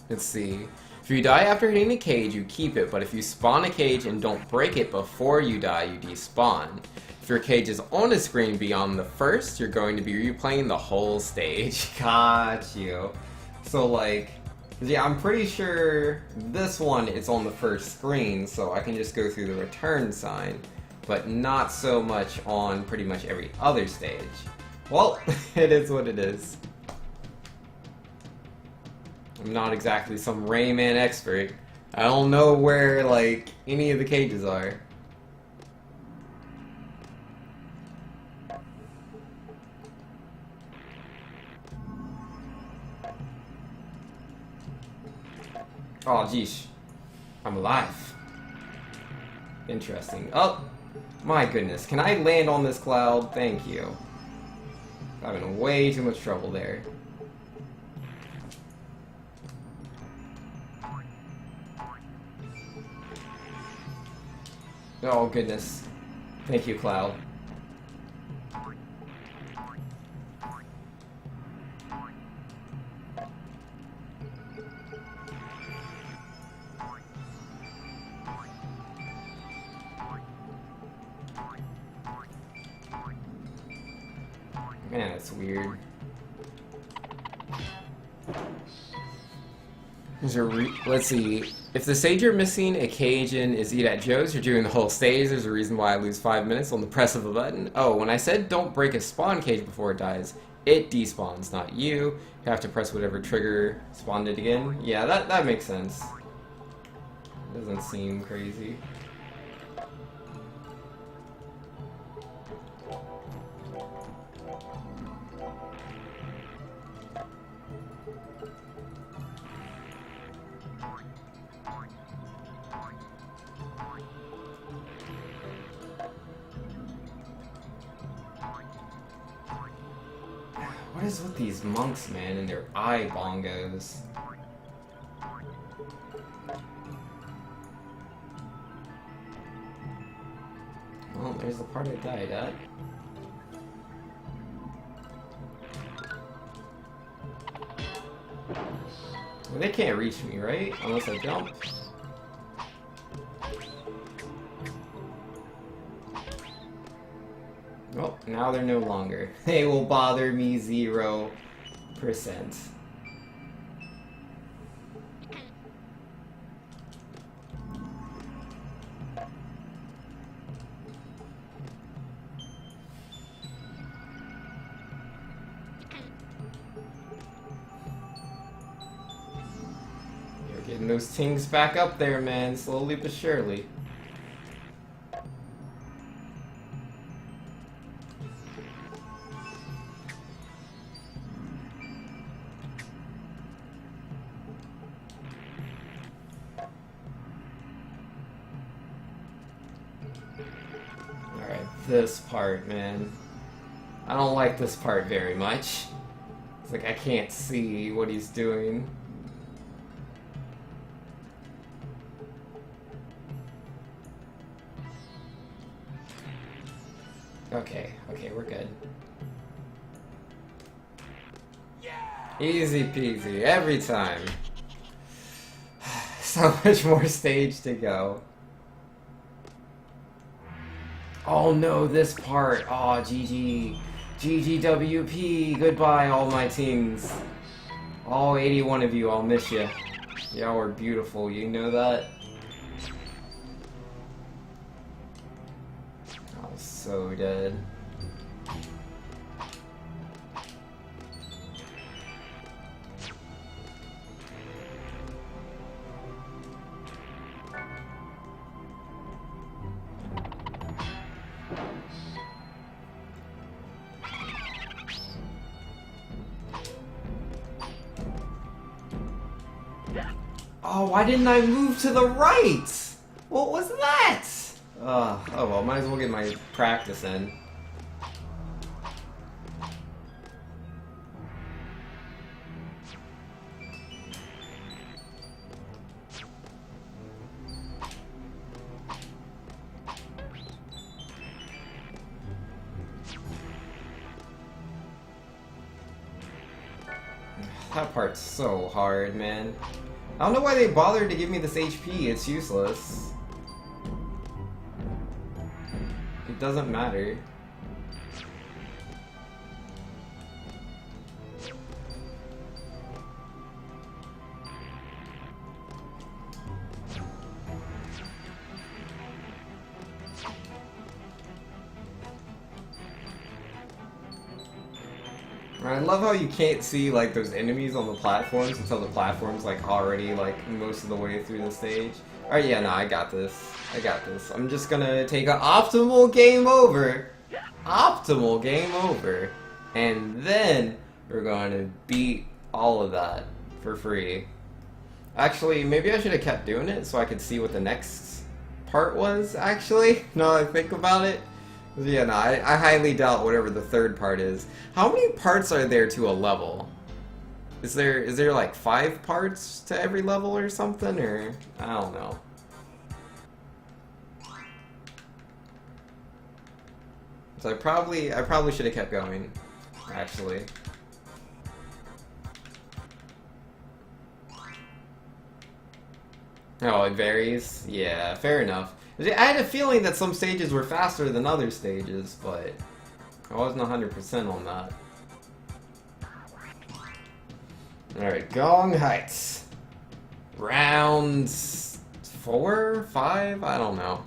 Let's see. If you die after hitting a cage, you keep it, but if you spawn a cage and don't break it before you die, you despawn. If your cage is on a screen beyond the first, you're going to be replaying the whole stage. Got you. So, like, yeah, I'm pretty sure this one is on the first screen, so I can just go through the return sign, but not so much on pretty much every other stage. Well, it is what it is. I'm not exactly some Rayman expert. I don't know where, like, any of the cages are. Oh, geesh. I'm alive. Interesting. Oh, my goodness. Can I land on this cloud? Thank you. I'm having way too much trouble there. Oh, goodness. Thank you, Cloud. Man, that's weird. Let's see. If the stage you're missing a cage in is Eat at Joe's, you're doing the whole stage. There's a reason why I lose 5 minutes on the press of a button. Oh, when I said don't break a spawn cage before it dies, it despawns, not you. You have to press whatever trigger spawned it again. Yeah, that makes sense. Doesn't seem crazy. What is with these monks, man, and their eye bongos? Well, there's the part I died at. Well, they can't reach me, right? Unless I jump. Well, now they're no longer. They will bother me 0%. You're getting those things back up there, man, slowly but surely. This part, man. I don't like this part very much. It's like I can't see what he's doing. Okay, we're good. Easy peasy, every time. So much more stage to go. Oh no, this part. Oh, GG. GGWP. Goodbye, all my teams. All 81 of you, I'll miss you. Y'all are beautiful, you know that? I was so dead. Oh, why didn't I move to the right? What was that? Oh well, might as well get my practice in. That part's so hard, man. I don't know why they bothered to give me this HP, it's useless. It doesn't matter. I love how you can't see like those enemies on the platforms until the platform's like already like most of the way through the stage. Alright, yeah, no, I got this. I got this. I'm just gonna take an optimal game over. Optimal game over. And then we're going to beat all of that for free. Actually, maybe I should have kept doing it so I could see what the next part was, actually. Now that I think about it. Yeah, no, I highly doubt whatever the third part is. How many parts are there to a level? Is there like 5 parts to every level or something, or I don't know. So I probably should have kept going, actually. Oh, it varies? Yeah, fair enough. I had a feeling that some stages were faster than other stages, but I wasn't 100% on that. Alright, Gong Heights. Rounds 4? 5? I don't know.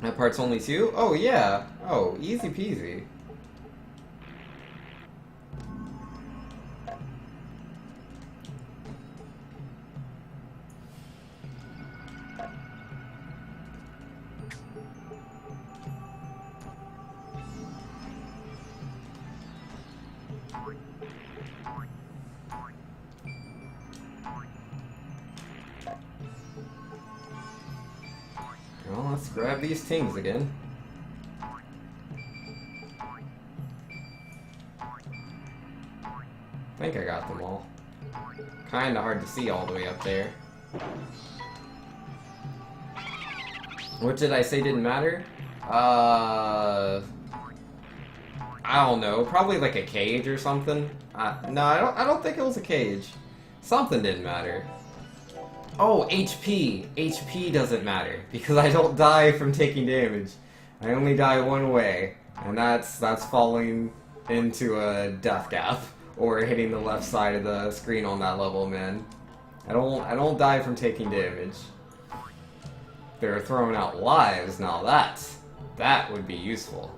That part's only 2? Oh, yeah. Oh, easy peasy. Well, let's grab these things again. I think I got them all. Kinda hard to see all the way up there. What did I say didn't matter? I don't know. Probably like a cage or something. No, I don't think it was a cage. Something didn't matter. Oh, HP! HP doesn't matter, because I don't die from taking damage. I only die one way, and that's falling into a death gap, or hitting the left side of the screen on that level, man. I don't die from taking damage. They're throwing out lives, now that would be useful.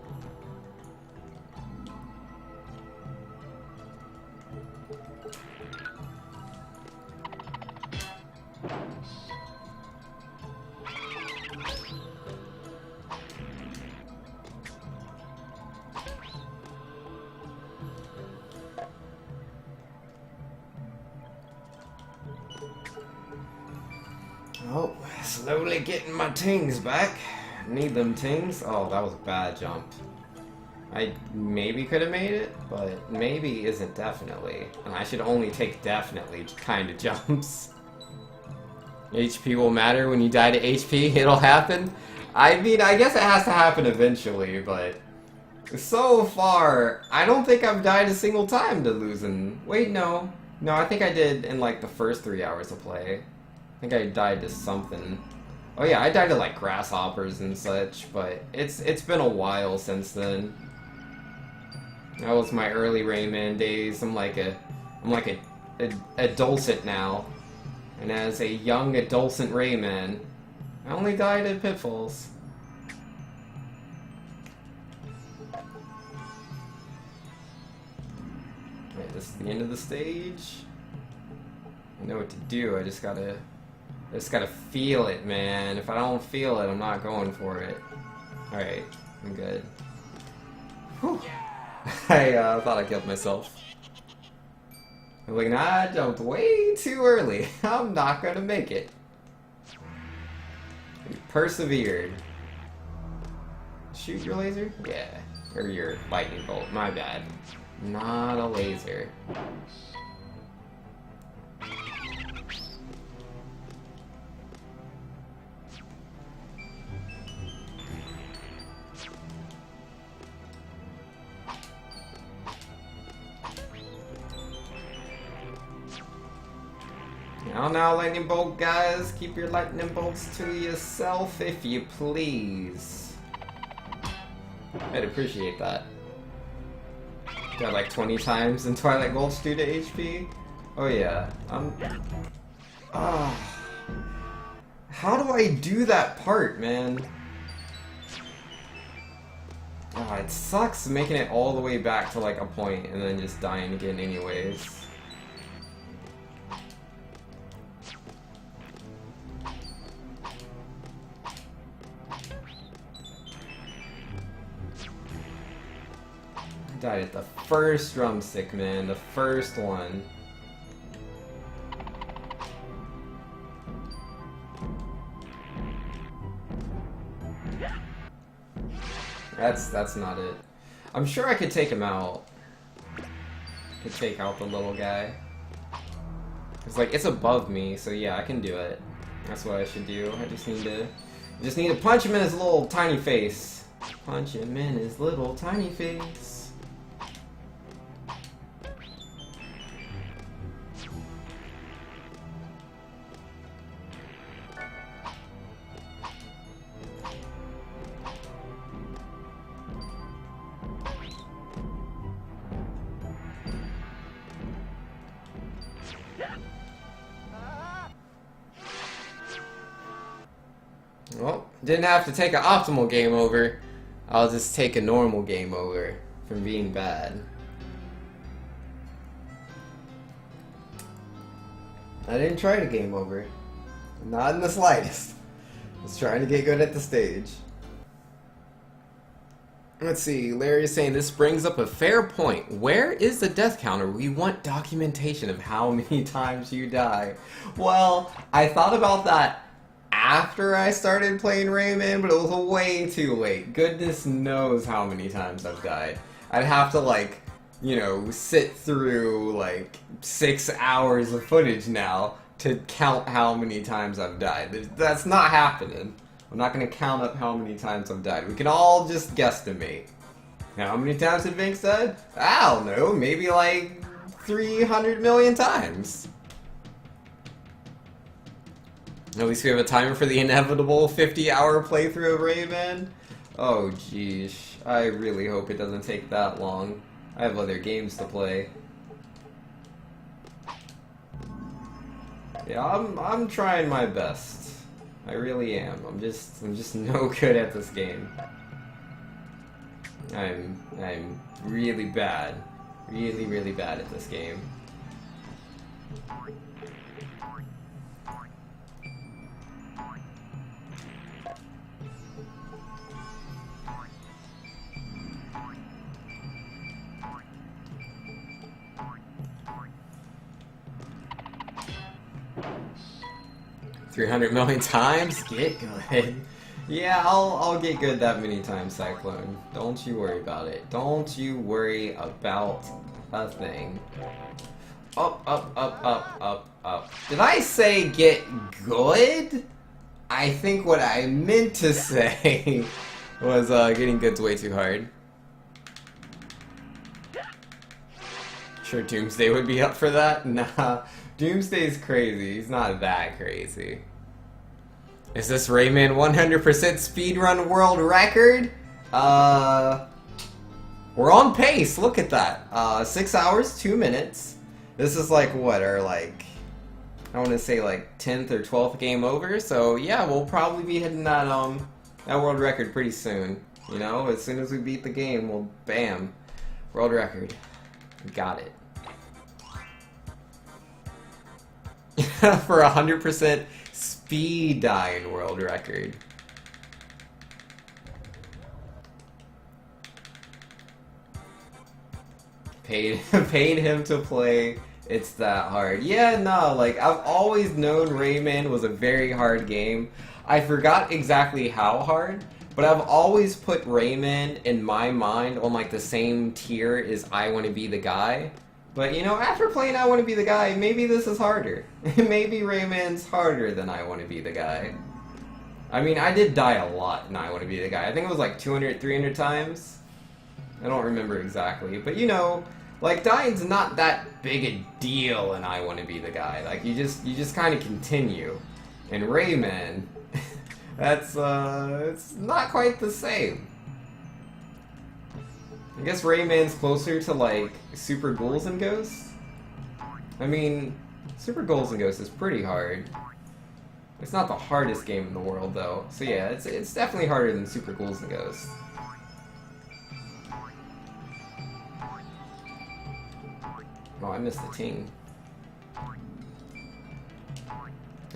Oh, slowly getting my tings back. Need them tings. Oh, that was a bad jump. I maybe could have made it, but maybe isn't definitely. And I should only take definitely kind of jumps. HP will matter when you die to HP. It'll happen. I mean, I guess it has to happen eventually, but so far, I don't think I've died a single time to losing. Wait, no. No, I think I did in like the first 3 hours of play. I think I died to something. Oh yeah, I died to like grasshoppers and such, but it's been a while since then. That was my early Rayman days. I'm like a adolescent now. And as a young adolescent Rayman, I only died at pitfalls. Alright, this is the end of the stage. I know what to do, I just gotta feel it, man. If I don't feel it, I'm not going for it. Alright, I'm good. Whew. I thought I killed myself. I'm like, nah, I jumped way too early. I'm not gonna make it. You persevered. Shoot your laser? Yeah. Or your lightning bolt, my bad. Not a laser. Now, lightning bolt guys, keep your lightning bolts to yourself if you please. I'd appreciate that. Got like 20 times in Twilight Gold student HP? Oh yeah, how do I do that part, man? Oh, it sucks making it all the way back to like a point and then just dying again anyways. I died at the first drumstick, man. The first one. That's not it. I'm sure I could take him out. Could take out the little guy. It's like it's above me, so yeah, I can do it. That's what I should do. I just need to punch him in his little tiny face. Punch him in his little tiny face. Well, didn't have to take an optimal game over. I'll just take a normal game over from being bad. I didn't try to game over. Not in the slightest. I was trying to get good at the stage. Let's see, Larry is saying this brings up a fair point. Where is the death counter? We want documentation of how many times you die. Well, I thought about that after I started playing Rayman, but it was way too late. Goodness knows how many times I've died. I'd have to, like, you know, sit through, like, 6 hours of footage now to count how many times I've died. That's not happening. I'm not going to count up how many times I've died. We can all just guesstimate. How many times have Vince died? I don't know, maybe like 300 million times. At least we have a timer for the inevitable 50-hour playthrough of Rayman. Oh, jeez. I really hope it doesn't take that long. I have other games to play. Yeah, I'm trying my best. I really am. I'm just no good at this game. I'm really bad. Really, really bad at this game. 300 million times? Get good. Yeah, I'll get good that many times, Cyclone. Don't you worry about it. Don't you worry about a thing. Up, up, up, up, up, up. Did I say get good? I think what I meant to say was getting good's way too hard. Sure Doomsday would be up for that? Nah. Doomsday's crazy. He's not that crazy. Is this Rayman 100% speedrun world record? We're on pace. Look at that. 6 hours, 2 minutes. This is like what, our like, I want to say like 10th or 12th game over. So yeah, we'll probably be hitting that world record pretty soon. You know, as soon as we beat the game, we'll bam, world record. Got it. For 100% speed dying world record. Paid him to play. It's that hard. Yeah, no, like I've always known Rayman was a very hard game. I forgot exactly how hard, but I've always put Rayman in my mind on like the same tier as I Want to Be the Guy. But, you know, after playing I Want to Be the Guy, maybe this is harder. Maybe Rayman's harder than I Want to Be the Guy. I mean, I did die a lot in I Want to Be the Guy. I think it was like 200, 300 times. I don't remember exactly. But, you know, Like, dying's not that big a deal and I Want to Be the Guy. Like, you just kind of continue. And Rayman, that's, it's not quite the same. I guess Rayman's closer to, like, Super Ghouls and Ghosts? I mean, Super Ghouls and Ghosts is pretty hard. It's not the hardest game in the world, though. So yeah, it's definitely harder than Super Ghouls and Ghosts. Oh, I missed the ting.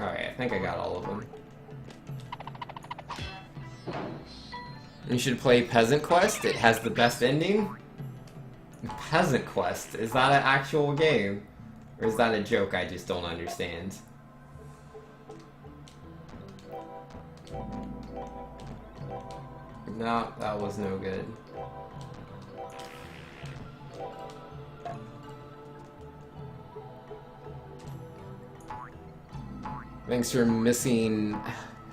Alright, I think I got all of them. You should play Peasant Quest. It has the best ending. Peasant Quest? Is that an actual game? Or is that a joke I just don't understand? No, that was no good. Thanks for missing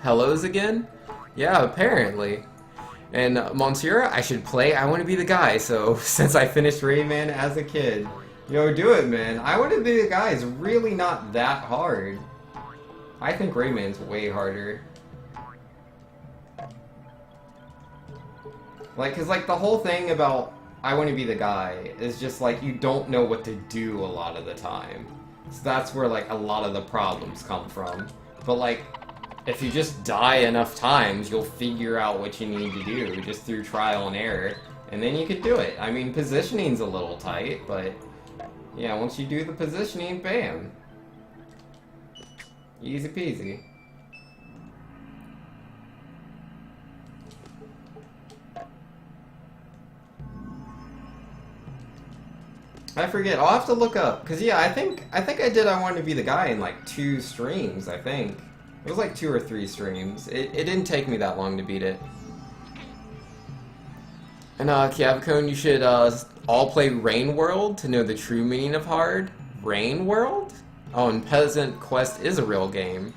hellos again? Yeah, apparently. And Monsieur, I should play I Want to Be the Guy, so since I finished Rayman as a kid. Yo, do it, man. I Want to Be the Guy is really not that hard. I think Rayman's way harder. Like, cause like the whole thing about I Want to Be the Guy is just like you don't know what to do a lot of the time. So that's where like a lot of the problems come from. But like, if you just die enough times, you'll figure out what you need to do just through trial and error, and then you can do it. I mean, positioning's a little tight, but yeah, once you do the positioning, bam. Easy peasy. I forget. I'll have to look up. Cause yeah, I think I did I Want to Be the Guy in like 2 streams, I think. It was like 2 or 3 streams. It didn't take me that long to beat it. And Kiavcone, you should all play Rain World to know the true meaning of hard. Rain World? Oh, and Peasant Quest is a real game.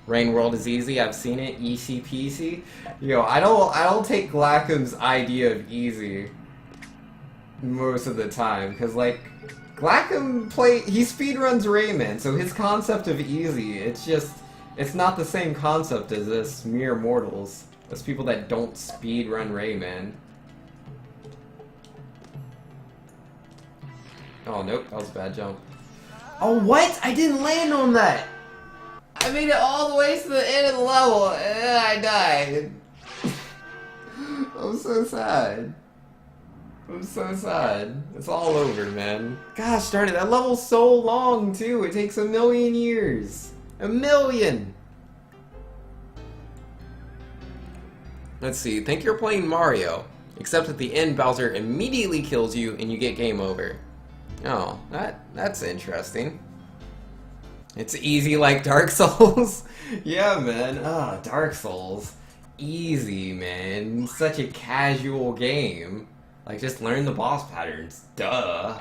Rain World is easy, I've seen it, easy peasy. Yo, I don't take Glackum's idea of easy most of the time, because like Glackum he speedruns Rayman, so his concept of easy, it's not the same concept as us mere mortals, as people that don't speedrun Rayman. Oh nope, that was a bad jump. Oh what? I didn't land on that! I made it all the way to the end of the level and then I died. I'm so sad. I'm so sad. It's all over, man. Gosh darn it, that level's so long, too. It takes 1,000,000 years. 1,000,000! Let's see, think you're playing Mario, except at the end Bowser immediately kills you and you get game over. Oh, that's interesting. It's easy like Dark Souls? Yeah, man. Dark Souls. Easy, man. Such a casual game. Like, just learn the boss patterns. Duh.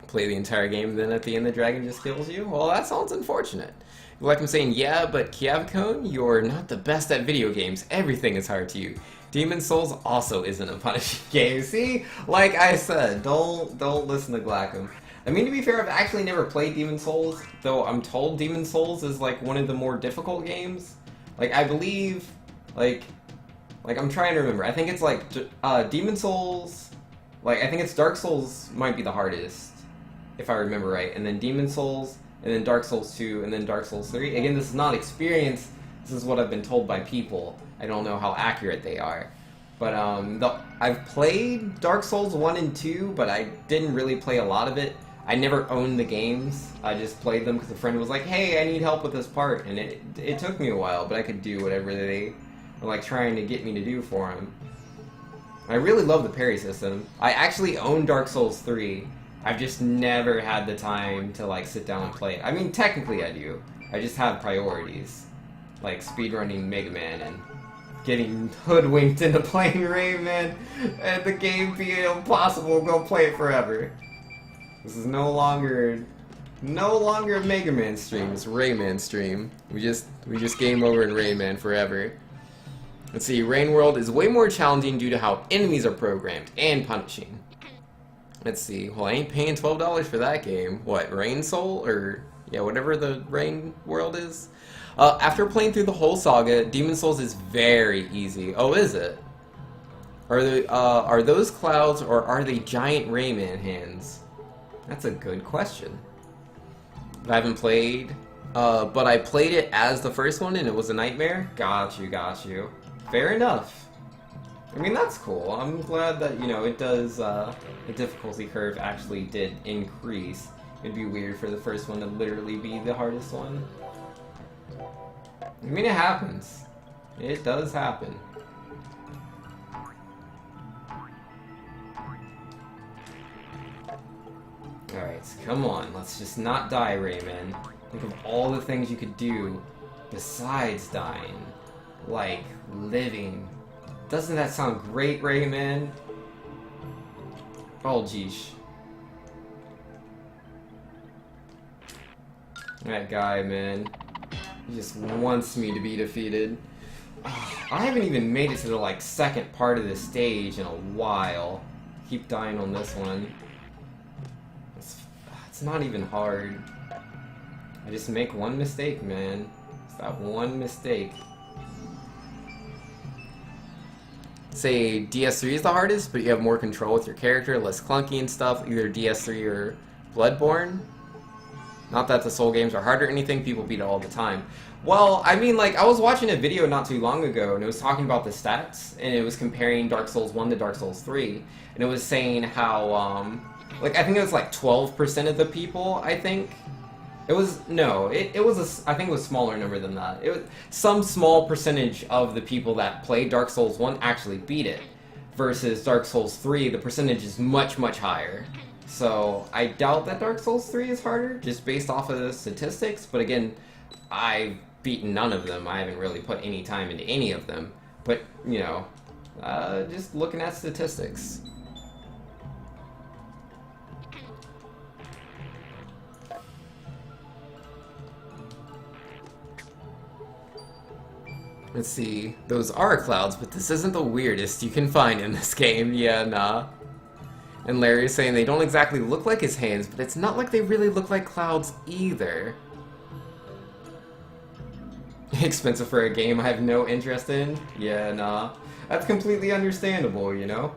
Play the entire game, then at the end the dragon just kills you? Well, that sounds unfortunate. Like I'm saying, yeah, but Kiavcone, you're not the best at video games. Everything is hard to you. Demon's Souls also isn't a punishing game. See? Like I said, don't listen to Glackum. I mean, to be fair, I've actually never played Demon's Souls, though I'm told Demon's Souls is like one of the more difficult games. Like, I believe, like I'm trying to remember. I think it's like Demon's Souls, like I think it's Dark Souls might be the hardest, if I remember right, and then Demon's Souls, and then Dark Souls 2, and then Dark Souls 3. Again, this is not experience, this is what I've been told by people. I don't know how accurate they are. But I've played Dark Souls 1 and 2, but I didn't really play a lot of it. I never owned the games. I just played them because a friend was like, hey, I need help with this part. And it took me a while, but I could do whatever they were like trying to get me to do for them. I really love the parry system. I actually own Dark Souls 3. I've just never had the time to like sit down and play it. I mean, technically I do. I just have priorities. Like speedrunning Mega Man and getting hoodwinked into playing Rayman and the game being impossible, go play it forever. This is no longer a Mega Man stream, it's a Rayman stream. We just game over in Rayman forever. Let's see, Rain World is way more challenging due to how enemies are programmed and punishing. Let's see, well, I ain't paying $12 for that game. What, Rain Soul? Or, yeah, whatever the Rain World is? After playing through the whole saga, Demon Souls is very easy. Oh, is it? Are those clouds, or are they giant Rayman hands? That's a good question. I haven't played, but I played it as the first one and it was a nightmare. Got you. Fair enough. I mean, that's cool. I'm glad that, you know, it does, the difficulty curve actually did increase. It'd be weird for the first one to literally be the hardest one. I mean, it happens. It does happen. Alright, come on. Let's just not die, Rayman. Think of all the things you could do besides dying. Like, living. Doesn't that sound great, Rayman? Oh, geesh. That guy, man. He just wants me to be defeated. I haven't even made it to the, like, second part of the stage in a while. Keep dying on this one. It's not even hard. I just make one mistake, man. It's that one mistake. Say DS3 is the hardest, but you have more control with your character, less clunky and stuff, either DS3 or Bloodborne. Not that the Soul games are hard or anything, people beat it all the time. Well, I mean, like, I was watching a video not too long ago, and it was talking about the stats, and it was comparing Dark Souls 1 to Dark Souls 3, and it was saying how, like, I think it was like 12% of the people, I think. It was, no, it was I think it was a smaller number than that. It was some small percentage of the people that played Dark Souls 1 actually beat it. Versus Dark Souls 3, the percentage is much, much higher. So, I doubt that Dark Souls 3 is harder, just based off of the statistics. But again, I've beaten none of them. I haven't really put any time into any of them. But, you know, just looking at statistics. Let's see, those are clouds, but this isn't the weirdest you can find in this game. Yeah, nah. And Larry is saying they don't exactly look like his hands, but it's not like they really look like clouds either. Expensive for a game I have no interest in? Yeah, nah. That's completely understandable, you know?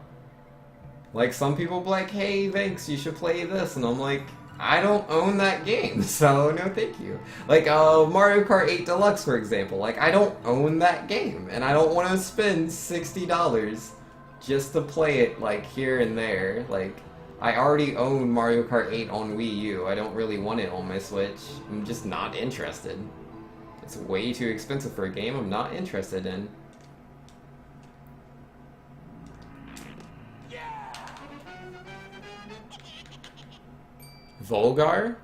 Like, some people be like, hey, thanks, you should play this, and I'm like, I don't own that game, so no thank you. Like, Mario Kart 8 Deluxe, for example. Like, I don't own that game, and I don't want to spend $60 just to play it, like, here and there. Like, I already own Mario Kart 8 on Wii U. I don't really want it on my Switch. I'm just not interested. It's way too expensive for a game I'm not interested in. Volgar?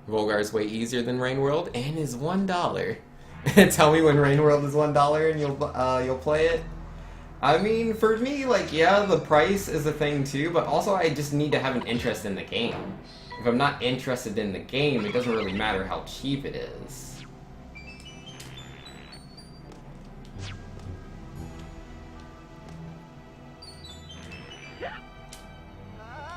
Volgar's way easier than Rain World and is $1. Tell me when Rain World is $1 and you'll play it. I mean, for me, like, yeah, the price is a thing too, but also I just need to have an interest in the game. If I'm not interested in the game, it doesn't really matter how cheap it is.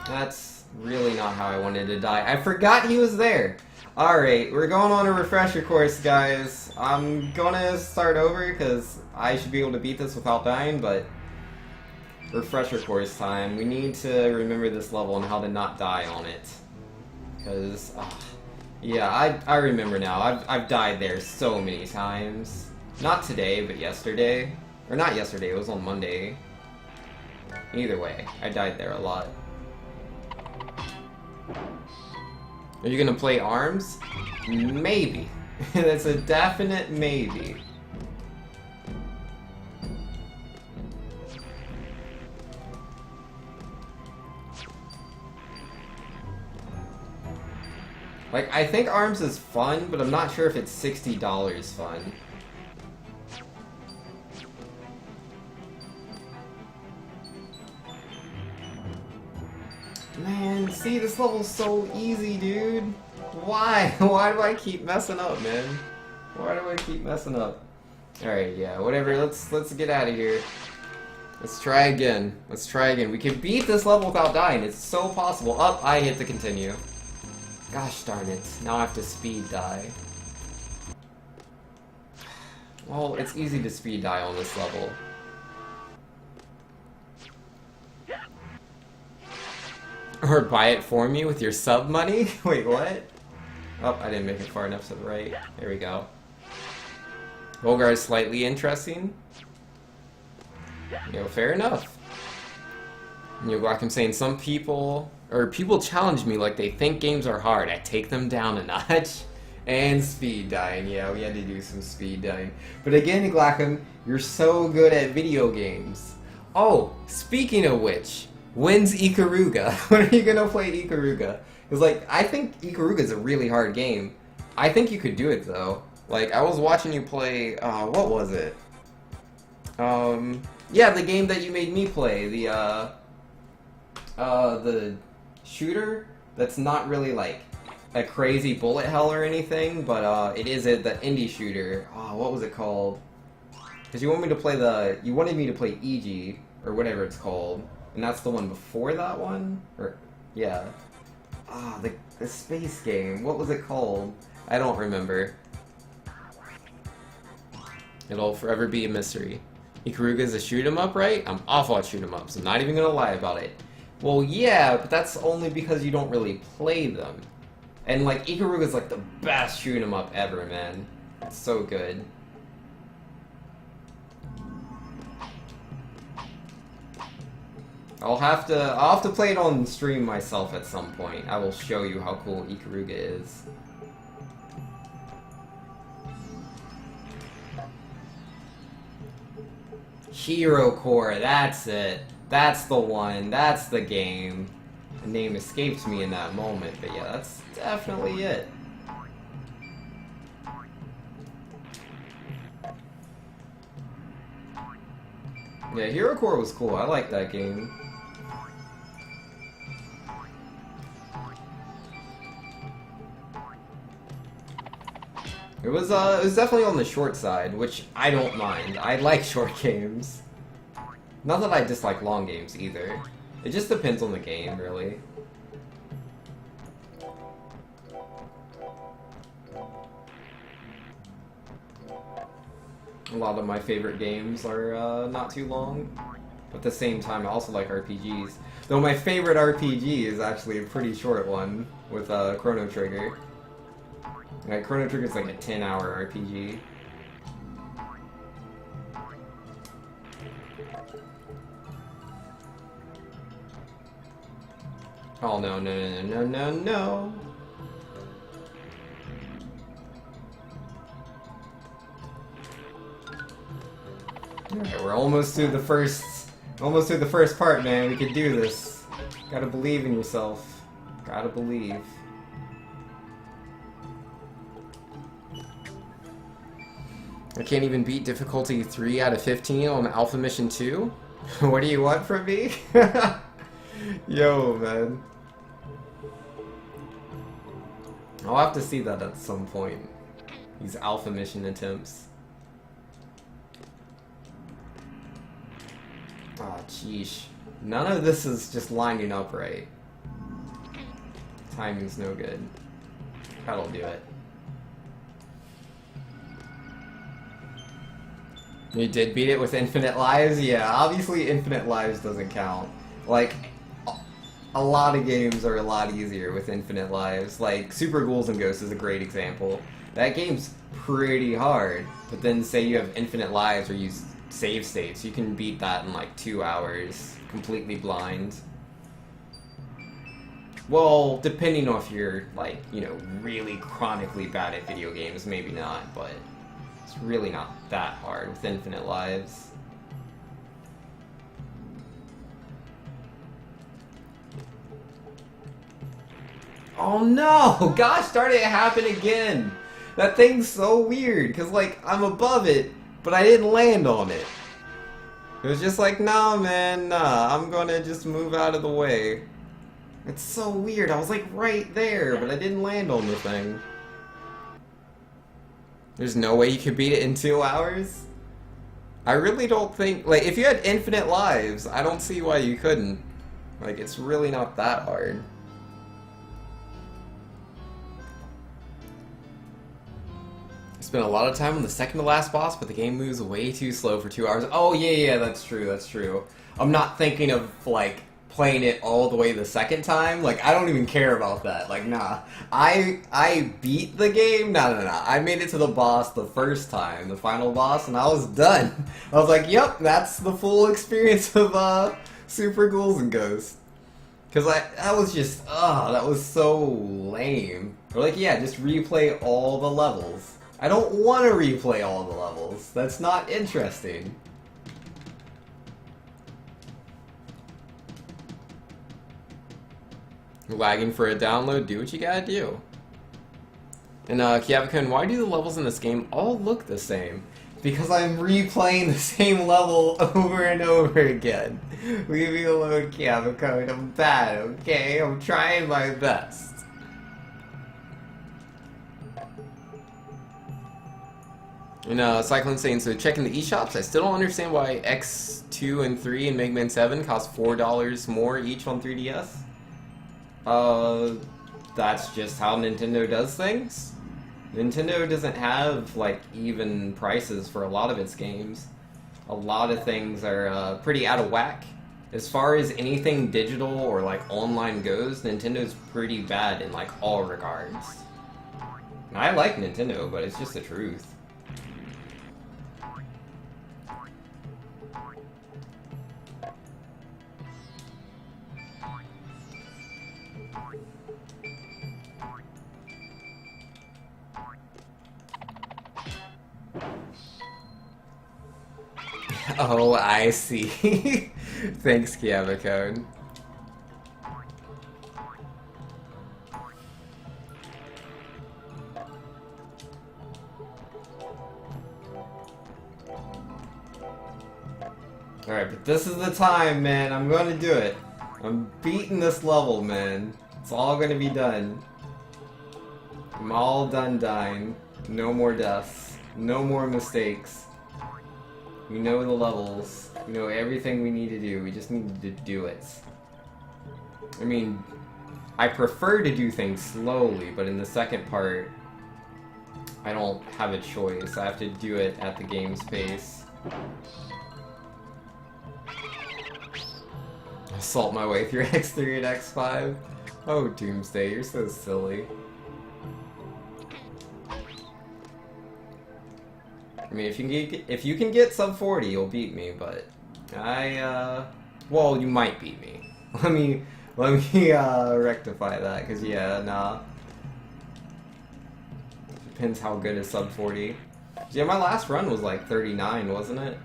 That's really not how I wanted to die. I forgot he was there. Alright, we're going on a refresher course, guys. I'm gonna start over because I should be able to beat this without dying, but refresher course time. We need to remember this level and how to not die on it. Because, yeah, I remember now. I've died there so many times. Not today, but yesterday. Or not yesterday, it was on Monday. Either way, I died there a lot. Are you gonna play ARMS? Maybe. That's a definite maybe. Like, I think ARMS is fun, but I'm not sure if it's $60 fun. Man, see, this level's so easy, dude. Why? Why do I keep messing up, man? Why do I keep messing up? Alright, yeah, whatever, let's get out of here. Let's try again. Let's try again. We can beat this level without dying. It's so possible. Up, I hit to continue. Gosh darn it. Now I have to speed die. Well, it's easy to speed die on this level. Or buy it for me with your sub money? Wait, what? Oh, I didn't make it far enough to the right. There we go. Volgar is slightly interesting. You know, fair enough. You know, like I'm saying, some people, or people challenge me like they think games are hard. I take them down a notch. And speed dying. Yeah, we had to do some speed dying. But again, Glackham, you're so good at video games. Oh, speaking of which, when's Ikaruga? When are you gonna play Ikaruga? Because, like, I think Ikaruga is a really hard game. I think you could do it, though. Like, I was watching you play, what was it? Yeah, the game that you made me play, the shooter that's not really, like, a crazy bullet hell or anything, but, it is the indie shooter. Oh, what was it called? Because you wanted me to play EG, or whatever it's called, and that's the one before that one? Or, yeah. Ah, the space game, what was it called? I don't remember. It'll forever be a mystery. Ikaruga is a shoot 'em up, right? I'm awful at shoot 'em ups. I'm not even gonna lie about it. Well, yeah, but that's only because you don't really play them. And, like, Ikaruga is, like, the best shoot 'em up ever, man. It's so good. I'll have to play it on stream myself at some point. I will show you how cool Ikaruga is. Hero Core, that's it. That's the one. That's the game. The name escaped me in that moment, but yeah, that's definitely it. Yeah, Hero Core was cool. I like that game. It was definitely on the short side, which I don't mind. I like short games. Not that I dislike long games either. It just depends on the game, really. A lot of my favorite games are not too long. But at the same time, I also like RPGs. Though my favorite RPG is actually a pretty short one with Chrono Trigger. Like, Chrono Trigger is like a 10-hour RPG. Oh no, no, no, no, no, no. Alright, we're almost through the first part, man. We can do this. Gotta believe in yourself. Gotta believe. I can't even beat difficulty 3 out of 15 on Alpha Mission 2? What do you want from me? Yo, man. I'll have to see that at some point. These Alpha Mission attempts. Ah, sheesh. None of this is just lining up right. Timing's no good. That'll do it. You did beat it with infinite lives? Yeah, obviously infinite lives doesn't count. Like, a lot of games are a lot easier with infinite lives. Like, Super Ghouls and Ghosts is a great example. That game's pretty hard, but then say you have infinite lives or use save states, you can beat that in like 2 hours, completely blind. Well, depending on if you're, like, you know, really chronically bad at video games, maybe not, but it's really not that hard with infinite lives. Oh no! Gosh darn it, it happened again! That thing's so weird, because, like, I'm above it, but I didn't land on it. It was just like, nah, man, nah, I'm gonna just move out of the way. It's so weird, I was, like, right there, but I didn't land on the thing. There's no way you could beat it in 2 hours? I really don't think, like, if you had infinite lives, I don't see why you couldn't. Like, it's really not that hard. Spent a lot of time on the second to last boss, but the game moves way too slow for 2 hours. Oh, yeah, that's true, that's true. I'm not thinking of, like, playing it all the way the second time. Like, I don't even care about that. Like, nah. I beat the game? No. I made it to the boss the first time, the final boss, and I was done. I was like, yep, that's the full experience of, Super Ghouls and Ghosts. Because that was just, that was so lame. Or like, yeah, just replay all the levels. I don't want to replay all the levels. That's not interesting. Lagging for a download, do what you gotta do. And Kiavakun, why do the levels in this game all look the same? Because I'm replaying the same level over and over again. Leave me alone, Kiavakun. I'm bad, okay? I'm trying my best. And Cyclone saying, so checking the eShops, I still don't understand why X2 and 3 and Mega Man 7 cost $4 more each on 3DS. That's just how Nintendo does things. Nintendo doesn't have, like, even prices for a lot of its games. A lot of things are, pretty out of whack. As far as anything digital or, like, online goes, Nintendo's pretty bad in, like, all regards. And I like Nintendo, but it's just the truth. Oh, I see. Thanks, Kiavacone. Alright, but this is the time, man. I'm going to do it. I'm beating this level, man. It's all going to be done. I'm all done dying. No more deaths. No more mistakes. We know the levels. We know everything we need to do. We just need to do it. I mean, I prefer to do things slowly, but in the second part, I don't have a choice. I have to do it at the game's pace. Assault my way through X3 and X5. Oh, Doomsday, you're so silly. I mean, if you can get sub 40, you'll beat me, but well, you might beat me. Let me rectify that, cause yeah, nah. Depends how good is sub 40. Yeah, my last run was like 39, wasn't it?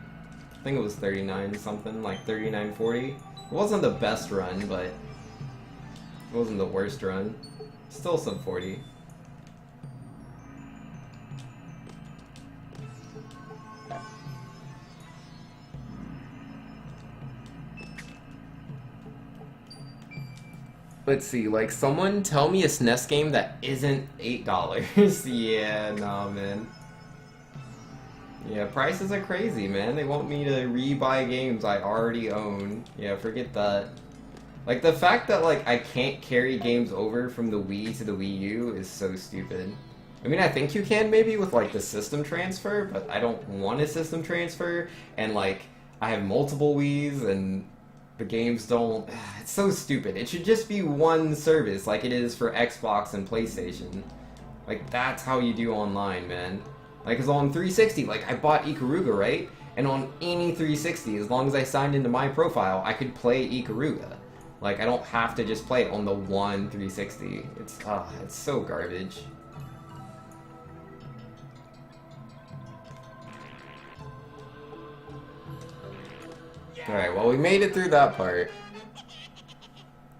I think it was 39 something, like 39.40. It wasn't the best run, but it wasn't the worst run. Still sub 40. Let's see, like, someone tell me a SNES game that isn't $8. Yeah, nah, man. Yeah, prices are crazy, man. They want me to re-buy games I already own. Yeah, forget that. Like, the fact that, like, I can't carry games over from the Wii to the Wii U is so stupid. I mean, I think you can, maybe, with, like, the system transfer, but I don't want a system transfer, and, like, I have multiple Wiis, and the games don't... It's so stupid. It should just be one service, like it is for Xbox and PlayStation. Like, that's how you do online, man. Like, cause on 360, like, I bought Ikaruga, right? And on any 360, as long as I signed into my profile, I could play Ikaruga. Like, I don't have to just play it on the one 360. It's so garbage. Alright, well, we made it through that part.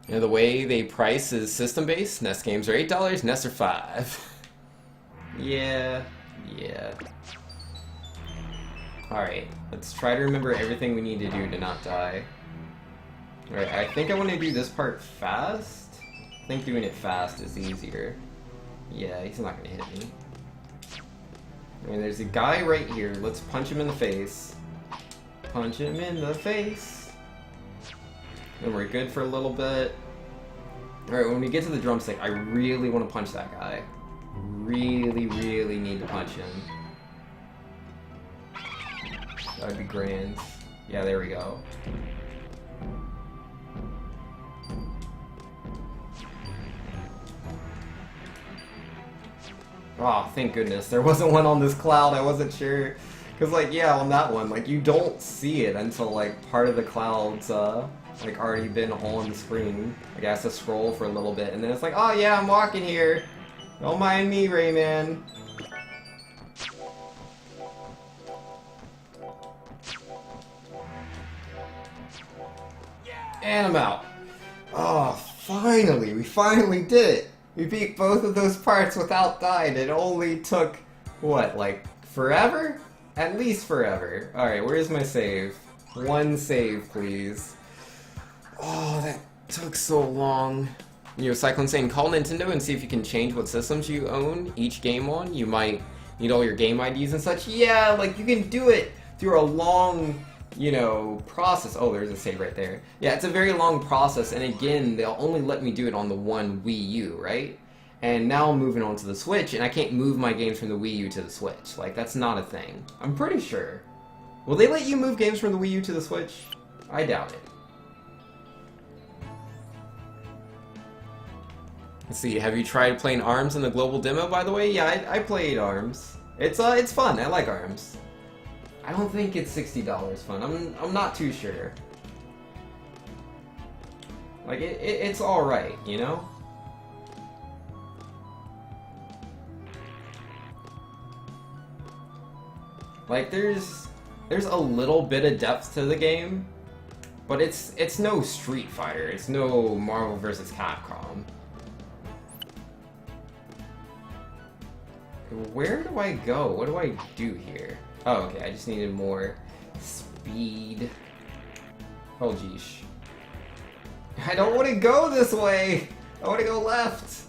You know, the way they price is system-based. NES games are $8, NES are $5. Yeah. Alright, let's try to remember everything we need to do to not die. Alright, I think I want to do this part fast. I think doing it fast is easier. Yeah, he's not going to hit me. I mean, there's a guy right here. Let's punch him in the face. Punch him in the face. Then we're good for a little bit. Alright, when we get to the drumstick, I really want to punch that guy. Really, really need to punch him. That'd be grand. Yeah, there we go. Oh, thank goodness. There wasn't one on this cloud, I wasn't sure. Because, like, yeah, on that one, like, you don't see it until, like, part of the cloud's, like, already been on the screen. Like, I have to scroll for a little bit, and then it's like, oh yeah, I'm walking here. Don't mind me, Rayman. And I'm out. Oh, finally! We finally did it! We beat both of those parts without dying. It only took, what, like, forever? At least forever. Alright, where's my save? One save, please. Oh, that took so long. You know, Cyclone saying, call Nintendo and see if you can change what systems you own each game on. You might need all your game IDs and such. Yeah, like, you can do it through a long, you know, process. Oh, there's a save right there. Yeah, it's a very long process, and again, they'll only let me do it on the one Wii U, right? And now I'm moving on to the Switch, and I can't move my games from the Wii U to the Switch. Like, that's not a thing. I'm pretty sure. Will they let you move games from the Wii U to the Switch? I doubt it. Let's see, have you tried playing ARMS in the global demo, by the way? Yeah, I played ARMS. It's fun. I like ARMS. I don't think it's $60 fun. I'm not too sure. Like, it's alright, you know? Like, there's a little bit of depth to the game, but it's no Street Fighter. It's no Marvel vs. Capcom. Where do I go? What do I do here? Oh, okay, I just needed more speed. Oh, geesh. I don't want to go this way! I want to go left!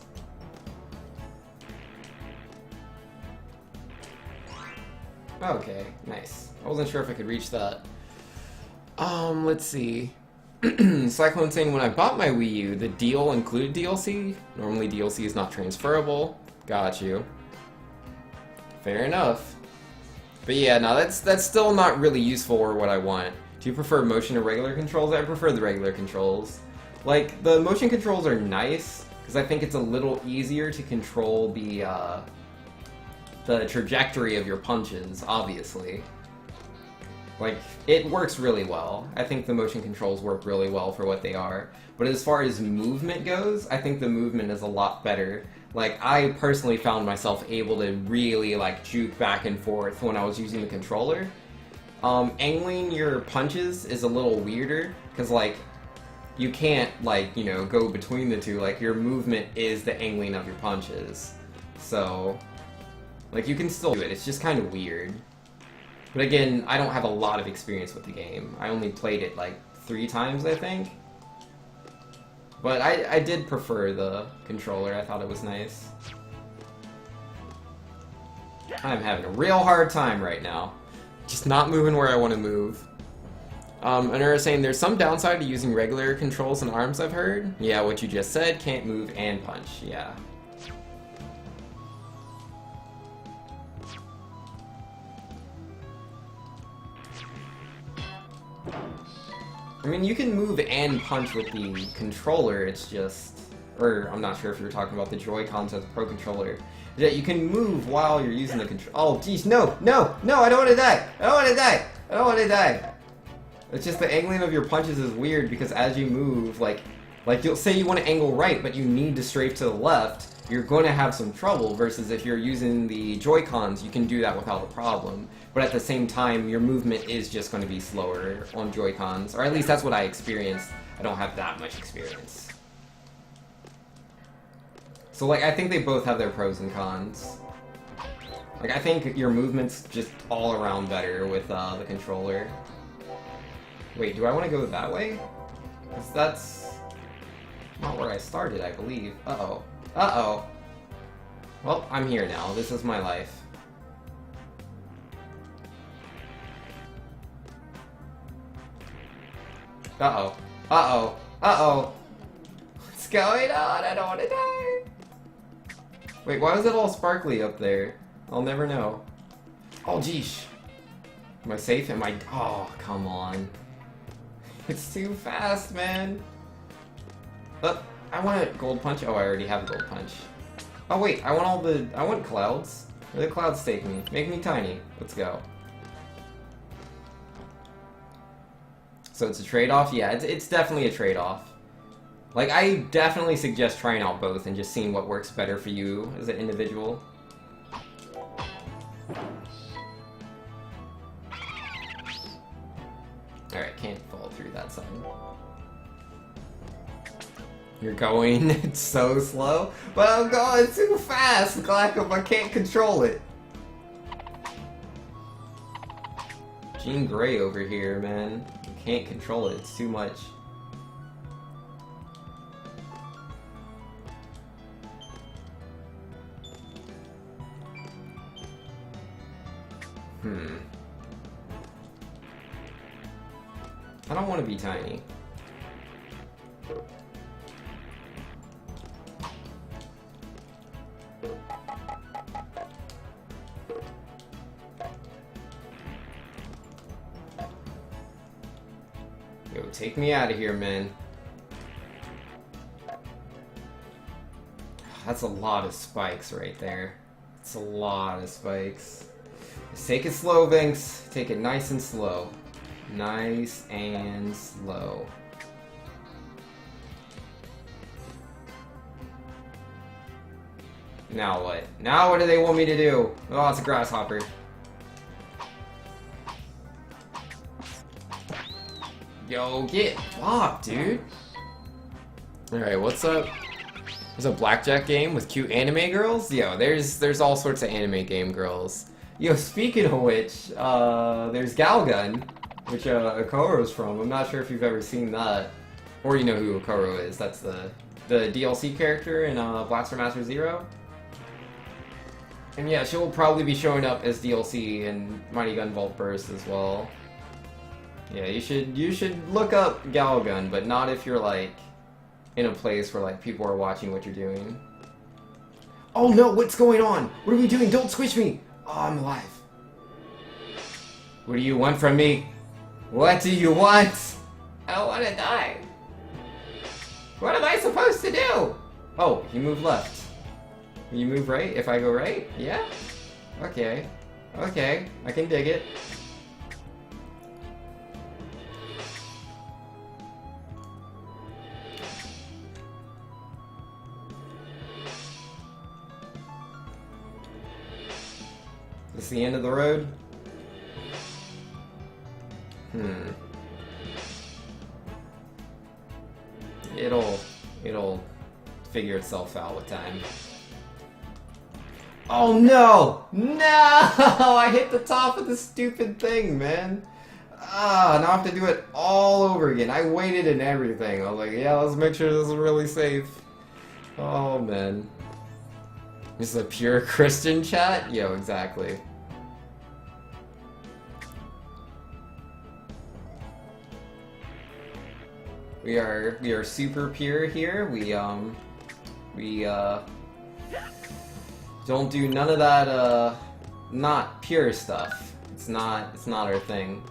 Okay, nice. I wasn't sure if I could reach that. Let's see. Cyclone saying, when I bought my Wii U, the deal included DLC. Normally DLC is not transferable. Got you. Fair enough. But yeah, no, that's still not really useful or what I want. Do you prefer motion or regular controls? I prefer the regular controls. Like, the motion controls are nice, because I think it's a little easier to control the trajectory of your punches, obviously. Like, it works really well. I think the motion controls work really well for what they are. But as far as movement goes, I think the movement is a lot better. Like, I personally found myself able to really, like, juke back and forth when I was using the controller. Angling your punches is a little weirder, because, like, you can't, like, you know, go between the two. Like, your movement is the angling of your punches. So, like, you can still do it. It's just kind of weird. But again, I don't have a lot of experience with the game. I only played it, like, 3 times, I think. But I did prefer the controller. I thought it was nice. I'm having a real hard time right now. Just not moving where I want to move. Anura saying, there's some downside to using regular controls and arms, I've heard. Yeah, what you just said, can't move and punch. Yeah. I mean, you can move and punch with the controller, it's just... Or, I'm not sure if you were talking about the Joy-Cons or the Pro Controller. Yeah, you can move while you're using the control. Oh, geez, no! No! No, I don't want to die! I don't want to die! I don't want to die! It's just the angling of your punches is weird, because as you move, like you'll say you want to angle right, but you need to strafe to the left, you're going to have some trouble, versus if you're using the Joy-Cons, you can do that without a problem. But at the same time, your movement is just going to be slower on Joy-Cons, or at least that's what I experienced. I don't have that much experience. So, like, I think they both have their pros and cons. Like, I think your movement's just all around better with the controller. Wait, do I want to go that way? Because that's not where I started, I believe. Uh-oh. Uh-oh. Well, I'm here now. This is my life. Uh-oh. Uh-oh. Uh-oh. What's going on? I don't want to die. Wait, why is it all sparkly up there? I'll never know. Oh, geesh. Am I safe? Am I... Oh, come on. It's too fast, man. Oh, I want a gold punch. Oh, I already have a gold punch. Oh, wait. I want all the... I want clouds. Where the clouds take me? Make me tiny. Let's go. So it's a trade-off? Yeah, it's definitely a trade-off. Like, I definitely suggest trying out both and just seeing what works better for you as an individual. Alright, can't fall through that side. You're going so slow, but I'm going too fast, Glackum, I can't control it. Jean Grey over here, man. You can't control it, it's too much. I don't want to be tiny. Yo, take me out of here, man. That's a lot of spikes right there. It's a lot of spikes. Just take it slow, Vinx. Take it nice and slow. Nice and slow. Now what? Now what do they want me to do? Oh, it's a grasshopper. Yo, get flopped, dude. Alright, what's up? There's a blackjack game with cute anime girls? Yo, there's all sorts of anime game girls. Yo, speaking of which, there's Galgun, which Okoro's from. I'm not sure if you've ever seen that. Or you know who Okoro is. That's the DLC character in Blaster Master Zero. And yeah, she'll probably be showing up as DLC in Mighty Gun Vault Burst as well. Yeah, you should look up Galgun, but not if you're like in a place where like people are watching what you're doing. Oh no, what's going on? What are we doing? Don't squish me! Oh, I'm alive. What do you want from me? What do you want? I don't want to die. What am I supposed to do? Oh, you move left. You move right if I go right? Yeah? Okay. Okay, I can dig it. Is this the end of the road? It'll figure itself out with time. Oh no! No! I hit the top of the stupid thing, man. Ah, now I have to do it all over again. I waited and everything. I was like, yeah, let's make sure this is really safe. Oh man. This is a pure Christian chat? Yo, exactly. We are super pure here. We don't do none of that not pure stuff. It's not our thing.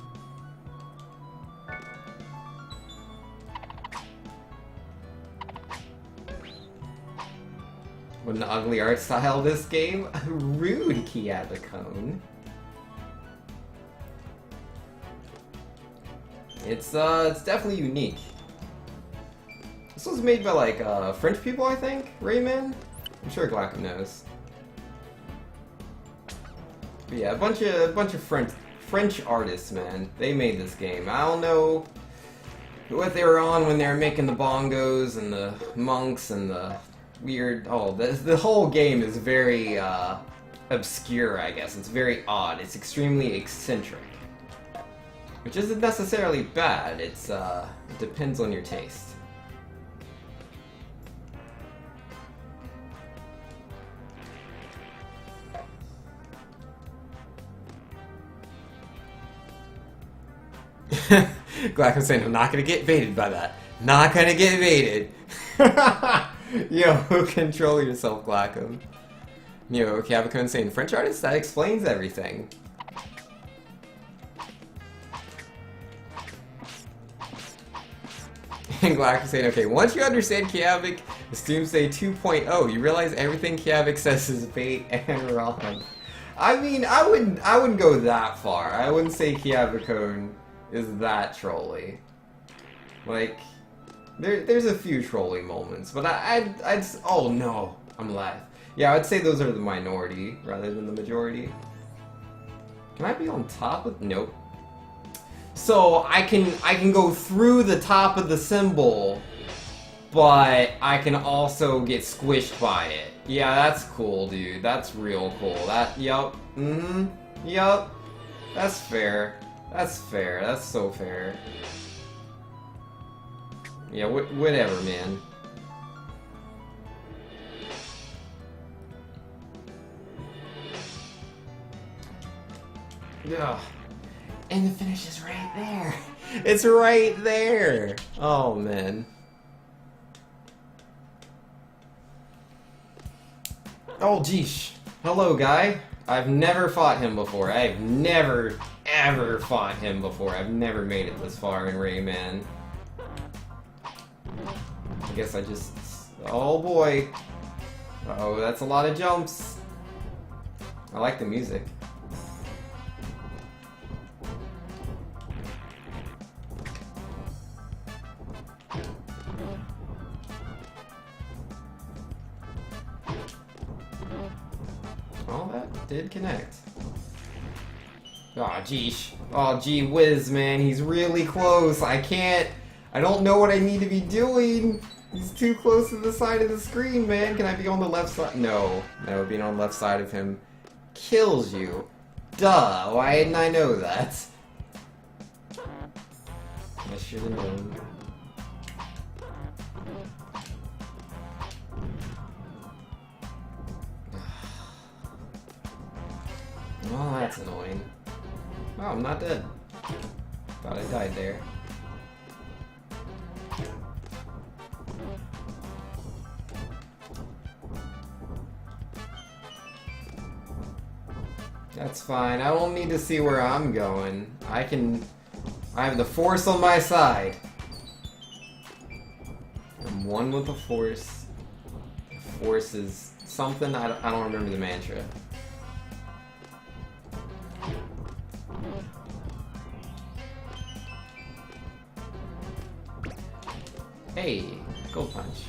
What an ugly art style this game. Rude, Kiabacone. It's definitely unique. This was made by like French people, I think. Rayman. I'm sure Glackum knows. But yeah, a bunch of French artists, man. They made this game. I don't know what they were on when they were making the bongos and the monks and the weird. Oh, the whole game is very obscure, I guess. It's very odd. It's extremely eccentric, which isn't necessarily bad. It depends on your taste. Glad I'm saying I'm not gonna get baited by that. Not gonna get baited. Yo, control yourself, Glackham. Yo, Cavico saying French artist? That explains everything. And Glackham saying, okay, once you understand Kiavik, Doomsday 2.0, you realize everything Kiavik says is bait and wrong. I mean, I wouldn't go that far. I wouldn't say Kiavicone is that trolly. Like, there's a few trolly moments, but I'd oh no, I'm live. Yeah, I'd say those are the minority rather than the majority. Can I be on top of? Nope. So I can go through the top of the symbol, but I can also get squished by it. Yeah, that's cool, dude. That's real cool. Yup. Yup. That's fair. That's fair. That's so fair. Yeah, whatever, man. Ugh. And the finish is right there. It's right there. Oh, man. Oh, geesh. Hello, guy. I've never fought him before. I've never, ever fought him before. I've never made it this far in Rayman. I guess I just... Oh, boy. Uh-oh, that's a lot of jumps. I like the music. Oh, that did connect. Aw, geesh. Oh, gee whiz, man. He's really close. I don't know what I need to be doing. He's too close to the side of the screen, man. Can I be on the left side? No. No, being on the left side of him kills you. Duh. Why didn't I know that? I should have known. Oh, that's annoying. Oh, I'm not dead. Thought I died there. That's fine. I don't need to see where I'm going. I have the Force on my side. I'm one with the Force. The Force is something, I don't remember the mantra. Hey, gold punch.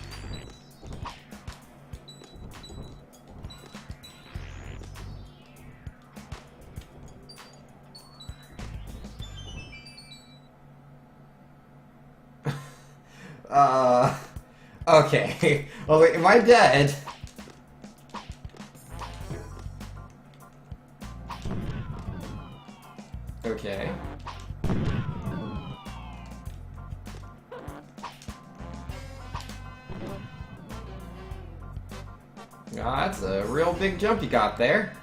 Okay. Well, wait, am I dead? Okay. Ah, that's a real big jump you got there.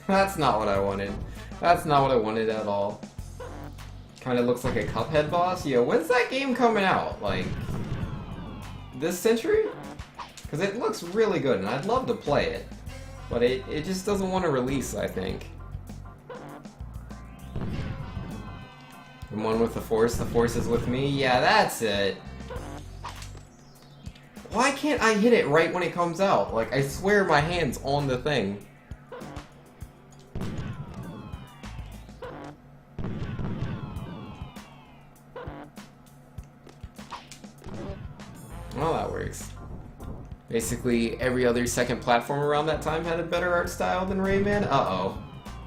That's not what I wanted. That's not what I wanted at all. Kinda looks like a Cuphead boss. Yo, when's that game coming out? Like, this century? Because it looks really good and I'd love to play it. But it just doesn't want to release, I think. I'm one with the Force is with me. Yeah, that's it. Why can't I hit it right when it comes out? Like, I swear my hand's on the thing. Well, that works. Basically, every other second platform around that time had a better art style than Rayman. Uh-oh.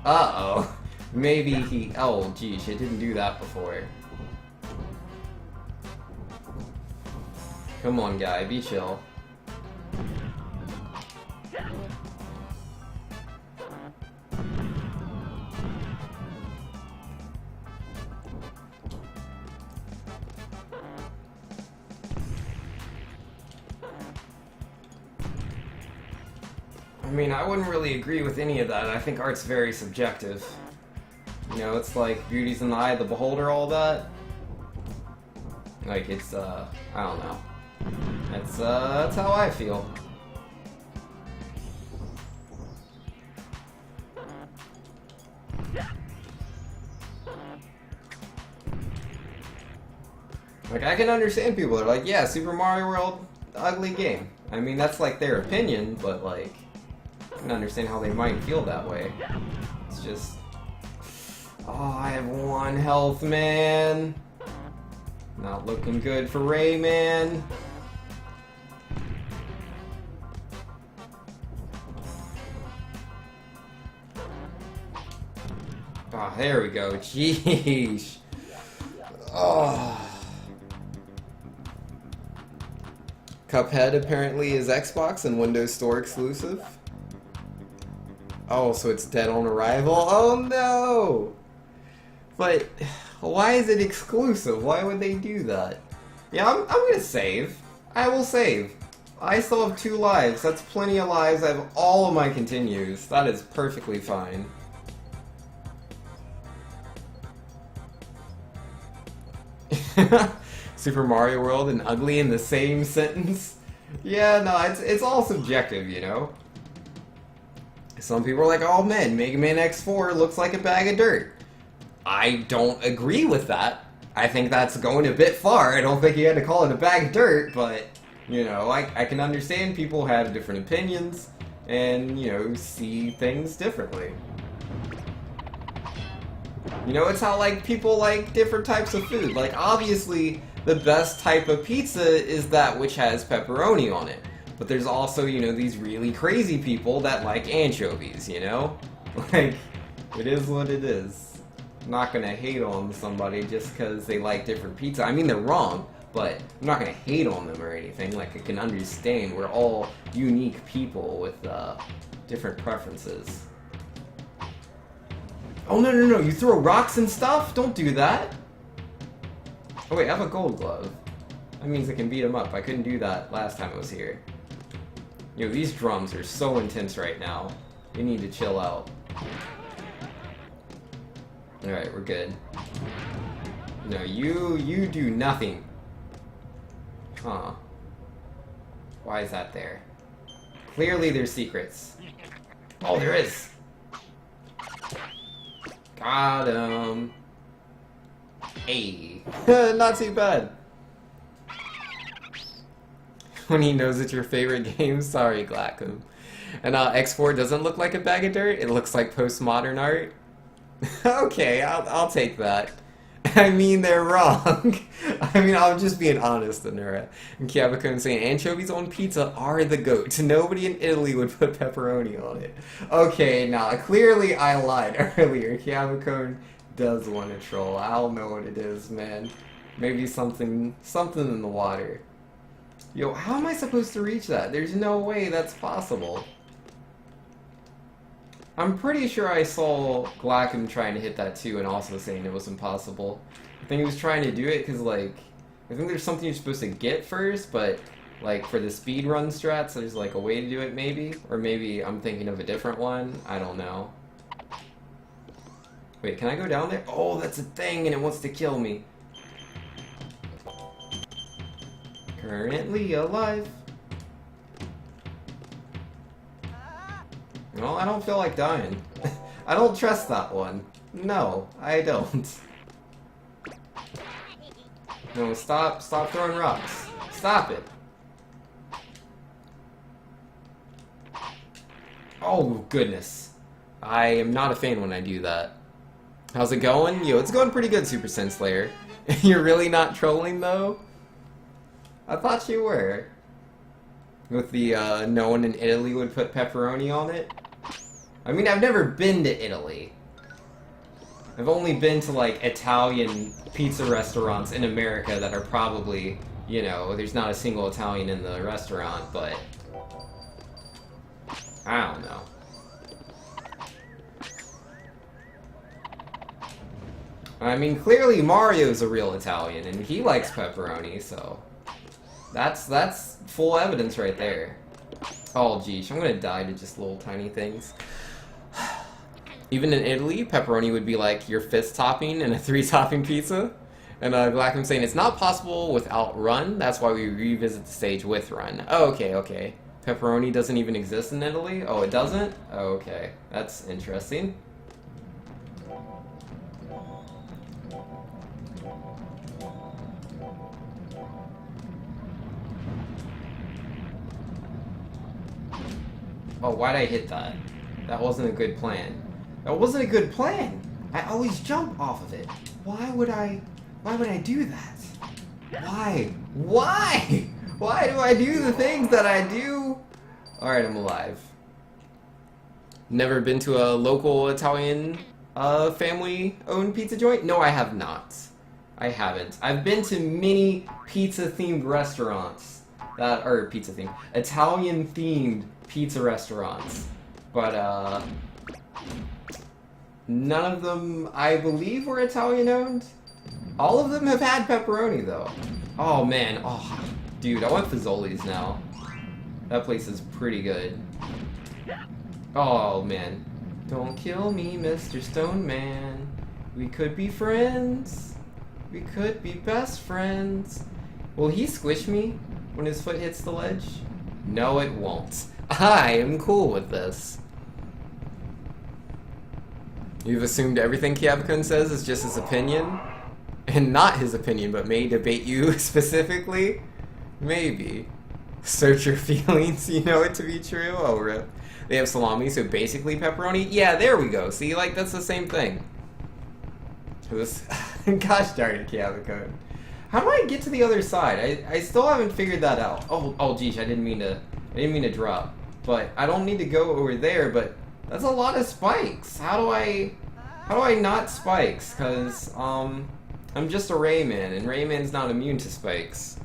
Uh-oh. Maybe he... Oh, geez, it didn't do that before. Come on, guy, be chill. I mean, I wouldn't really agree with any of that. I think art's very subjective. You know, it's like beauty's in the eye of the beholder, all that. Like, it's, I don't know. That's how I feel. Like, I can understand people that are like, yeah, Super Mario World, ugly game. I mean, that's like their opinion, but like, I can understand how they might feel that way. It's just... Oh, I have 1 health, man. Not looking good for Rayman. Ah, oh, there we go. Jeez. Oh. Cuphead apparently is Xbox and Windows Store exclusive. Oh, so it's dead on arrival? Oh no! But why is it exclusive? Why would they do that? Yeah, I'm gonna save. I will save. I still have 2 lives. That's plenty of lives. I have all of my continues. That is perfectly fine. Super Mario World and ugly in the same sentence? Yeah, no, it's all subjective, you know? Some people are like, oh man, Mega Man X4 looks like a bag of dirt. I don't agree with that. I think that's going a bit far. I don't think you had to call it a bag of dirt, but, you know, I can understand people have different opinions and, you know, see things differently. You know, it's how, like, people like different types of food. Like, obviously, the best type of pizza is that which has pepperoni on it. But there's also, you know, these really crazy people that like anchovies, you know? Like, it is what it is. I'm not gonna hate on somebody just because they like different pizza. I mean, they're wrong, but I'm not gonna hate on them or anything. Like, I can understand we're all unique people with different preferences. Oh, no, no, no, you throw rocks and stuff? Don't do that! Oh wait, I have a gold glove. That means I can beat him up. I couldn't do that last time I was here. Yo, these drums are so intense right now. We need to chill out. Alright, we're good. No, you do nothing. Huh. Why is that there? Clearly there's secrets. Oh, there is! Got him. Hey. Not too bad. When he knows it's your favorite game, sorry, Glackham. And X4 doesn't look like a bag of dirt, it looks like postmodern art. Okay, I'll take that. I mean, they're wrong. I mean, I'm just being honest, Anura. And Kiabakun saying anchovies on pizza are the goat. Nobody in Italy would put pepperoni on it. Okay, now, clearly I lied earlier. Kiabakun does want to troll. I don't know what it is, man. Maybe something in the water. Yo, how am I supposed to reach that? There's no way that's possible. I'm pretty sure I saw Glackham trying to hit that too and also saying it was impossible. I think he was trying to do it because, like, I think there's something you're supposed to get first, but, like, for the speedrun strats, there's, like, a way to do it maybe? Or maybe I'm thinking of a different one? I don't know. Wait, can I go down there? Oh, that's a thing and it wants to kill me. Currently alive. Well, I don't feel like dying. I don't trust that one. No, I don't. No, stop throwing rocks. Stop it. Oh, goodness. I am not a fan when I do that. How's it going? Yo, it's going pretty good, Super Sense Slayer. You're really not trolling, though? I thought you were. With the, no one in Italy would put pepperoni on it. I mean, I've never been to Italy. I've only been to, like, Italian pizza restaurants in America that are probably, you know, there's not a single Italian in the restaurant, but... I don't know. I mean, clearly Mario's a real Italian, and he likes pepperoni, so... That's full evidence right there. Oh, geez, I'm gonna die to just little tiny things. Even in Italy, pepperoni would be like your 5th topping in a 3-topping pizza. And Blackman saying it's not possible without run. That's why we revisit the stage with run. Oh, okay, okay. Pepperoni doesn't even exist in Italy? Oh, it doesn't? Oh, okay. That's interesting. Oh, why'd I hit that? That wasn't a good plan. That wasn't a good plan! I always jump off of it. Why would I do that? Why? Why? Why do I do the things that I do? Alright, I'm alive. Never been to a local Italian family-owned pizza joint? No, I have not. I haven't. I've been to many pizza-themed restaurants that are pizza-themed. Italian-themed pizza restaurants. But, none of them, I believe, were Italian-owned. All of them have had pepperoni, though. Oh, man. Oh, dude, I want Fazoli's now. That place is pretty good. Oh, man. Don't kill me, Mr. Stone Man. We could be friends. We could be best friends. Will he squish me when his foot hits the ledge? No, it won't. I am cool with this. You've assumed everything Kiabakun says is just his opinion? And not his opinion, but may debate you specifically? Maybe. Search your feelings, you know it to be true? Oh, rip. They have salami, so basically pepperoni? Yeah, there we go. See, like, that's the same thing. Gosh darn it, Kiabakun. How do I get to the other side? I still haven't figured that out. Oh, geez, I didn't mean to drop. But I don't need to go over there, but that's a lot of spikes. How do I not spikes? Cause, I'm just a Rayman, and Rayman's not immune to spikes.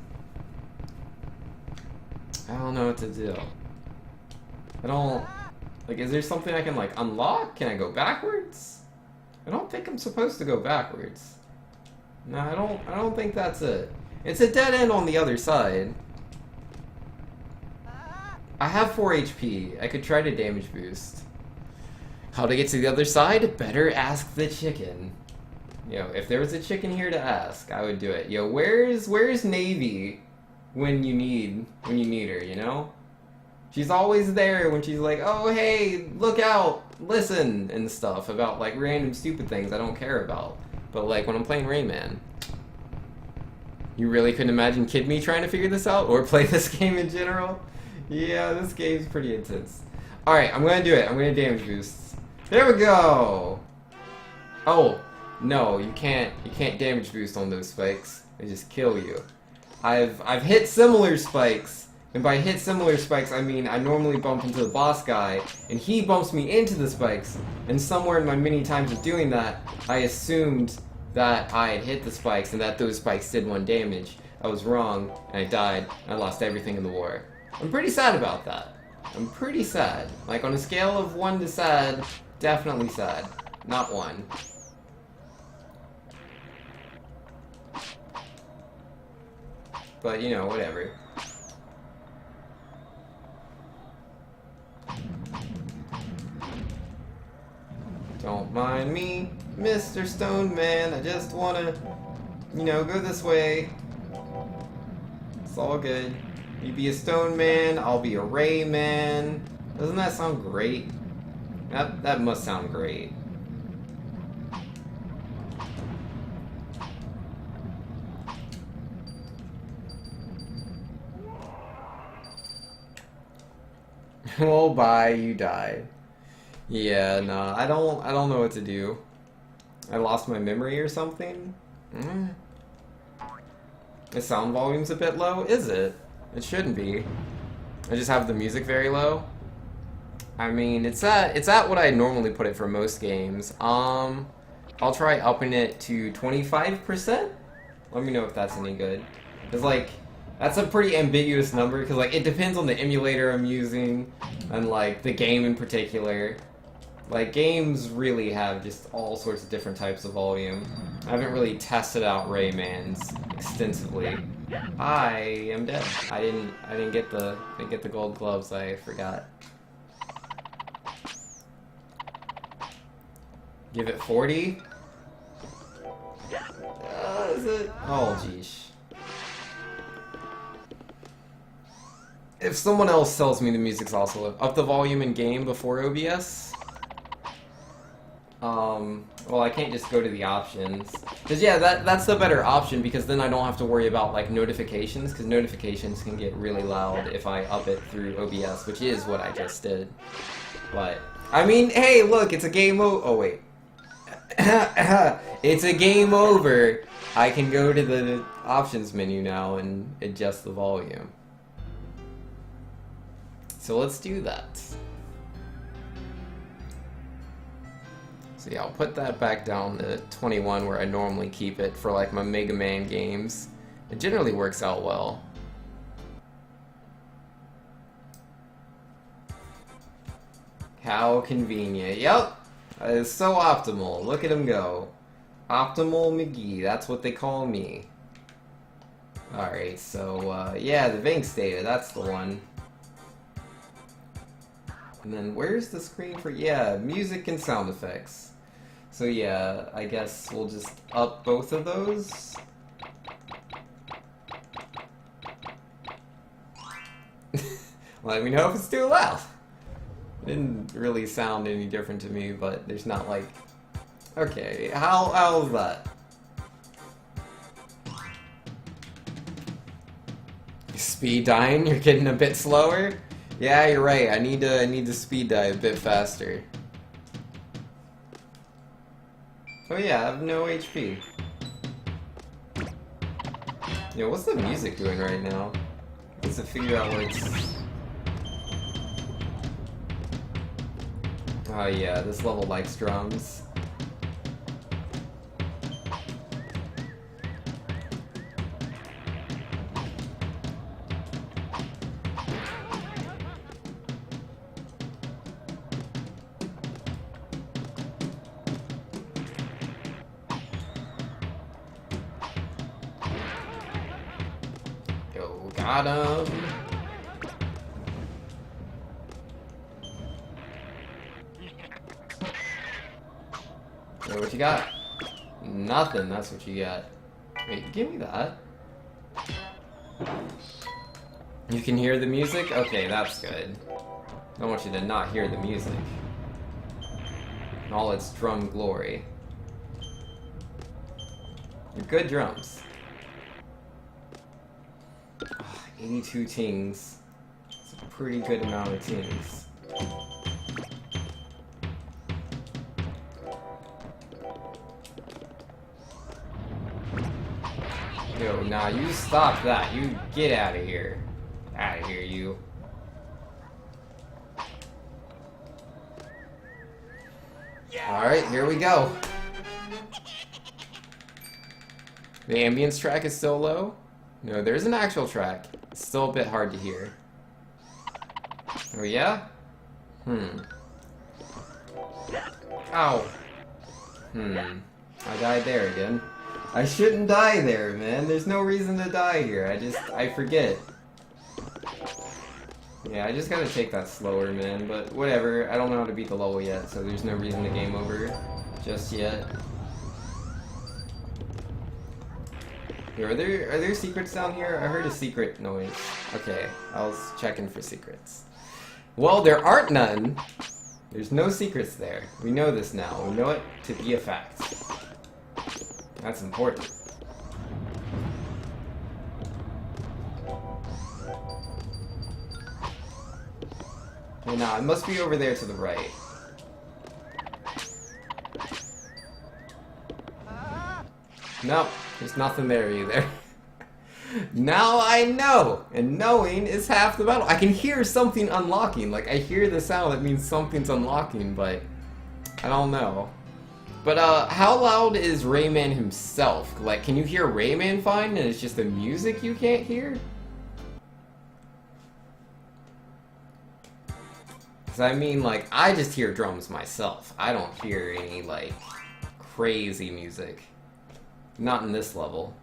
I don't know what to do. I don't... Like, is there something I can, like, unlock? Can I go backwards? I don't think I'm supposed to go backwards. No, I don't think that's it. It's a dead end on the other side. I have 4 HP. I could try to damage boost. How to get to the other side? Better ask the chicken. Yo, if there was a chicken here to ask, I would do it. Yo, where's Navy when you need her, you know? She's always there when she's like, oh hey, look out, listen, and stuff about like random stupid things I don't care about. But like when I'm playing Rayman. You really couldn't imagine Kid Me trying to figure this out or play this game in general? Yeah, this game's pretty intense. Alright, I'm gonna do it. I'm gonna damage boost. There we go! Oh. No, you can't damage boost on those spikes. They just kill you. I've hit similar spikes, and by hit similar spikes I mean I normally bump into the boss guy, and he bumps me into the spikes, and somewhere in my many times of doing that, I assumed that I had hit the spikes and that those spikes did 1 damage. I was wrong, and I died, and I lost everything in the war. I'm pretty sad about that. I'm pretty sad. Like on a scale of 1 to sad, definitely sad. Not 1. But, you know, whatever. Don't mind me, Mr. Stone Man. I just wanna, you know, go this way. It's all good. You be a Stone Man, I'll be a Rayman. Doesn't that sound great? That must sound great. Oh, bye, you died. Yeah, nah, I don't know what to do. I lost my memory or something? The sound volume's a bit low, is it? It shouldn't be. I just have the music very low. I mean, it's at what I normally put it for most games. I'll try upping it to 25%. Let me know if that's any good. Cause like, that's a pretty ambiguous number, because like, it depends on the emulator I'm using, and like, the game in particular. Like, games really have just all sorts of different types of volume. I haven't really tested out Rayman's extensively. I am dead. I didn't get the gold gloves. I forgot. Give it 40. Is it? Oh, jeez. If someone else tells me the music's also up the volume in game before OBS. Well, I can't just go to the options. Because, yeah, that's the better option, because then I don't have to worry about, like, notifications, because notifications can get really loud if I up it through OBS, which is what I just did. But, I mean, hey, look, it's a game oh, wait. It's a game over. I can go to the options menu now and adjust the volume. So let's do that. So yeah, I'll put that back down to 21 where I normally keep it for like my Mega Man games. It generally works out well. How convenient. Yep. It's so optimal. Look at him go. Optimal McGee. That's what they call me. Alright, so yeah, the Vinx data. That's the one. And then where's the screen for, yeah, music and sound effects. So yeah, I guess we'll just up both of those. Let me know if it's too loud. It didn't really sound any different to me, but there's not like... Okay, how's that? Speed dying? You're getting a bit slower? Yeah, you're right. I need to speed dive a bit faster. Oh yeah, I have no HP. Yo, what's the music doing right now? Let's figure out what it's... Oh yeah, this level likes drums. Got him. So what you got? Nothing, that's what you got. Wait, give me that. You can hear the music? Okay, that's good. I don't want you to not hear the music. In all its drum glory. They're good drums. 82 tings. It's a pretty good amount of tings. Yo, nah, you stop that. You get out of here. Out of here, you. Alright, here we go. The ambience track is still low? No, there's an actual track. It's still a bit hard to hear. Oh yeah? Ow. I died there again. I shouldn't die there, man. There's no reason to die here. I forget. Yeah, I just gotta take that slower, man. But whatever, I don't know how to beat the level yet, so there's no reason to game over just yet. Yo, are there secrets down here? I heard a secret noise. Okay, I was checking for secrets. Well, there aren't none. There's no secrets there. We know this now. We know it to be a fact. That's important. Hey, nah, it must be over there to the right. Nope, there's nothing there either. Now I know! And knowing is half the battle. I can hear something unlocking. Like, I hear the sound that means something's unlocking, but I don't know. But, how loud is Rayman himself? Like, can you hear Rayman fine and it's just the music you can't hear? Because I mean, like, I just hear drums myself. I don't hear any, like, crazy music. Not in this level.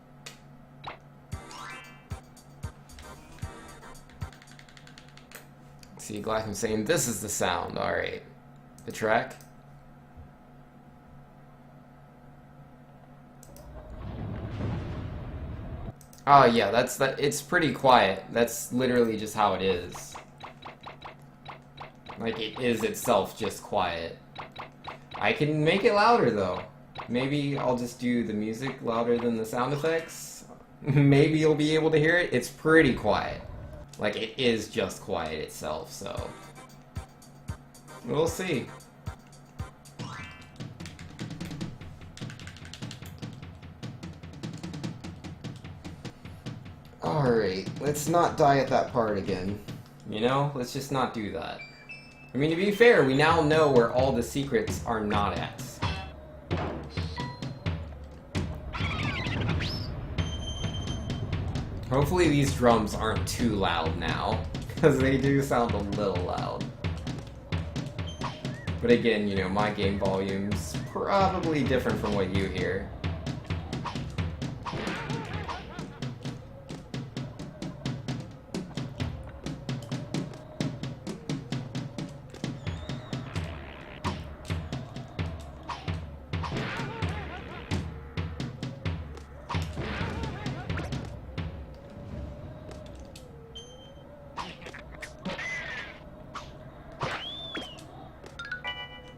See, Glackham's saying, this is the sound. Alright. The track. Oh yeah, it's pretty quiet. That's literally just how it is. Like, it is itself just quiet. I can make it louder though. Maybe I'll just do the music louder than the sound effects. Maybe you'll be able to hear it. It's pretty quiet. Like, it is just quiet itself, so we'll see. Alright, let's not die at that part again. You know? Let's just not do that. I mean, to be fair, we now know where all the secrets are not at. Hopefully these drums aren't too loud now, because they do sound a little loud. But again, you know, my game volume's probably different from what you hear.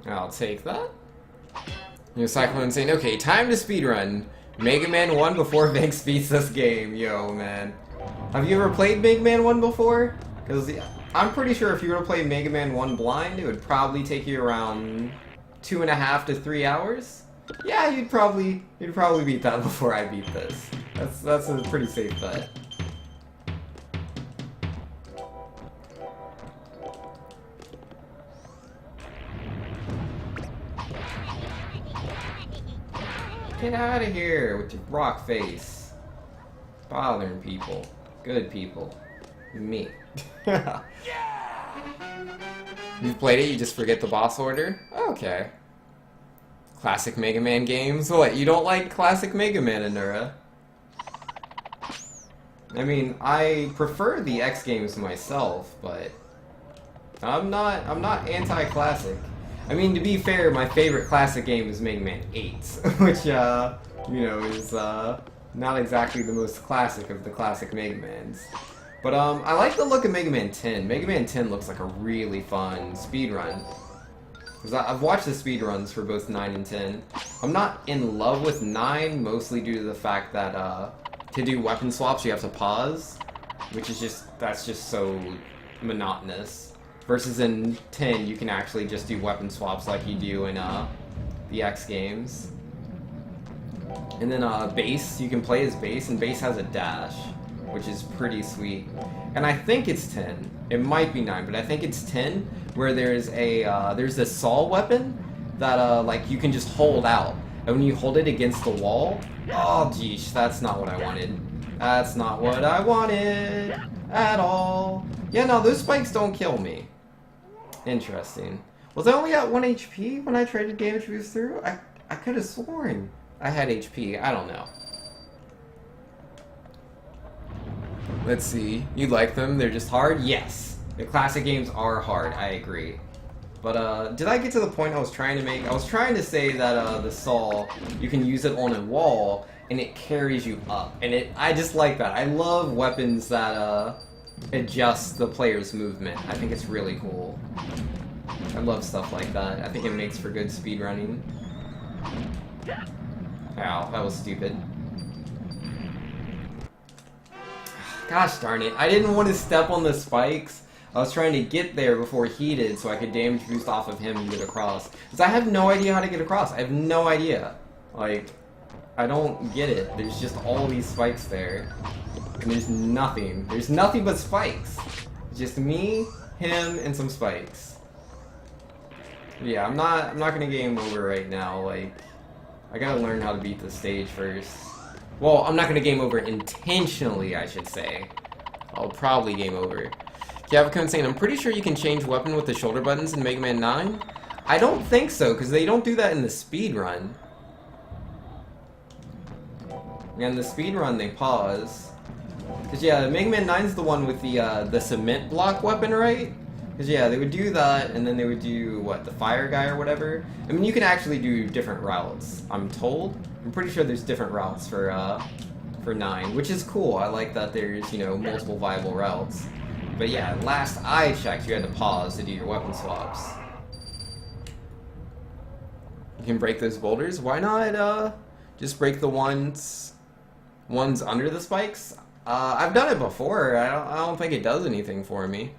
I'll take that. You know, Cyclone saying, okay, time to speedrun Mega Man 1 before Vinx beats this game. Yo, man. Have you ever played Mega Man 1 before? Because I'm pretty sure if you were to play Mega Man 1 blind, it would probably take you around 2.5 to 3 hours. Yeah, you'd probably beat that before I beat this. That's a pretty safe bet. Get out of here with your rock face. Bothering people. Good people. Me. You've played it, you just forget the boss order? Okay. Classic Mega Man games? What, you don't like classic Mega Man, Anura? I mean, I prefer the X games myself, but I'm not anti-classic. I mean, to be fair, my favorite classic game is Mega Man 8, which, you know, is not exactly the most classic of the classic Mega Mans. But I like the look of Mega Man 10. Mega Man 10 looks like a really fun speedrun. Because I've watched the speedruns for both 9 and 10. I'm not in love with 9, mostly due to the fact that to do weapon swaps you have to pause, which is that's just so monotonous. Versus in 10, you can actually just do weapon swaps like you do in the X games. And then Bass, you can play as Bass, and Bass has a dash, which is pretty sweet. And I think it's 10. It might be 9, but I think it's 10, where there's this saw weapon that like you can just hold out. And when you hold it against the wall, oh geesh, that's not what I wanted. That's not what I wanted at all. Yeah, no, those spikes don't kill me. Interesting. Was I only at 1 HP when I traded damage boost through? I could have sworn I had HP. I don't know. Let's see. You like them? They're just hard? Yes. The classic games are hard. I agree. But, did I get to the point I was trying to make? I was trying to say that, the saw, you can use it on a wall, and it carries you up. And I just like that. I love weapons that, adjust the player's movement. I think it's really cool. I love stuff like that. I think it makes for good speedrunning. Ow, that was stupid. Gosh darn it. I didn't want to step on the spikes. I was trying to get there before he did so I could damage boost off of him and get across. Because I have no idea how to get across. I have no idea. Like, I don't get it. There's just all these spikes there. And there's nothing. There's nothing but spikes. Just me, him, and some spikes. Yeah, I'm not gonna game over right now. Like, I gotta learn how to beat the stage first. Well, I'm not gonna game over intentionally, I should say. I'll probably game over. Cavacone saying, I'm pretty sure you can change weapon with the shoulder buttons in Mega Man 9. I don't think so, because they don't do that in the speed run. Yeah, in the speed run, they pause. Because, yeah, Mega Man 9 is the one with the cement block weapon, right? Because, yeah, they would do that, and then they would do, what, the fire guy or whatever? I mean, you can actually do different routes, I'm told. I'm pretty sure there's different routes for 9, which is cool. I like that there's, you know, multiple viable routes. But, yeah, last I checked, you had to pause to do your weapon swaps. You can break those boulders. Why not, just break the ones under the spikes? I've done it before. I don't think it does anything for me.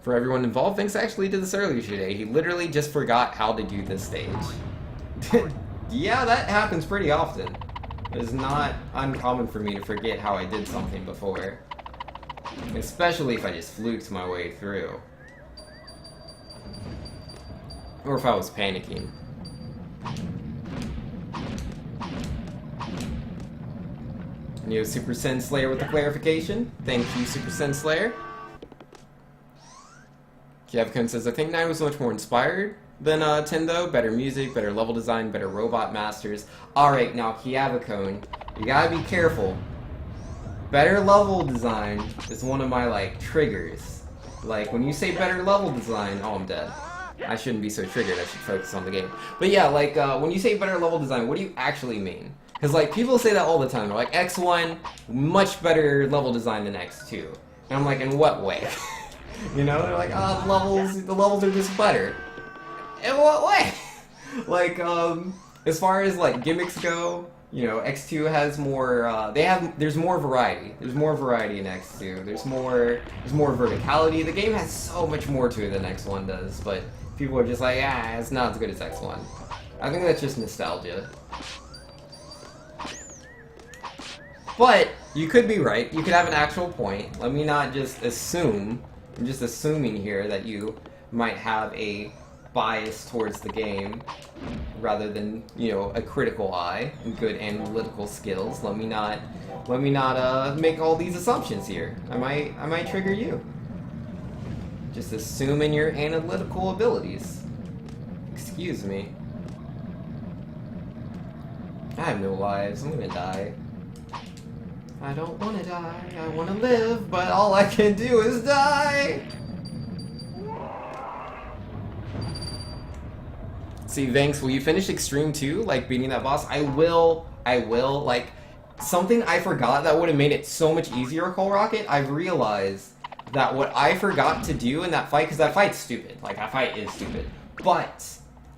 For everyone involved, thanks actually to this earlier today. He literally just forgot how to do this stage. Yeah, that happens pretty often. It's not uncommon for me to forget how I did something before. Especially if I just fluked my way through. Or if I was panicking. Yo, Super Sen Slayer with the clarification. Thank you, Super Sen Slayer. Kiavcon says, I think 9 was much more inspired than 10 though. Better music, better level design, better robot masters. Alright, now Kiavcon, you gotta be careful. Better level design is one of my, like, triggers. Like, when you say better level design, oh, I'm dead. I shouldn't be so triggered, I should focus on the game. But yeah, like, when you say better level design, what do you actually mean? Because, like, people say that all the time. They're like, X1, much better level design than X2. And I'm like, in what way? You know, they're like, oh, the levels are just better. In what way? Like, as far as, like, gimmicks go, you know, X2 has more, there's more variety. There's more variety in X2. There's more verticality. The game has so much more to it than X1 does, but people are just like, ah, it's not as good as X1. I think that's just nostalgia. But, you could be right. You could have an actual point. Let me not just assume, I'm just assuming here that you might have a bias towards the game rather than, you know, a critical eye and good analytical skills. Let me not make all these assumptions here. I might trigger you. Just assuming your analytical abilities. Excuse me. I have no lives. I'm gonna die. I don't want to die. I want to live, but all I can do is die. See, Vanks, will you finish Extreme 2, like beating that boss? I will, like, something I forgot that would have made it so much easier, Coal Rocket, I've realized that what I forgot to do in that fight, because that fight's stupid, like, that fight is stupid, but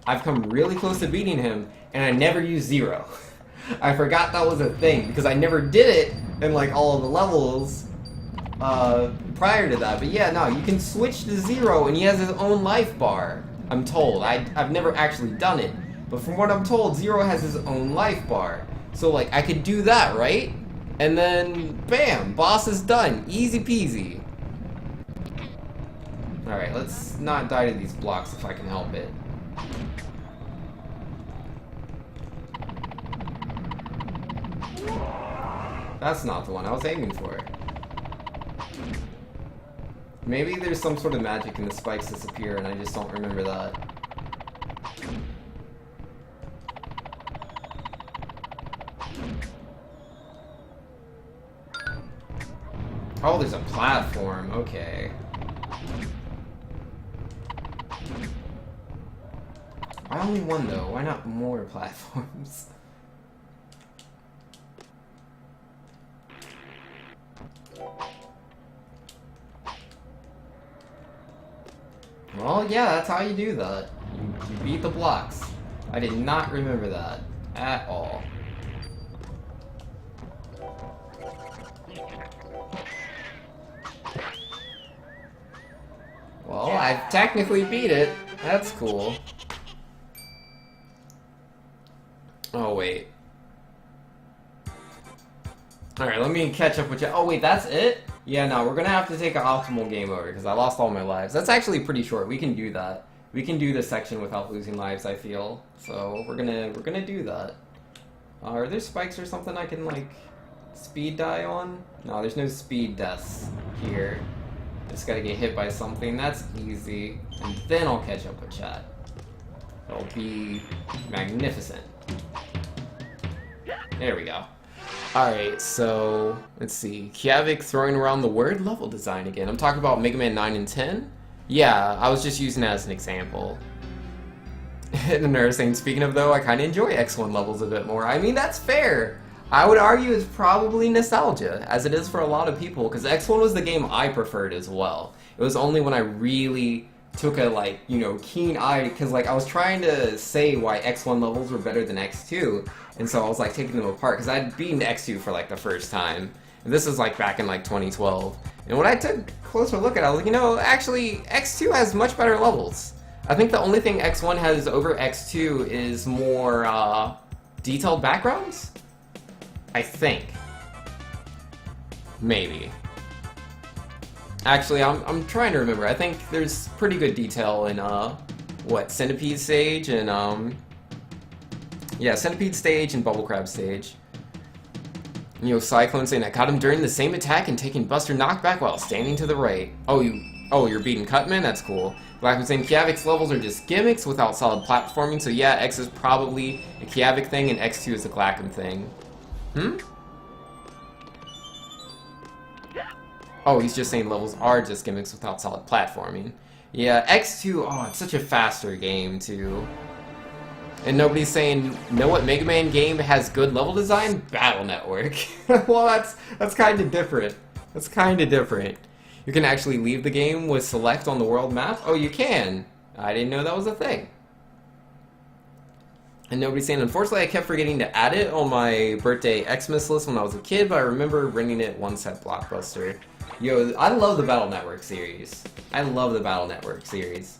I've come really close to beating him, and I never used Zero. I forgot that was a thing, because I never did it in, like, all of the levels prior to that, but yeah, no, you can switch to Zero, and he has his own life bar. I'm told. I've never actually done it. But from what I'm told, Zero has his own life bar. So, like, I could do that, right? And then, bam! Boss is done. Easy peasy. Alright, let's not die to these blocks if I can help it. That's not the one I was aiming for. Maybe there's some sort of magic and the spikes disappear and I just don't remember that. Oh, there's a platform. Okay. Why only one though? Why not more platforms? Well, yeah, that's how you do that. You beat the blocks. I did not remember that at all. Well, I technically beat it. That's cool. Oh, wait. Alright, let me catch up with you. Oh, wait, that's it? Yeah, no, we're gonna have to take an optimal game over, because I lost all my lives. That's actually pretty short. We can do that. We can do this section without losing lives, I feel. So, we're gonna do that. Are there spikes or something I can, like, speed die on? No, there's no speed deaths here. Just gotta get hit by something. That's easy. And then I'll catch up with chat. It'll be magnificent. There we go. Alright, so let's see. Kiavik throwing around the word level design again. I'm talking about Mega Man 9 and 10? Yeah, I was just using that as an example. And the nurse saying, speaking of though, I kind of enjoy X1 levels a bit more. I mean, that's fair. I would argue it's probably nostalgia, as it is for a lot of people, because X1 was the game I preferred as well. It was only when I really took a, like, you know, keen eye, because, like, I was trying to say why X1 levels were better than X2, and so I was, like, taking them apart, because I'd beaten X2 for, like, the first time. And this is, like, back in, like, 2012. And when I took a closer look at it, I was like, you know, actually, X2 has much better levels. I think the only thing X1 has over X2 is more, detailed backgrounds? I think. Maybe. Actually, I'm trying to remember. I think there's pretty good detail in, what, Centipede stage and, yeah, Centipede stage and Bubble Crab stage. You know, Cyclone saying, I caught him during the same attack and taking Buster knockback while standing to the right. Oh, you're beating Cutman? That's cool. Blackman saying, Kiavik's levels are just gimmicks without solid platforming, so yeah, X is probably a Kiavik thing and X2 is a Glackham thing. Oh, he's just saying levels are just gimmicks without solid platforming. Yeah, X2, oh, it's such a faster game, too. And nobody's saying, know what Mega Man game has good level design? Battle Network. Well, that's kind of different. That's kind of different. You can actually leave the game with select on the world map? Oh, you can. I didn't know that was a thing. And nobody's saying, unfortunately, I kept forgetting to add it on my birthday Xmas list when I was a kid, but I remember renting it once at Blockbuster. Yo, I love the Battle Network series. I love the Battle Network series.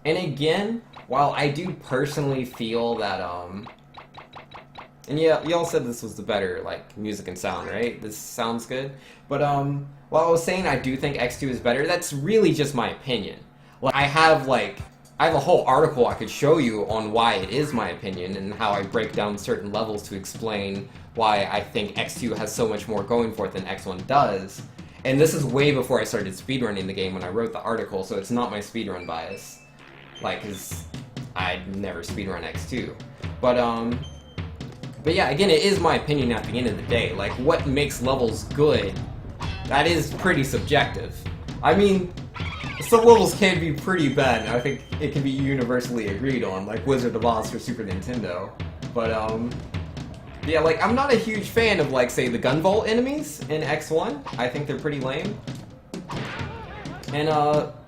And again, while I do personally feel that, and yeah, y'all said this was the better, like, music and sound, right? This sounds good. But, while I was saying I do think X2 is better, that's really just my opinion. Like, I have a whole article I could show you on why it is my opinion and how I break down certain levels to explain why I think X2 has so much more going for it than X1 does. And this is way before I started speedrunning the game when I wrote the article, so it's not my speedrun bias. Like, cause I'd never speedrun X2. But yeah, again, it is my opinion at the end of the day. Like, what makes levels good, that is pretty subjective. I mean, some levels can be pretty bad, and I think it can be universally agreed on, like Wizard of Oz for Super Nintendo. But, yeah, like, I'm not a huge fan of, like, say, the Gunvolt enemies in X1. I think they're pretty lame. And,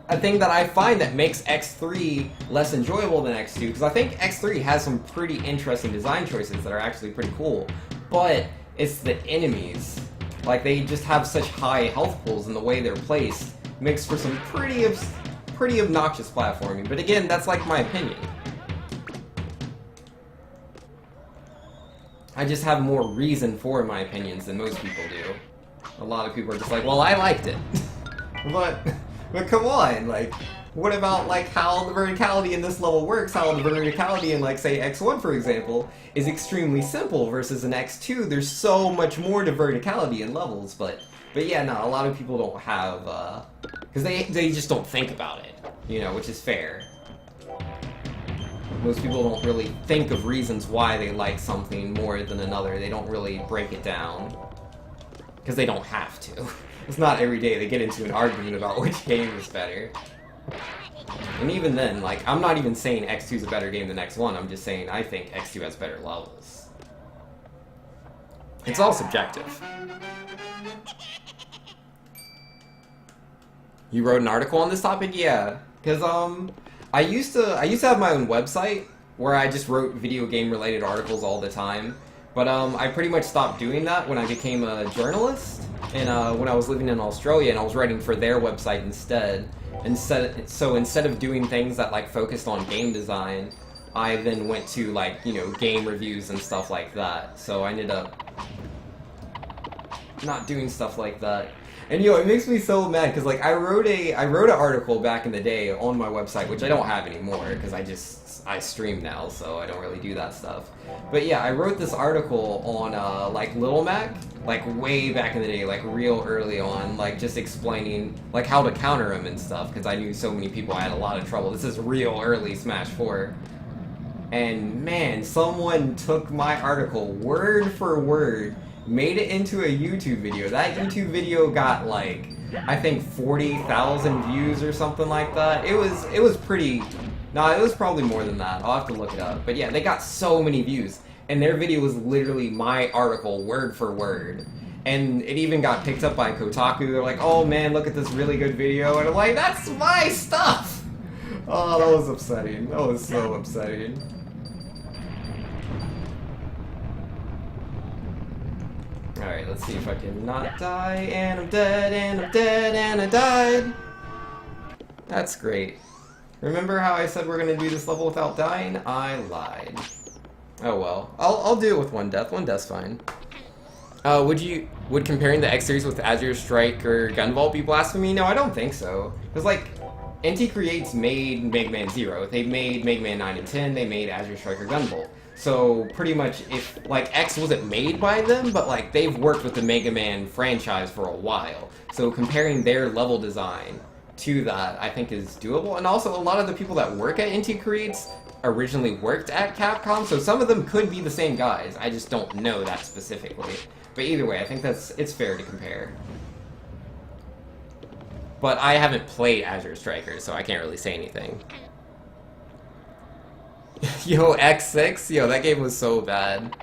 a thing that I find that makes X3 less enjoyable than X2, because I think X3 has some pretty interesting design choices that are actually pretty cool, but it's the enemies. Like, they just have such high health pools, and the way they're placed makes for some pretty obnoxious platforming. But again, that's like my opinion. I just have more reason for my opinions than most people do. A lot of people are just like, well, I liked it. But come on, like, what about, like, how the verticality in this level works? How the verticality in, like, say, X1, for example, is extremely simple versus in X2, there's so much more to verticality in levels, but yeah, no, a lot of people don't have, because they just don't think about it, you know, which is fair. Most people don't really think of reasons why they like something more than another. They don't really break it down. Because they don't have to. It's not every day they get into an argument about which game is better. And even then, like, I'm not even saying X2 is a better game than X1, I'm just saying I think X2 has better levels. It's all subjective. You wrote an article on this topic? Yeah. Because, I used to have my own website where I just wrote video game related articles all the time, but I pretty much stopped doing that when I became a journalist, and when I was living in Australia and I was writing for their website instead. So instead of doing things that, like, focused on game design, I then went to, like, you know, game reviews and stuff like that. So I ended up not doing stuff like that. And it makes me so mad because like I wrote an article back in the day on my website, which I don't have anymore because I stream now, so I don't really do that stuff. But yeah, I wrote this article on like Little Mac, like way back in the day, like real early on, like just explaining like how to counter him and stuff because I knew so many people had a lot of trouble. This is real early Smash 4. And man, someone took my article word for word, made it into a YouTube video. That YouTube video got like, I think 40,000 views or something like that. It was pretty, no, it was probably more than that. I'll have to look it up. But yeah, they got so many views. And their video was literally my article word for word. And it even got picked up by Kotaku. They're like, oh man, look at this really good video. And I'm like, that's my stuff! Oh, that was upsetting. That was so upsetting. Alright, let's see if I can not die, and I'm dead, and I'm dead, and I died! That's great. Remember how I said we're gonna do this level without dying? I lied. Oh well. I'll do it with one death. One death's fine. Would comparing the X series with Azure Strike or Gunvolt be blasphemy? No, I don't think so. Because like, NT Creates made Mega Man 0. They made Mega Man 9 and 10, they made Azure Strike or Gunvolt. So pretty much if like X wasn't made by them, but like they've worked with the Mega Man franchise for a while. So comparing their level design to that I think is doable. And also a lot of the people that work at NT Creates originally worked at Capcom, so some of them could be the same guys. I just don't know that specifically. But either way, I think it's fair to compare. But I haven't played Azure Striker, so I can't really say anything. Yo, X6? Yo, that game was so bad.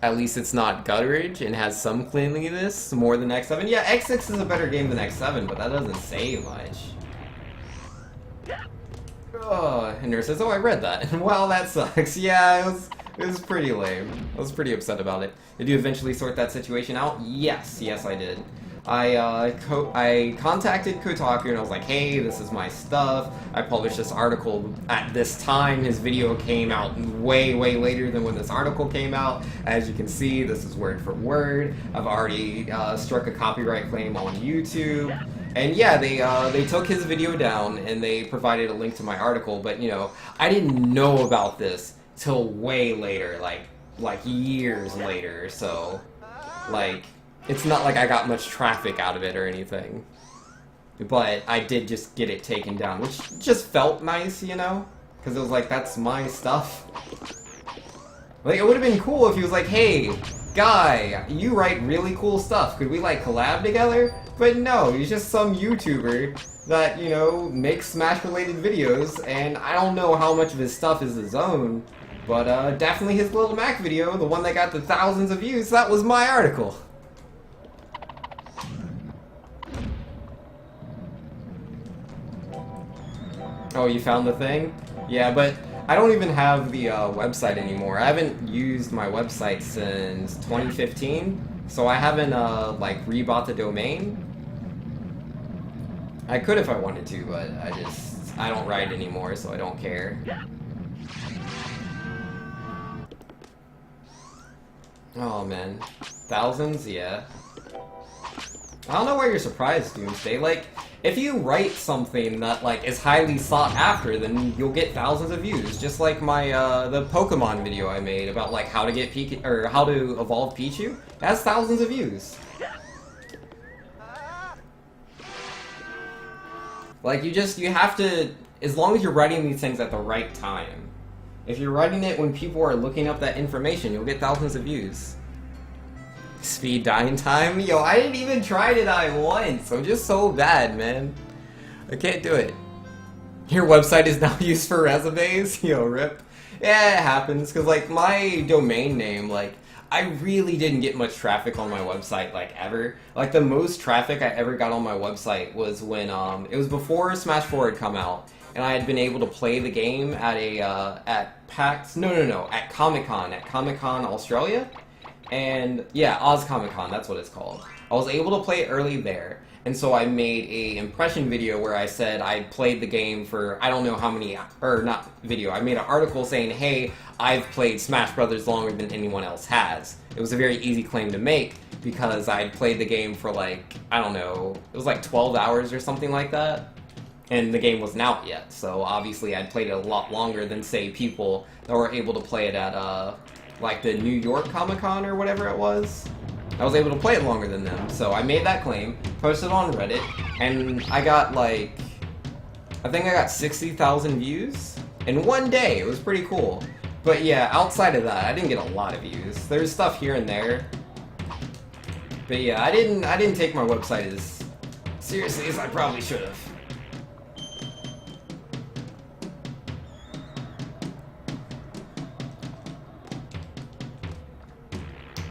At least it's not gutterage and has some cleanliness more than X7. Yeah, X6 is a better game than X7, but that doesn't say much. Oh, and Nurse says, oh, I read that. Well, that sucks. Yeah, it was pretty lame. I was pretty upset about it. Did you eventually sort that situation out? Yes, I did. I contacted Kotaku and I was like, hey, this is my stuff. I published this article at this time. His video came out way, way later than when this article came out. As you can see, this is word for word. I've already struck a copyright claim on YouTube. And yeah, they took his video down and they provided a link to my article, but I didn't know about this till way later, like years later, so like it's not like I got much traffic out of it or anything. But I did just get it taken down, which just felt nice, because it was like, that's my stuff. Like, it would have been cool if he was like, hey, guy, you write really cool stuff, could we like collab together? But no, he's just some YouTuber that, makes Smash-related videos, and I don't know how much of his stuff is his own, but definitely his Little Mac video, the one that got the thousands of views, that was my article. Oh, you found the thing? Yeah, but I don't even have the website anymore. I haven't used my website since 2015, so I haven't like rebought the domain. I could if I wanted to, but I don't write anymore, so I don't care. Oh man, thousands, yeah. I don't know why you're surprised, Doomsday. Like, if you write something that like is highly sought after, then you'll get thousands of views. Just like my the Pokemon video I made about like how to get how to evolve Pichu. It has thousands of views. Like you have to, as long as you're writing these things at the right time. If you're writing it when people are looking up that information, you'll get thousands of views. Speed dying time? Yo, I didn't even try to die once. I'm just so bad, man. I can't do it. Your website is now used for resumes? Yo, rip. Yeah, it happens, because, like, my domain name, like, I really didn't get much traffic on my website, like, ever. Like, the most traffic I ever got on my website was when, it was before Smash 4 had come out, and I had been able to play the game at at PAX, at Comic-Con Australia. And yeah, Oz Comic Con, that's what it's called. I was able to play it early there, And so I made a impression video where I said I played the game for I don't know how many, or not video, I made an article saying, hey, I've played Smash Brothers longer than anyone else has. It was a very easy claim to make because I'd played the game for like, I don't know, it was like 12 hours or something like that. And the game wasn't out yet, so obviously I'd played it a lot longer than, say, people that were able to play it at, like the New York Comic-Con or whatever it was. I was able to play it longer than them, so I made that claim, posted it on Reddit, and I got like, I think I got 60,000 views in one day. It was pretty cool. But yeah, outside of that, I didn't get a lot of views. There's stuff here and there. But yeah, I didn't take my website as seriously as I probably should have.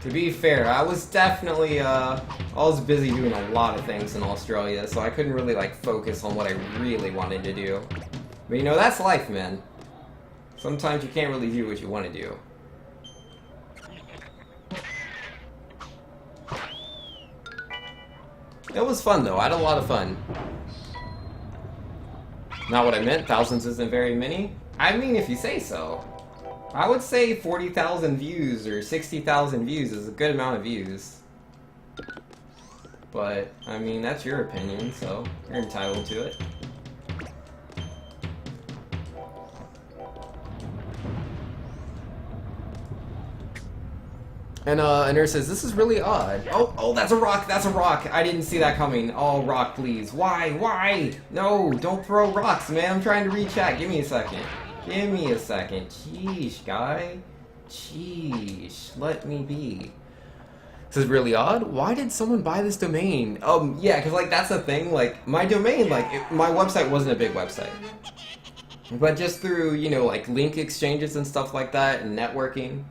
To be fair, I was definitely, I was busy doing a lot of things in Australia, so I couldn't really, like, focus on what I really wanted to do. But, you know, that's life, man. Sometimes you can't really do what you want to do. It was fun, though. I had a lot of fun. Not what I meant. Thousands isn't very many. I mean, if you say so. I would say 40,000 views or 60,000 views is a good amount of views. But, I mean, that's your opinion, so you're entitled to it. And Nurse says, this is really odd. Oh, that's a rock, that's a rock. I didn't see that coming. Oh, rock, please. Why? No, don't throw rocks, man. I'm trying to read chat. Give me a second. Give me a second. Sheesh, guy. Sheesh. Let me be. This is really odd. Why did someone buy this domain? Yeah, because, like, that's the thing. Like, my domain, like, my website wasn't a big website. But just through, you know, like, link exchanges and stuff like that and networking,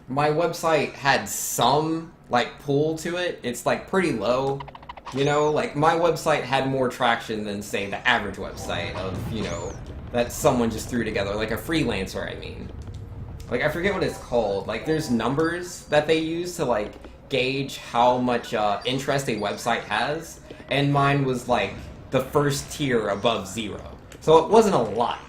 my website had some, like, pull to it. It's, like, pretty low. You know, like, my website had more traction than, say, the average website of, you know, that someone just threw together, like a freelancer, I mean. Like, I forget what it's called. Like, there's numbers that they use to, like, gauge how much interest a website has, and mine was, like, the first tier above 0. So it wasn't a lot.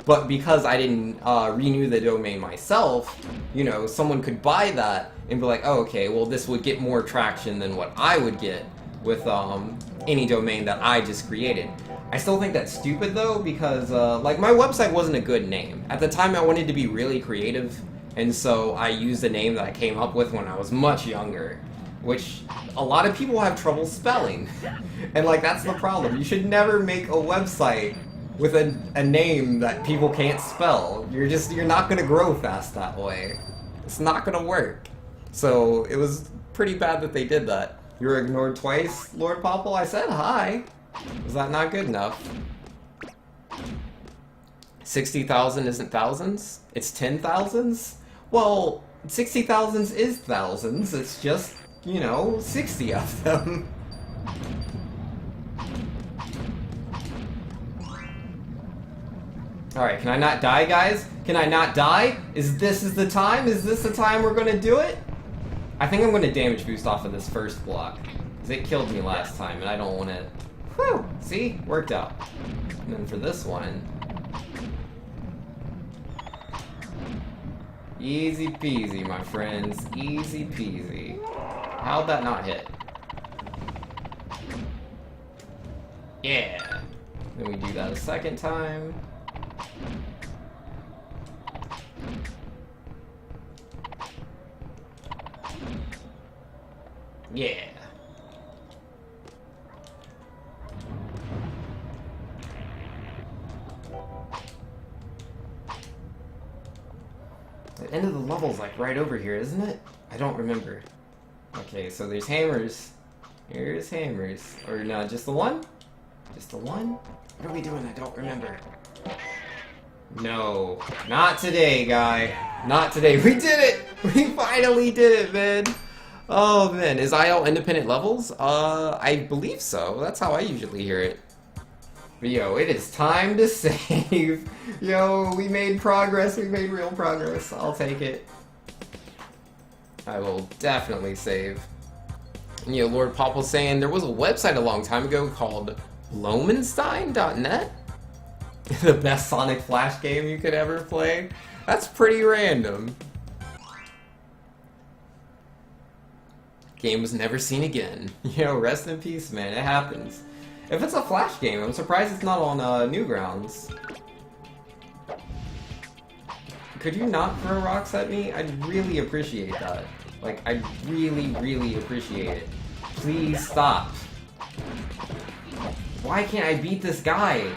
But because I didn't renew the domain myself, you know, someone could buy that and be like, oh, okay, well, this would get more traction than what I would get with any domain that I just created. I still think that's stupid, though, because, like, my website wasn't a good name. At the time, I wanted to be really creative, and so I used a name that I came up with when I was much younger, which a lot of people have trouble spelling. And, like, that's the problem. You should never make a website with a name that people can't spell. You're not gonna grow fast that way. It's not gonna work. So, it was pretty bad that they did that. You were ignored twice, Lord Popple? I said hi. Is that not good enough? 60,000 isn't thousands? It's 10,000s? Well, 60,000s is thousands. It's just, you know, 60 of them. Alright, can I not die, guys? Can I not die? Is this the time? Is this the time we're gonna do it? I think I'm gonna damage boost off of this first block. Because it killed me last time, and I don't want to... Whew! See? Worked out. And then for this one... Easy peasy, my friends. Easy peasy. How'd that not hit? Yeah! Then we do that a second time. Yeah. The end of the level's like right over here, isn't it? I don't remember. Okay, so there's hammers. Here's hammers. Or no, just the one? Just the one? What are we doing? I don't remember. No. Not today, guy. Not today. We did it! We finally did it, man! Oh, man. Is IL independent levels? I believe so. That's how I usually hear it. But yo, it is time to save. Yo, we made progress. We made real progress. I'll take it. I will definitely save. You know, Lord Pop was saying there was a website a long time ago called Lomenstein.net. The best Sonic Flash game you could ever play? That's pretty random. Game was never seen again. You know, rest in peace, man. It happens. If it's a Flash game, I'm surprised it's not on Newgrounds. Could you not throw rocks at me? I'd really appreciate that. Like, I really appreciate it. Please stop. Why can't I beat this guy?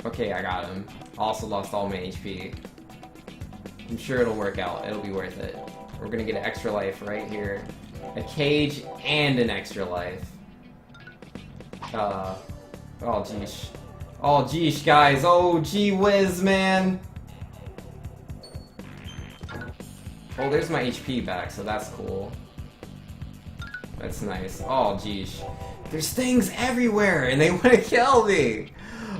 Okay, I got him. Also lost all my HP. I'm sure it'll work out. It'll be worth it. We're gonna get an extra life right here. A cage and an extra life. Oh geesh. Oh geesh, guys. Oh gee whiz, man. Oh, there's my HP back, so that's cool. That's nice. Oh geesh. There's things everywhere, and they want to kill me.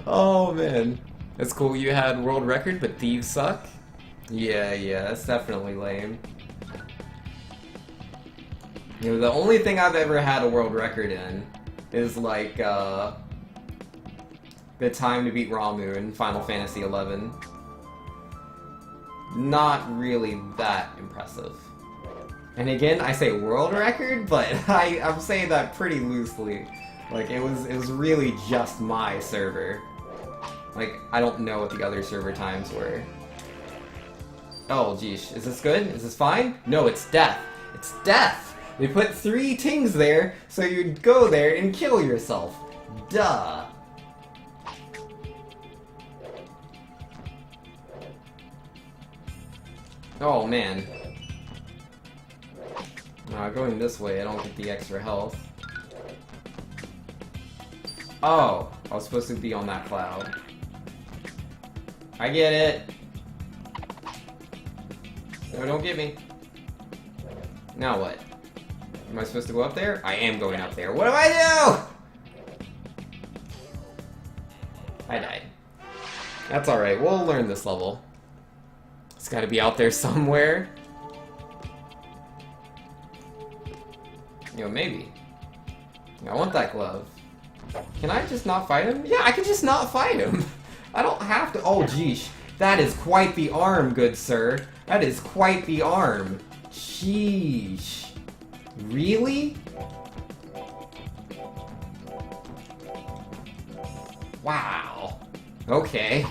Oh man. That's cool. You had world record, but thieves suck. Yeah, that's definitely lame. You know, the only thing I've ever had a world record in is like the time to beat Ramu in Final Fantasy XI. Not really that impressive. And again, I say world record, but I'm saying that pretty loosely. Like it was really just my server. Like I don't know what the other server times were. Oh geesh, is this good? Is this fine? No, it's death. It's death! They put 3 things there, so you'd go there and kill yourself. Duh. Oh man. Going this way, I don't get the extra health. Oh, I was supposed to be on that cloud. I get it. No, don't get me. Now what? Am I supposed to go up there? I am going up there. What do I do? I died. That's alright, we'll learn this level. It's gotta be out there somewhere. You know, maybe. I want that glove. Can I just not fight him? Yeah, I can just not fight him. I don't have to. Oh, geesh. That is quite the arm, good sir. That is quite the arm. Sheesh. Really? Wow. Okay.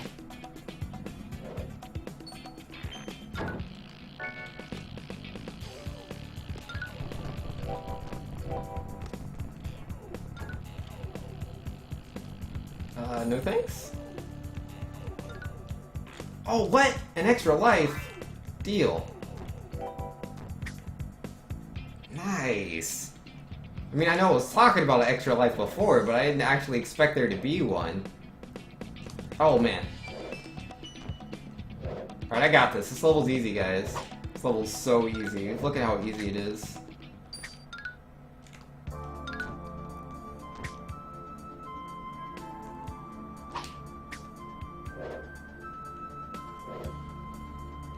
No thanks? Oh, what? An extra life? Deal. Nice. I mean, I know I was talking about an extra life before, but I didn't actually expect there to be one. Oh, man. Alright, I got this. This level's easy, guys. This level's so easy. Look at how easy it is.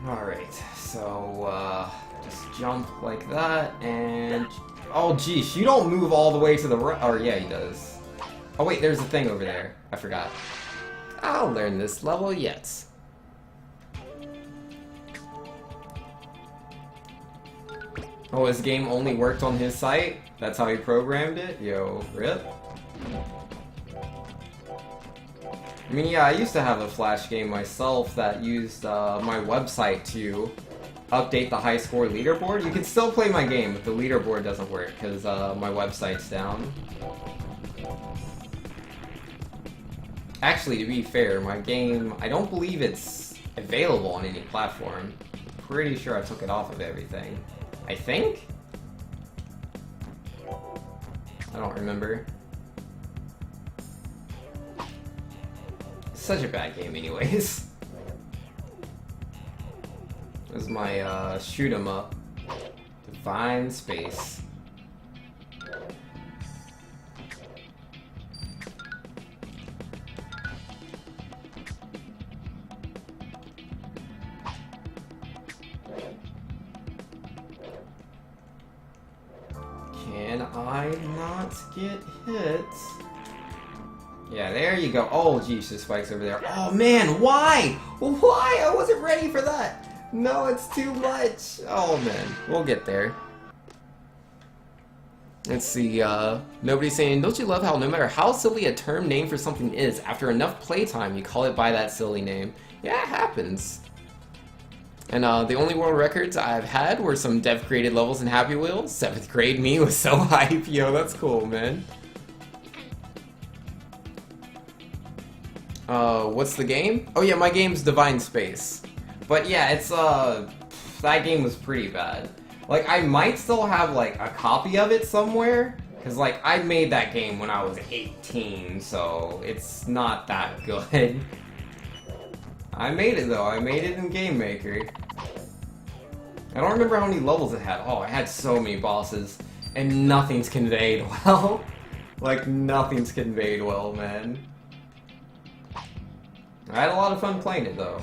Alright, so, just jump like that, and... Oh, geesh, you don't move all the way to the right. Or, yeah, he does. Oh, wait, there's a thing over there. I forgot. I'll learn this level yet. Oh, his game only worked on his site? That's how he programmed it? Yo, rip. I mean, yeah, I used to have a Flash game myself that used my website to update the high score leaderboard. You can still play my game, but the leaderboard doesn't work because my website's down. Actually, to be fair, my game, I don't believe it's available on any platform. Pretty sure I took it off of everything. I think? I don't remember. Such a bad game anyways. This is my shoot 'em up. Divine Space. I not get hit? Yeah, there you go. Oh, geez, the spike's over there. Oh, man, why? Why? I wasn't ready for that. No, it's too much. Oh, man. We'll get there. Let's see, nobody's saying, don't you love how no matter how silly a term name for something is, after enough playtime, you call it by that silly name. Yeah, it happens. And the only world records I've had were some dev-created levels in Happy Wheels. 7th grade me was so hype. Yo, that's cool, man. What's the game? Oh yeah, my game's Divine Space. But yeah, it's, that game was pretty bad. Like, I might still have, like, a copy of it somewhere. Because, like, I made that game when I was 18, so it's not that good. I made it, though. I made it in Game Maker. I don't remember how many levels it had. Oh, it had so many bosses. And nothing's conveyed well. Like, nothing's conveyed well, man. I had a lot of fun playing it, though.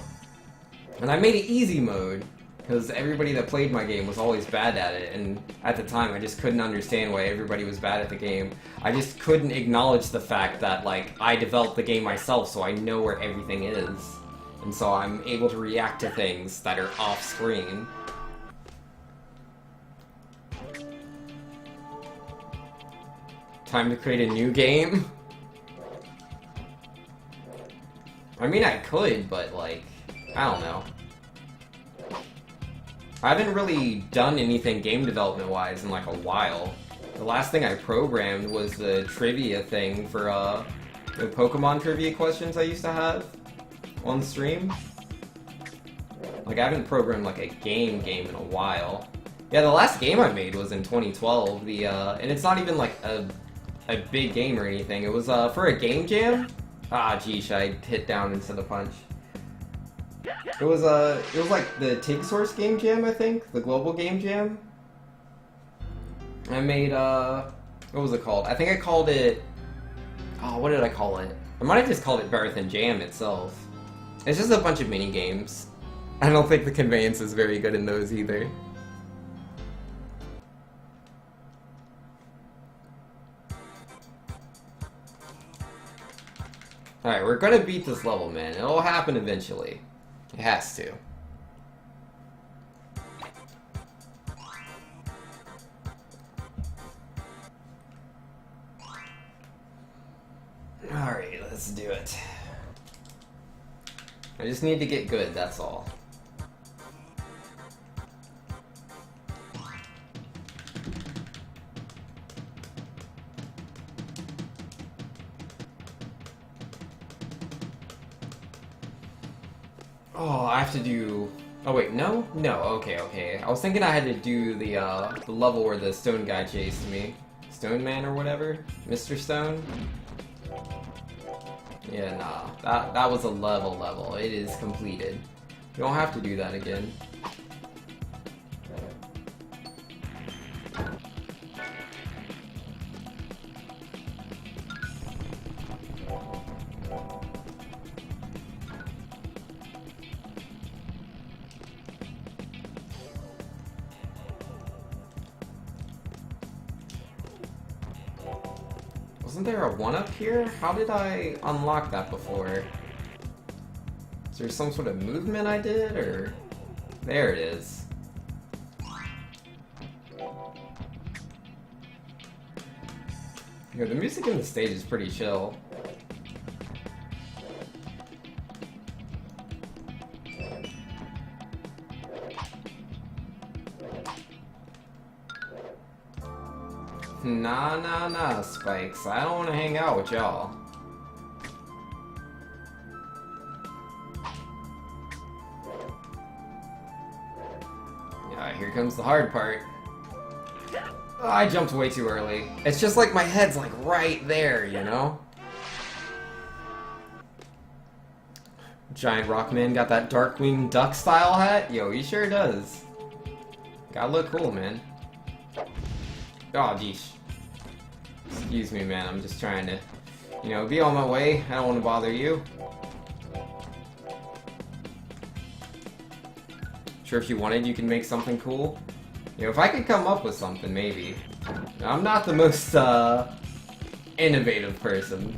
And I made it easy mode, because everybody that played my game was always bad at it, and at the time I just couldn't understand why everybody was bad at the game. I just couldn't acknowledge the fact that, like, I developed the game myself, so I know where everything is. And so I'm able to react to things that are off-screen. Time to create a new game? I mean, I could, but, like, I don't know. I haven't really done anything game development-wise in, like, a while. The last thing I programmed was the trivia thing for, the Pokemon trivia questions I used to have on stream. Like, I haven't programmed, like, a game in a while. Yeah, the last game I made was in 2012, and it's not even, like, a big game or anything. It was, for a game jam. Ah, geesh, I hit down instead of punch. It was like the Tig Source Game Jam, I think? The Global Game Jam? I made, what was it called? I think I called it... Oh, what did I call it? I might have just called it Marathon Jam itself. It's just a bunch of mini-games. I don't think the conveyance is very good in those either. Alright, we're gonna beat this level, man. It'll happen eventually. It has to. Alright, let's do it. I just need to get good, that's all. Oh, I have to do... Oh wait, no? No, okay. I was thinking I had to do the level where the stone guy chased me. Stone Man or whatever? Mr. Stone? Yeah, nah. That was a level. It is completed. You don't have to do that again. Wasn't there a 1-up here? How did I unlock that before? Is there some sort of movement I did, or... There it is. Yeah, the music in the stage is pretty chill. Nah, Spikes. I don't want to hang out with y'all. Yeah, here comes the hard part. Oh, I jumped way too early. It's just like my head's like right there, you know? Giant Rockman got that Darkwing Duck style hat? Yo, he sure does. Gotta look cool, man. Oh, geesh. Excuse me, man. I'm just trying to, you know, be on my way. I don't want to bother you. Sure, if you wanted, you can make something cool. You know, if I could come up with something, maybe. I'm not the most, innovative person.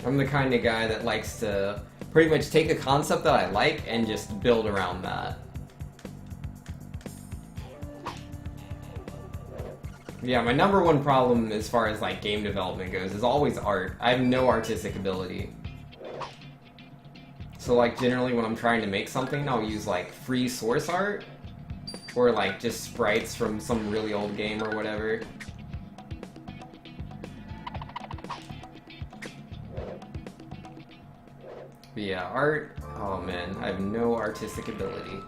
I'm the kind of guy that likes to pretty much take a concept that I like and just build around that. Yeah, my number one problem as far as like game development goes is always art. I have no artistic ability. So like generally when I'm trying to make something, I'll use like free source art or like just sprites from some really old game or whatever. But yeah, art, oh man, I have no artistic ability.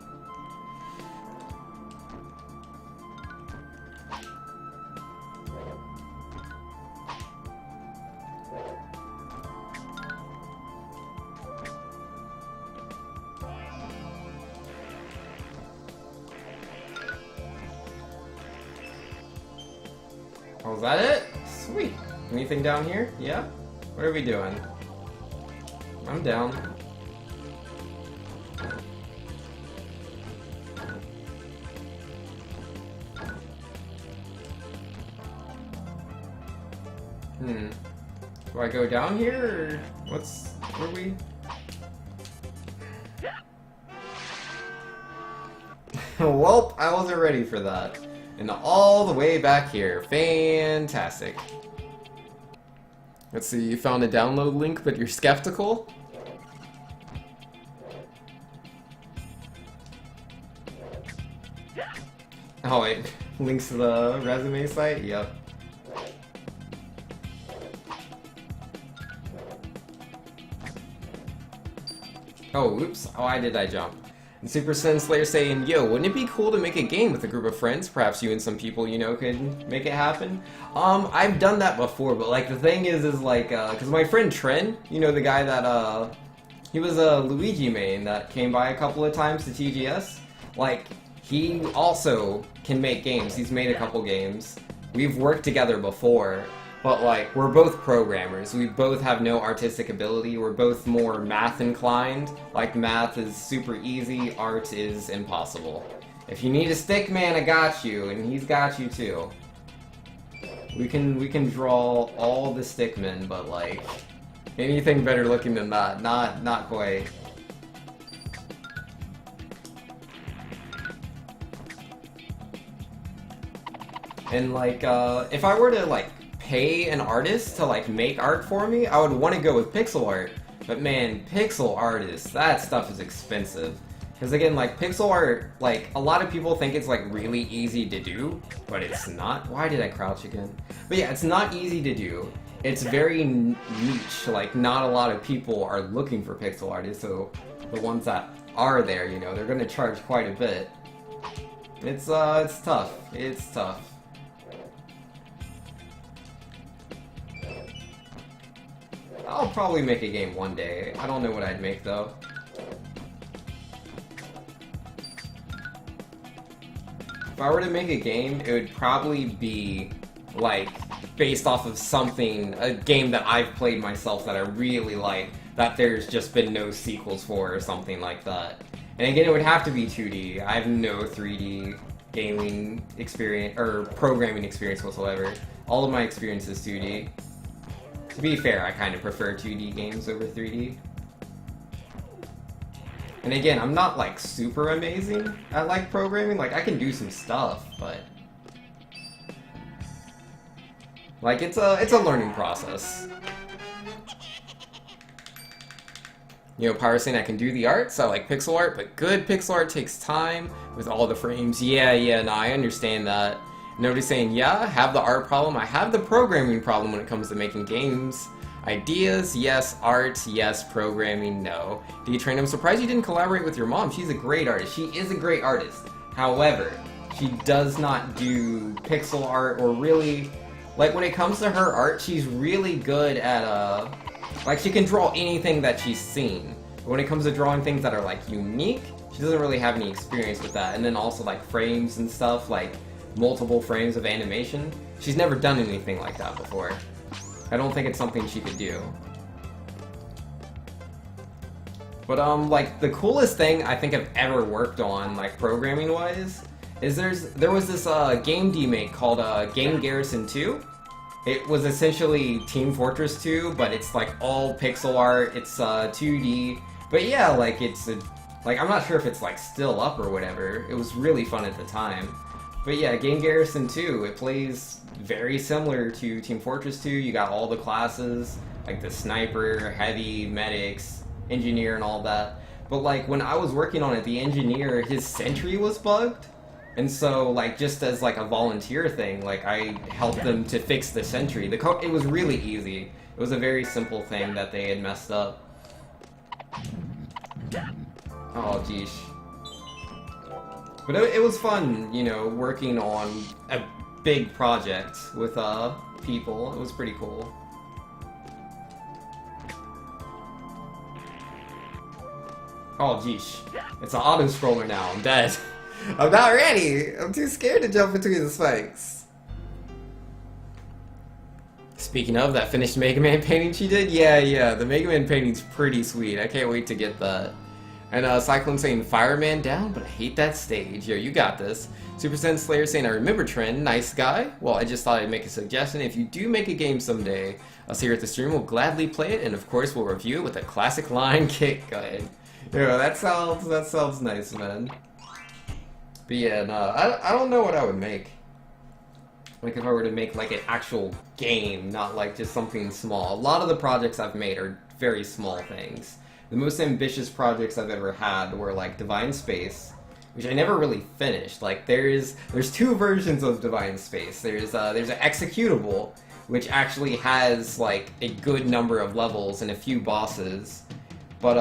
Oh, is that it? Sweet. Anything down here? Yeah? What are we doing? I'm down. Do I go down here, or where are we? Welp, I wasn't ready for that. And all the way back here. Fantastic. Let's see, you found a download link, but you're skeptical? Oh, it links to the resume site? Yep. Oh, oops. Oh, why did I jump? And Super Sin Slayer saying, yo, wouldn't it be cool to make a game with a group of friends? Perhaps you and some people you know could make it happen? I've done that before, but like the thing is like, cause my friend Tren, you know, the guy that, he was a Luigi main that came by a couple of times to TGS. Like, he also can make games. He's made a couple games. We've worked together before. But like, we're both programmers. We both have no artistic ability. We're both more math inclined. Like, math is super easy, art is impossible. If you need a stick man, I got you, and he's got you too. We can draw all the stickmen, but like, anything better looking than that, not quite. And like, if I were to like pay an artist to like make art for me, I would want to go with pixel art. But man, pixel artists, that stuff is expensive. Because again, like pixel art, like a lot of people think it's like really easy to do, but it's not. Why did I crouch again? But yeah, it's not easy to do. It's very niche. Like not a lot of people are looking for pixel artists, so the ones that are there, you know, they're going to charge quite a bit. It's tough. It's tough. I'll probably make a game one day. I don't know what I'd make though. If I were to make a game, it would probably be like based off of something, a game that I've played myself that I really like, that there's just been no sequels for or something like that. And again, it would have to be 2D. I have no 3D gaming experience or programming experience whatsoever. All of my experience is 2D. To be fair, I kind of prefer 2D games over 3D. And again, I'm not like super amazing at like programming. Like I can do some stuff, but like it's a learning process. You know, Pyro saying I can do the art, so I like pixel art, but good pixel art takes time with all the frames. Yeah, no, I understand that. Nobody's saying, yeah, I have the art problem, I have the programming problem when it comes to making games. Ideas, yes. Art, yes. Programming, no. D-Train, I'm surprised you didn't collaborate with your mom. She's a great artist. She is a great artist. However, she does not do pixel art or really... Like, when it comes to her art, she's really good at, like, she can draw anything that she's seen. But when it comes to drawing things that are, like, unique, she doesn't really have any experience with that. And then also, like, frames and stuff, like, multiple frames of animation. She's never done anything like that before. I don't think it's something she could do. But like the coolest thing I think I've ever worked on, like programming wise, is there was this game demake called Game Garrison 2. It was essentially Team Fortress 2, but it's like all pixel art. It's 2D. But yeah, like like I'm not sure if it's like still up or whatever. It was really fun at the time. But yeah, Game Garrison 2, it plays very similar to Team Fortress 2. You got all the classes, like the sniper, heavy, medics, engineer, and all that. But like when I was working on it, the engineer, his sentry was bugged. And so like just as like a volunteer thing, like I helped them to fix the sentry. It was really easy. It was a very simple thing that they had messed up. Oh, geesh. But it was fun, you know, working on a big project with people. It was pretty cool. Oh, geesh. It's an auto-scroller now. I'm dead. I'm not ready! I'm too scared to jump between the spikes. Speaking of that finished Mega Man painting she did, yeah, the Mega Man painting's pretty sweet. I can't wait to get that. And Cyclone saying Fireman down, but I hate that stage. Yo, you got this. Super Sen Slayer saying I remember Trend, nice guy. Well, I just thought I'd make a suggestion. If you do make a game someday, us here at the stream will gladly play it, and of course we'll review it with a classic line kick guide. Yo, that sounds nice, man. But yeah, no, I don't know what I would make. Like if I were to make like an actual game, not like just something small. A lot of the projects I've made are very small things. The most ambitious projects I've ever had were like Divine Space, which I never really finished. Like there's two versions of Divine Space. There's an executable, which actually has like a good number of levels and a few bosses. But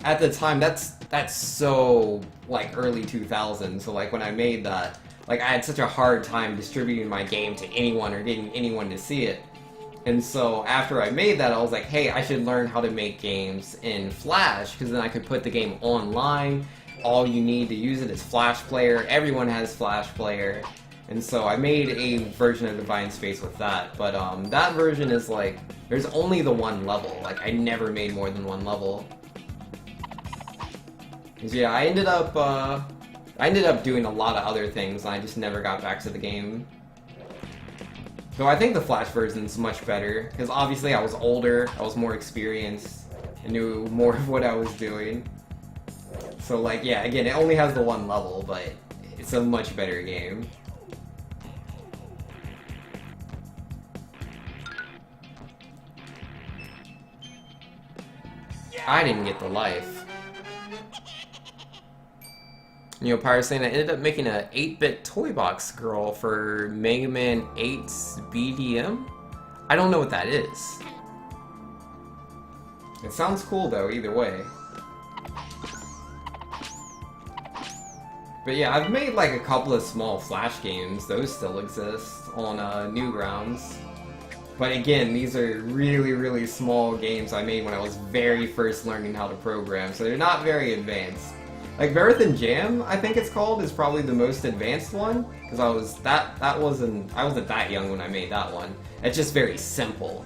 at the time, that's so like early 2000s. So like when I made that, like I had such a hard time distributing my game to anyone or getting anyone to see it. And so after I made that, I was like, hey, I should learn how to make games in Flash, because then I could put the game online. All you need to use it is Flash Player. Everyone has Flash Player. And so I made a version of Divine Space with that. But that version is like, there's only the one level. Like I never made more than one level. 'Cause yeah, I ended up doing a lot of other things, and I just never got back to the game. So I think the Flash version's much better, because obviously I was older, I was more experienced, I knew more of what I was doing. So like, yeah, again, it only has the one level, but it's a much better game. I didn't get the life. You know, Pyro saying I ended up making a 8-bit toy box girl for Mega Man 8's BDM? I don't know what that is. It sounds cool though, either way. But yeah, I've made like a couple of small Flash games. Those still exist on Newgrounds. But again, these are really, really small games I made when I was very first learning how to program, so they're not very advanced. Like Marathon Jam, I think it's called, is probably the most advanced one, because I wasn't that young when I made that one. It's just very simple.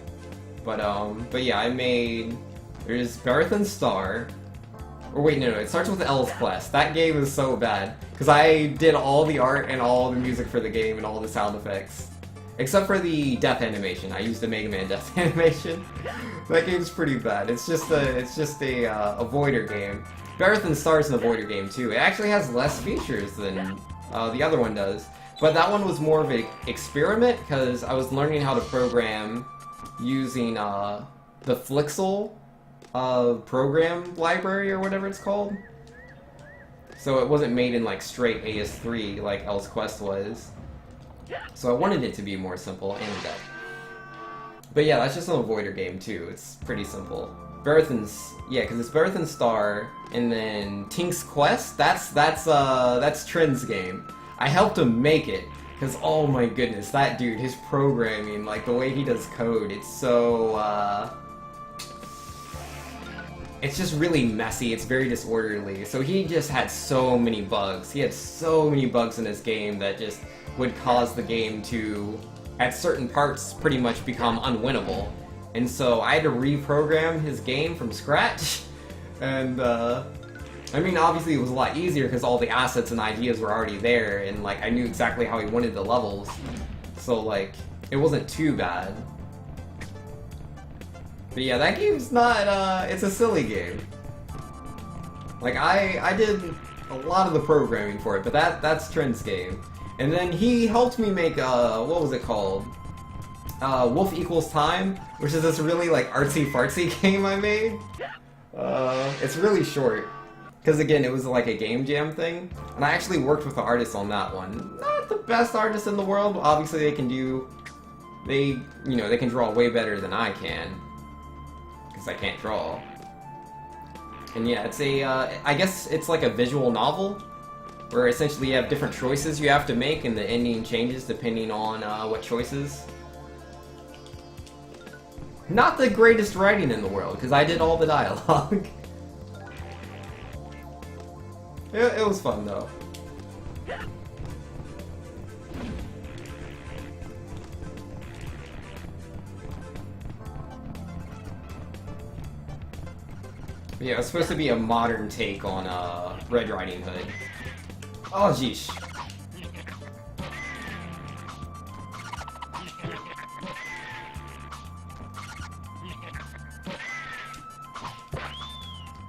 But yeah, I made, there's Marathon Star. Or wait, no, it starts with L's Quest. That game is so bad, because I did all the art and all the music for the game and all the sound effects. Except for the death animation. I used the Mega Man death animation. That game's pretty bad. It's just a avoider game. Marathon Star is an avoider game too. It actually has less features than the other one does. But that one was more of an experiment, because I was learning how to program using the Flixel program library or whatever it's called. So it wasn't made in like straight AS3 like L's Quest was. So I wanted it to be more simple and that. But yeah, that's just an avoider game too. It's pretty simple. Yeah, because it's Marathon Star, and then Tink's Quest. That's Trent's game. I helped him make it, because oh my goodness, that dude, his programming, like the way he does code, it's so it's just really messy. It's very disorderly. So he just had so many bugs. He had so many bugs in his game that just would cause the game to, at certain parts, pretty much become unwinnable. And so I had to reprogram his game from scratch. And, I mean, obviously it was a lot easier because all the assets and ideas were already there, and, like, I knew exactly how he wanted the levels. So, like, it wasn't too bad. But yeah, that game's not, it's a silly game. Like, I did a lot of the programming for it, but that's Trent's game. And then he helped me make, what was it called? Wolf Equals Time, which is this really, like, artsy-fartsy game I made. It's really short. Because again, it was like a game jam thing, and I actually worked with the artist on that one. Not the best artist in the world, but obviously they can draw way better than I can. Because I can't draw. And yeah, it's a, I guess it's like a visual novel, where essentially you have different choices you have to make, and the ending changes depending on what choices. Not the greatest writing in the world, because I did all the dialogue. It was fun, though. Yeah, it's supposed to be a modern take on Red Riding Hood. Oh, jeez.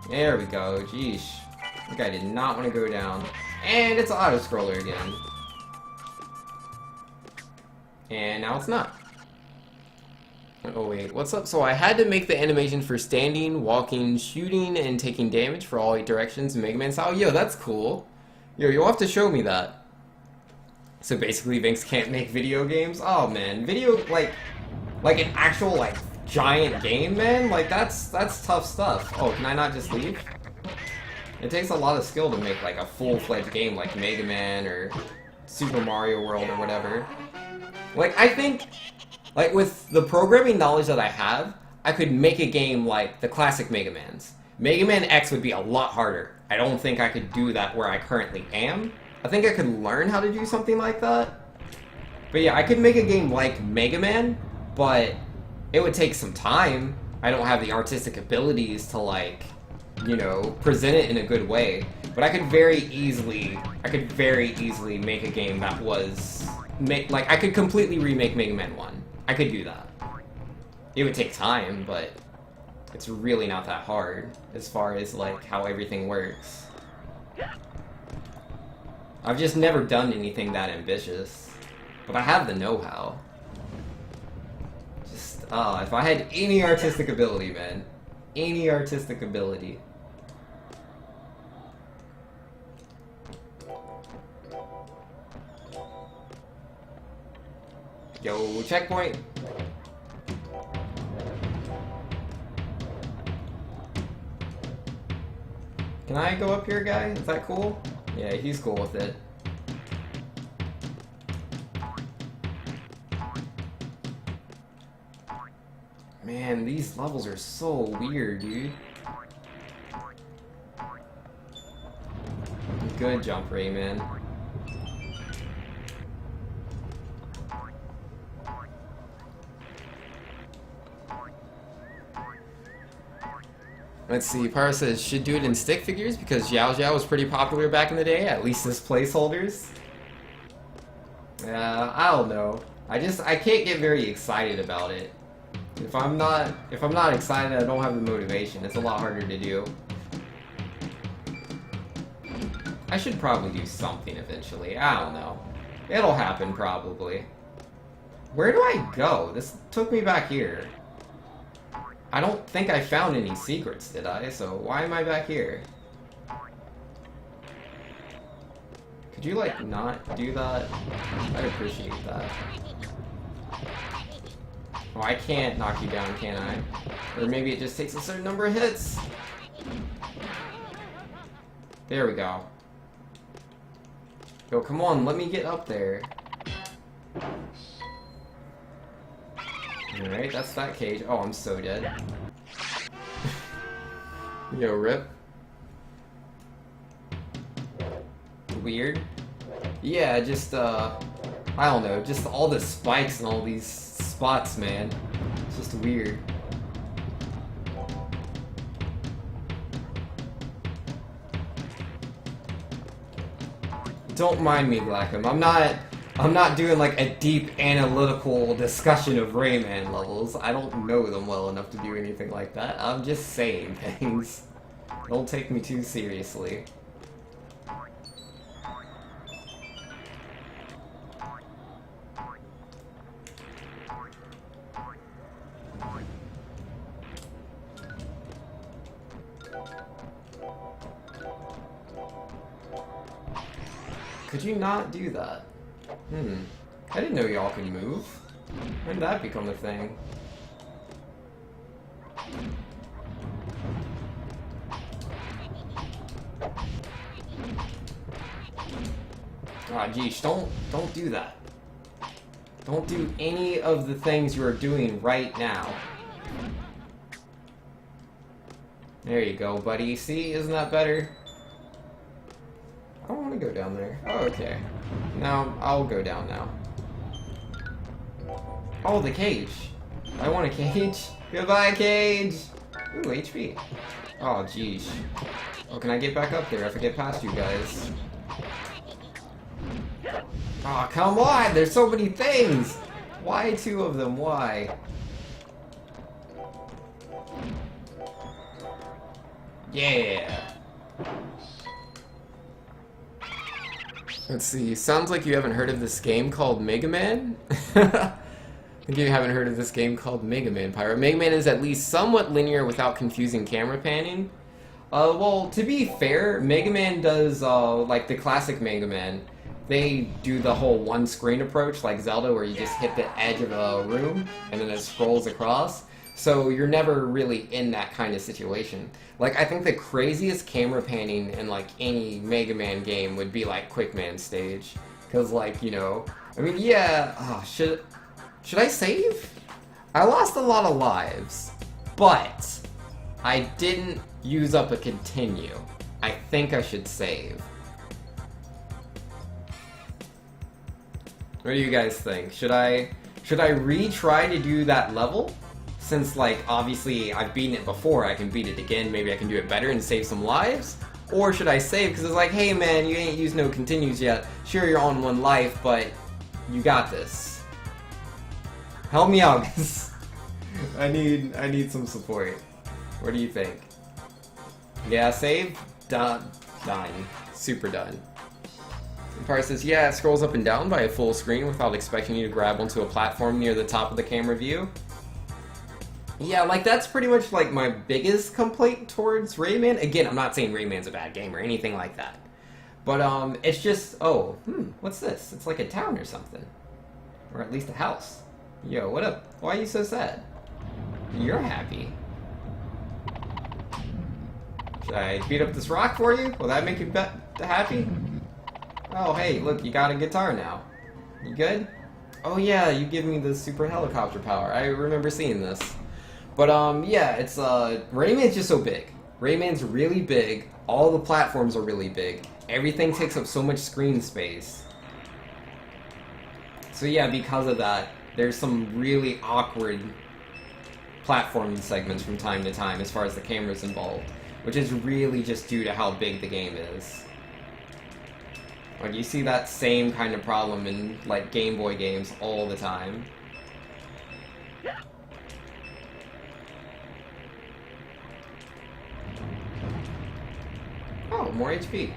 There we go, jeez. That guy did not want to go down. And it's an auto-scroller again. And now it's not. Oh wait, what's up? So I had to make the animation for standing, walking, shooting, and taking damage for all 8 directions in Mega Man style. Yo, that's cool. Yo, you'll have to show me that. So basically, Vince can't make video games? Oh man, like an actual, like, giant game, man? Like, that's tough stuff. Oh, can I not just leave? It takes a lot of skill to make, like, a full-fledged game like Mega Man or Super Mario World or whatever. Like, I think, like, with the programming knowledge that I have, I could make a game like the classic Mega Mans. Mega Man X would be a lot harder. I don't think I could do that where I currently am. I think I could learn how to do something like that. But yeah, I could make a game like Mega Man, but it would take some time. I don't have the artistic abilities to, like, you know, present it in a good way. But I could very easily make a game that was, like, I could completely remake Mega Man 1. I could do that. It would take time, but it's really not that hard as far as, like, how everything works. I've just never done anything that ambitious. But I have the know-how. Just, if I had any artistic ability, man. Any artistic ability. Yo, checkpoint! Can I go up here, guy? Is that cool? Yeah, he's cool with it. Man, these levels are so weird, dude. Good jump, Rayman. Let's see, Pyro says, should do it in stick figures because Xiao Xiao was pretty popular back in the day, at least as placeholders. I don't know. I can't get very excited about it. If I'm not excited, I don't have the motivation. It's a lot harder to do. I should probably do something eventually. I don't know. It'll happen, probably. Where do I go? This took me back here. I don't think I found any secrets, did I? So why am I back here? Could you, like, not do that? I'd appreciate that. Oh, I can't knock you down, can I? Or maybe it just takes a certain number of hits. There we go. Yo, come on, let me get up there. Alright, that's that cage. Oh, I'm so dead. Yo, rip. Weird. Yeah, just, I don't know, just all the spikes and all these spots, man. It's just weird. Don't mind me, Blackham. I'm not doing like a deep analytical discussion of Rayman levels. I don't know them well enough to do anything like that. I'm just saying things. Don't take me too seriously. Could you not do that? I didn't know y'all could move. When did that become a thing? Ah, geesh, don't do that. Don't do any of the things you are doing right now. There you go, buddy. See, isn't that better? I don't want to go down there. Oh, okay. Now, I'll go down now. Oh, the cage. I want a cage. Goodbye, cage! Ooh, HP. Oh, jeez. Oh, can I get back up there if I get past you guys? Oh, come on! There's so many things! Why two of them? Why? Yeah! Let's see, sounds like you haven't heard of this game called Mega Man? I think you haven't heard of this game called Mega Man, Pirate. Mega Man is at least somewhat linear without confusing camera panning. Well, to be fair, Mega Man does, like the classic Mega Man, they do the whole one-screen approach, like Zelda, where you just hit the edge of a room, and then it scrolls across. So you're never really in that kind of situation. Like, I think the craziest camera panning in, like, any Mega Man game would be, like, Quick Man stage. Because, like, you know... I mean, yeah... Oh, should I save? I lost a lot of lives. But... I didn't use up a continue. I think I should save. What do you guys think? Should I retry to do that level? Since, like, obviously I've beaten it before, I can beat it again, maybe I can do it better and save some lives? Or should I save, because it's like, hey man, you ain't used no continues yet. Sure, you're on one life, but you got this. Help me out, guys. I need some support. What do you think? Yeah, save? Done. Super done. Empire says, yeah, it scrolls up and down by a full screen without expecting you to grab onto a platform near the top of the camera view. Yeah, like, that's pretty much, like, my biggest complaint towards Rayman. Again, I'm not saying Rayman's a bad game or anything like that. But, it's just, oh, what's this? It's like a town or something. Or at least a house. Yo, what up? Why are you so sad? You're happy. Should I beat up this rock for you? Will that make you happy? Oh, hey, look, you got a guitar now. You good? Oh, yeah, you give me the super helicopter power. I remember seeing this. But, yeah, it's, Rayman's just so big. Rayman's really big. All the platforms are really big. Everything takes up so much screen space. So, yeah, because of that, there's some really awkward platforming segments from time to time as far as the camera's involved. Which is really just due to how big the game is. Like, you see that same kind of problem in, like, Game Boy games all the time. Oh, more HP.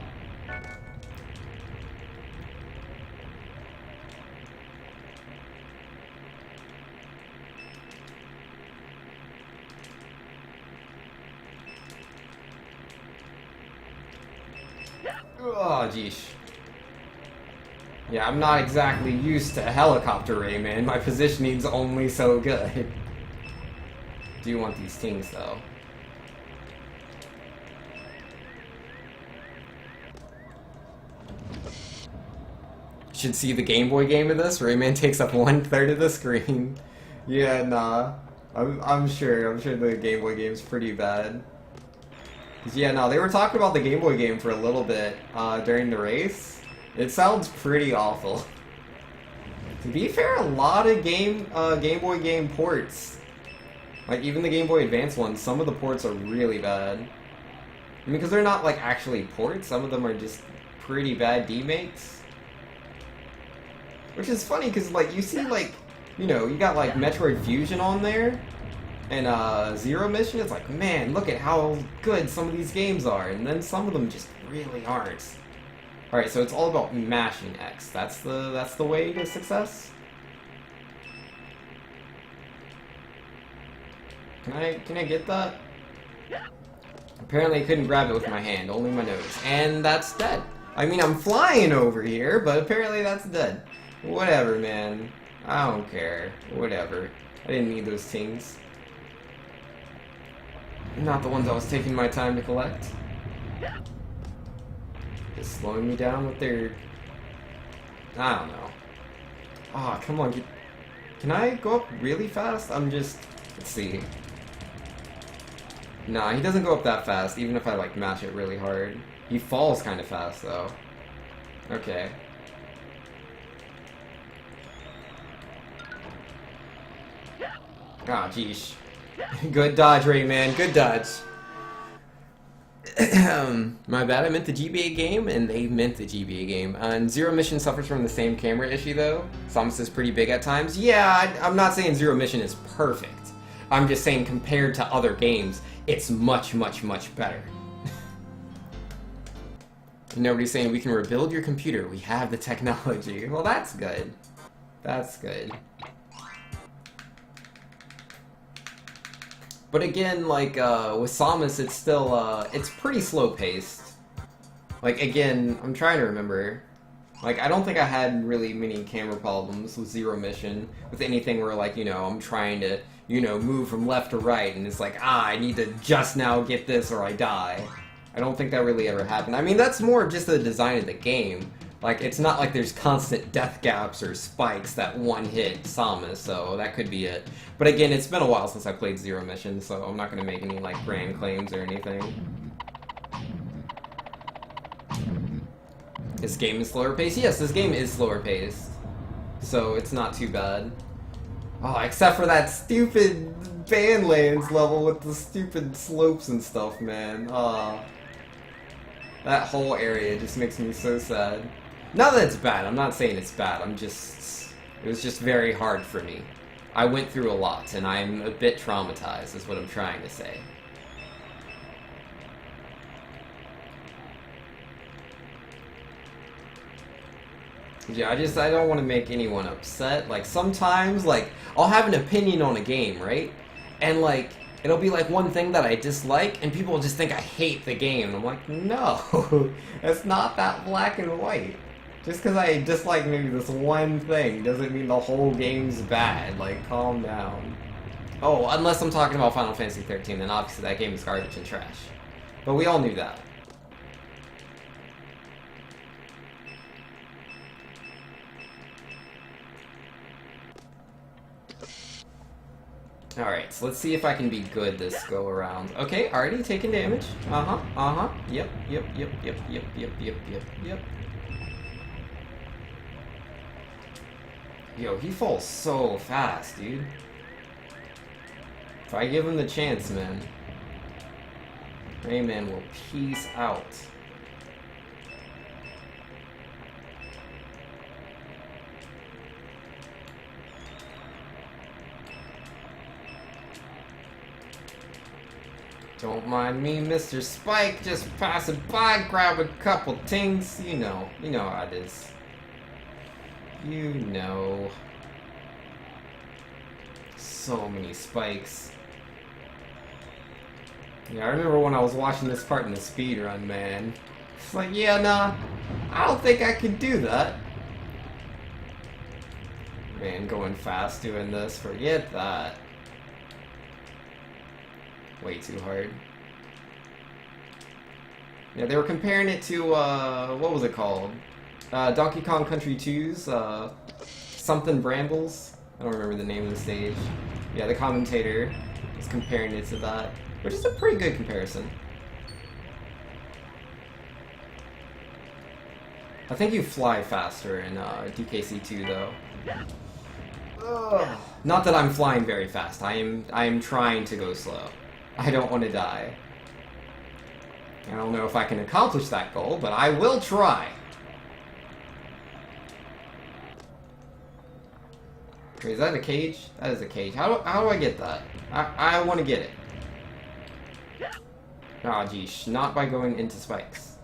Oh, geesh. Yeah, I'm not exactly used to helicopter Rayman. My positioning's only so good. Do you want these things, though? Should see the Game Boy game of this. Rayman takes up 1/3 of the screen. Yeah, nah. I'm sure the Game Boy game's pretty bad. Yeah, no, they were talking about the Game Boy game for a little bit during the race. It sounds pretty awful. To be fair, a lot of Game Boy game ports, like even the Game Boy Advance ones, some of the ports are really bad. I mean, because they're not like actually ports, some of them are just pretty bad D-mates. Which is funny, because, like, you see, like, you know, you got, like, Metroid Fusion on there, and, Zero Mission, it's like, man, look at how good some of these games are, and then some of them just really aren't. Alright, so it's all about mashing X. That's the way to success? Can I get that? Apparently I couldn't grab it with my hand, only my nose. And that's dead. I mean, I'm flying over here, but apparently that's dead. Whatever, man. I don't care. Whatever. I didn't need those things. Not the ones I was taking my time to collect. Just slowing me down with their... I don't know. Ah, come on. Can I go up really fast? I'm just... Let's see. Nah, he doesn't go up that fast, even if I, like, mash it really hard. He falls kind of fast, though. Okay. Ah, geesh. Good dodge, Rayman. Good dodge. My bad, I meant the GBA game, and they meant the GBA game. And Zero Mission suffers from the same camera issue, though. Samus is pretty big at times. Yeah, I'm not saying Zero Mission is perfect. I'm just saying compared to other games, it's much, much, much better. Nobody's saying we can rebuild your computer. We have the technology. Well, that's good. That's good. But again, like, with Samus, it's still, it's pretty slow-paced. Like, again, I'm trying to remember. Like, I don't think I had really many camera problems with Zero Mission. With anything where, like, you know, I'm trying to, you know, move from left to right, and it's like, I need to just now get this or I die. I don't think that really ever happened. I mean, that's more just the design of the game. Like, it's not like there's constant death gaps or spikes that one-hit Samus, so that could be it. But again, it's been a while since I played Zero Mission, so I'm not going to make any, like, grand claims or anything. This game is slower paced? Yes, this game is slower paced. So it's not too bad. Oh, except for that stupid Bandlands level with the stupid slopes and stuff, man. That whole area just makes me so sad. Not that it's bad, I'm not saying it's bad, it was just very hard for me. I went through a lot, and I'm a bit traumatized, is what I'm trying to say. Yeah, I don't want to make anyone upset. Like, sometimes, like, I'll have an opinion on a game, right? And, like, it'll be, like, one thing that I dislike, and people will just think I hate the game. And I'm like, no, it's not that black and white. Just because I dislike maybe this one thing doesn't mean the whole game's bad. Like, calm down. Oh, unless I'm talking about Final Fantasy 13, then obviously that game is garbage and trash. But we all knew that. Alright, so let's see if I can be good this go around. Okay, already taking damage. Yep. Yo, he falls so fast, dude. If I give him the chance, man, Rayman will peace out. Don't mind me, Mr. Spike, just passing by, grab a couple things, you know how it is. You know. So many spikes. Yeah, I remember when I was watching this part in the speedrun, man. It's like, yeah, nah, I don't think I can do that. Man, going fast doing this, forget that. Way too hard. Yeah, they were comparing it to, what was it called? Donkey Kong Country 2's, something Brambles? I don't remember the name of the stage. Yeah, the commentator was comparing it to that, which is a pretty good comparison. I think you fly faster in DKC2 though. Ugh. Not that I'm flying very fast. I am trying to go slow. I don't want to die. I don't know if I can accomplish that goal, but I will try. Wait, is that a cage? That is a cage. How do I get that? I want to get it. Oh, geez. Not by going into spikes.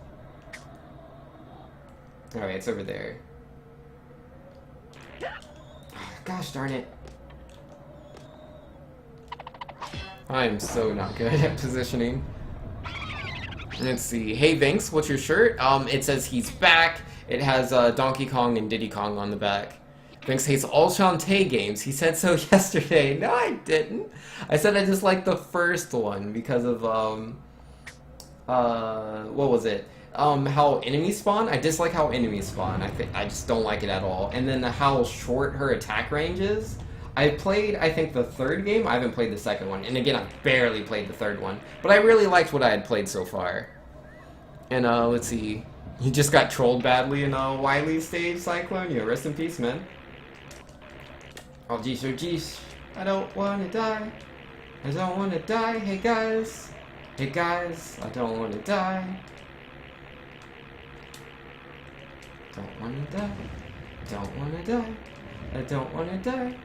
Alright, it's over there. Oh, gosh darn it. I am so not good at positioning. Let's see. Hey, Vinks, what's your shirt? It says he's back. It has Donkey Kong and Diddy Kong on the back. Vinks hates all Shantae games. He said so yesterday. No, I didn't. I said I just liked the first one because of, what was it? How enemies spawn? I dislike how enemies spawn. I just don't like it at all. And then how short her attack range is. I played, I think, the third game. I haven't played the second one. And again, I barely played the third one. But I really liked what I had played so far. And, let's see. You just got trolled badly in Wily's stage, Cyclone. You know, rest in peace, man. Oh, geez, oh, geez. I don't wanna die. I don't wanna die. Hey, guys. Hey, guys. I don't wanna die. Don't wanna die. Don't wanna die. I don't wanna die.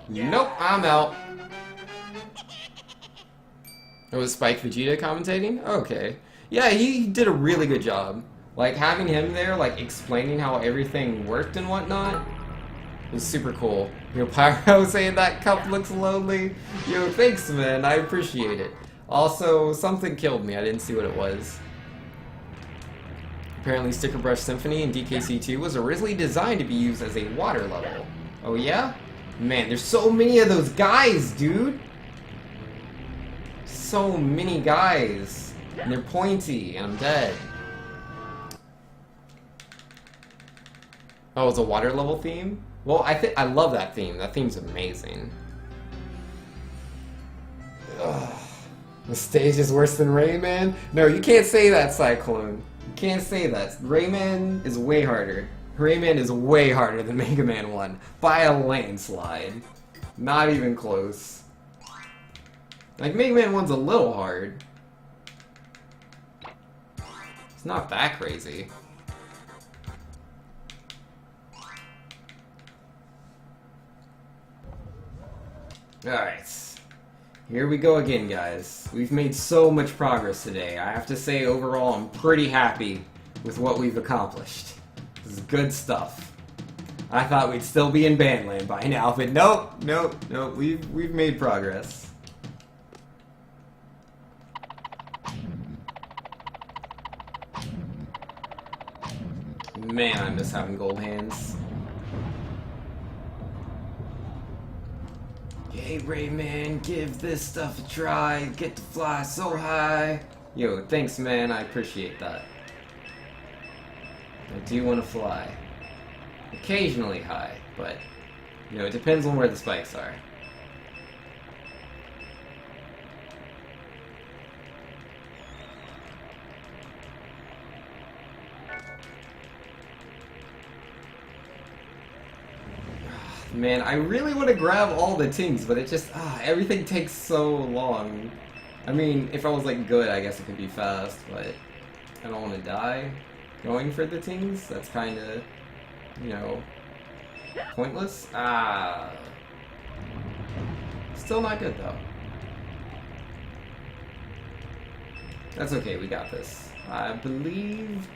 Nope, I'm out. It was Spike Vegeta commentating? Okay. Yeah, he did a really good job. Like, having him there, like, explaining how everything worked and whatnot was super cool. Yo, Pyro saying that cup looks lonely. Yo, thanks, man. I appreciate it. Also, something killed me. I didn't see what it was. Apparently, Sticker Brush Symphony in DKC2 was originally designed to be used as a water level. Oh, yeah? Man, there's so many of those guys, dude! So many guys. And they're pointy, and I'm dead. Oh, it's a water level theme? Well, I love that theme. That theme's amazing. Ugh. The stage is worse than Rayman? No, you can't say that, Cyclone. You can't say that. Rayman is way harder. Rayman is way harder than Mega Man 1. By a landslide. Not even close. Like, Mega Man 1's a little hard. It's not that crazy. Alright. Here we go again, guys. We've made so much progress today. I have to say, overall, I'm pretty happy with what we've accomplished. This is good stuff. I thought we'd still be in Bandland by now, but nope, nope, nope. We've made progress. Man, I miss having gold hands. Hey Rayman, give this stuff a try. Get to fly so high. Yo, thanks, man. I appreciate that. I do want to fly. Occasionally high, but, you know, it depends on where the spikes are. Man, I really want to grab all the tings, but it just, everything takes so long. I mean, if I was, like, good, I guess it could be fast, but I don't want to die going for the tings. That's kind of, you know, pointless. Still not good, though. That's okay, we got this. I believe.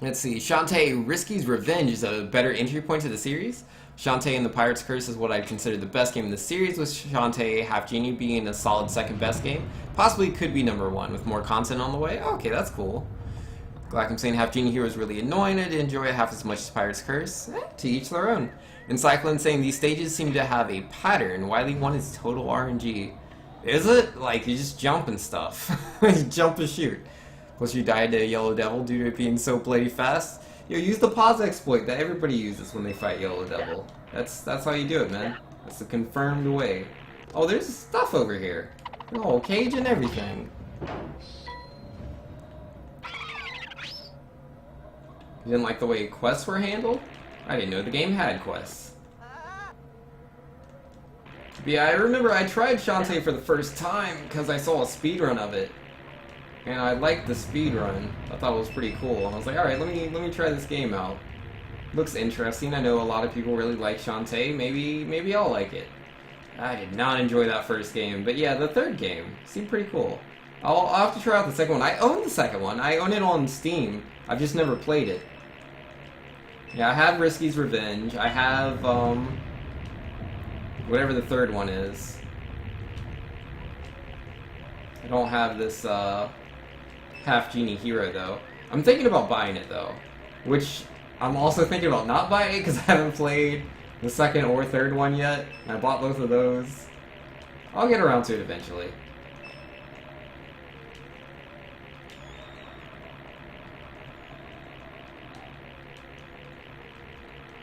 Let's see. Shantae Risky's Revenge is a better entry point to the series. Shantae and the Pirate's Curse is what I'd consider the best game in the series, with Shantae Half Genie being a solid second best game. Possibly could be number one with more content on the way. Okay, that's cool. Like I'm saying, Half Genie here was really annoying. I didn't enjoy it half as much as Pirate's Curse. To each their own. And Cyclone saying these stages seem to have a pattern. Wily 1 is total RNG. Is it? Like, you just jump and stuff. You jump and shoot. Plus you died to Yellow Devil due to it being so bloody fast. Yo, use the pause exploit that everybody uses when they fight Yellow Devil. That's how you do it, man. That's the confirmed way. Oh, there's stuff over here. Oh, cage and everything. You didn't like the way quests were handled? I didn't know the game had quests. But yeah, I remember I tried Shantae for the first time because I saw a speedrun of it. and I liked the speed run. I thought it was pretty cool. I was like, alright, let me try this game out. Looks interesting. I know a lot of people really like Shantae. Maybe I'll like it. I did not enjoy that first game, but yeah, the third game seemed pretty cool. I'll have to try out the second one. I own the second one. I own it on Steam. I've just never played it. Yeah, I have Risky's Revenge. I have, whatever the third one is. I don't have this, Half Genie Hero, though. I'm thinking about buying it, though. Which, I'm also thinking about not buying it, because I haven't played the second or third one yet. I bought both of those. I'll get around to it eventually.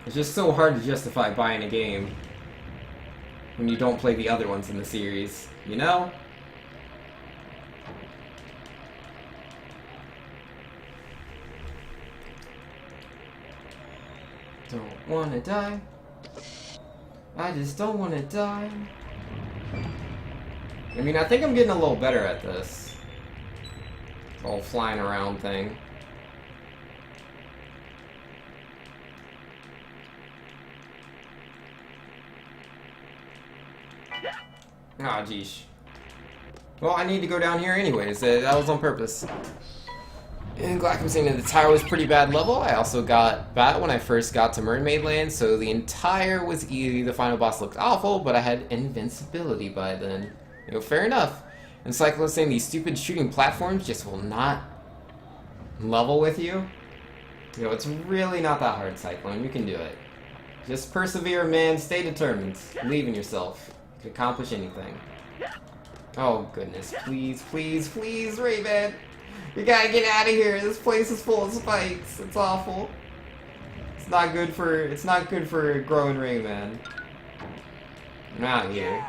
It's just so hard to justify buying a game when you don't play the other ones in the series, you know? Don't wanna die. I just don't wanna die. I mean, I think I'm getting a little better at this whole flying around thing. Ah, geesh. Well, I need to go down here anyways. That was on purpose. And like I'm saying, the tower was pretty bad level. I also got Bat when I first got to Mermaid Land, so the entire was easy. The final boss looked awful, but I had invincibility by then. You know, fair enough. And Cyclo was saying these stupid shooting platforms just will not level with you. You know, it's really not that hard, Cyclone. You can do it. Just persevere, man. Stay determined. Believe in yourself. You can accomplish anything. Oh, goodness. Please, please, please, Rayman. You gotta get out of here. This place is full of spikes. It's awful. It's not good for growing Rayman. I'm out of here.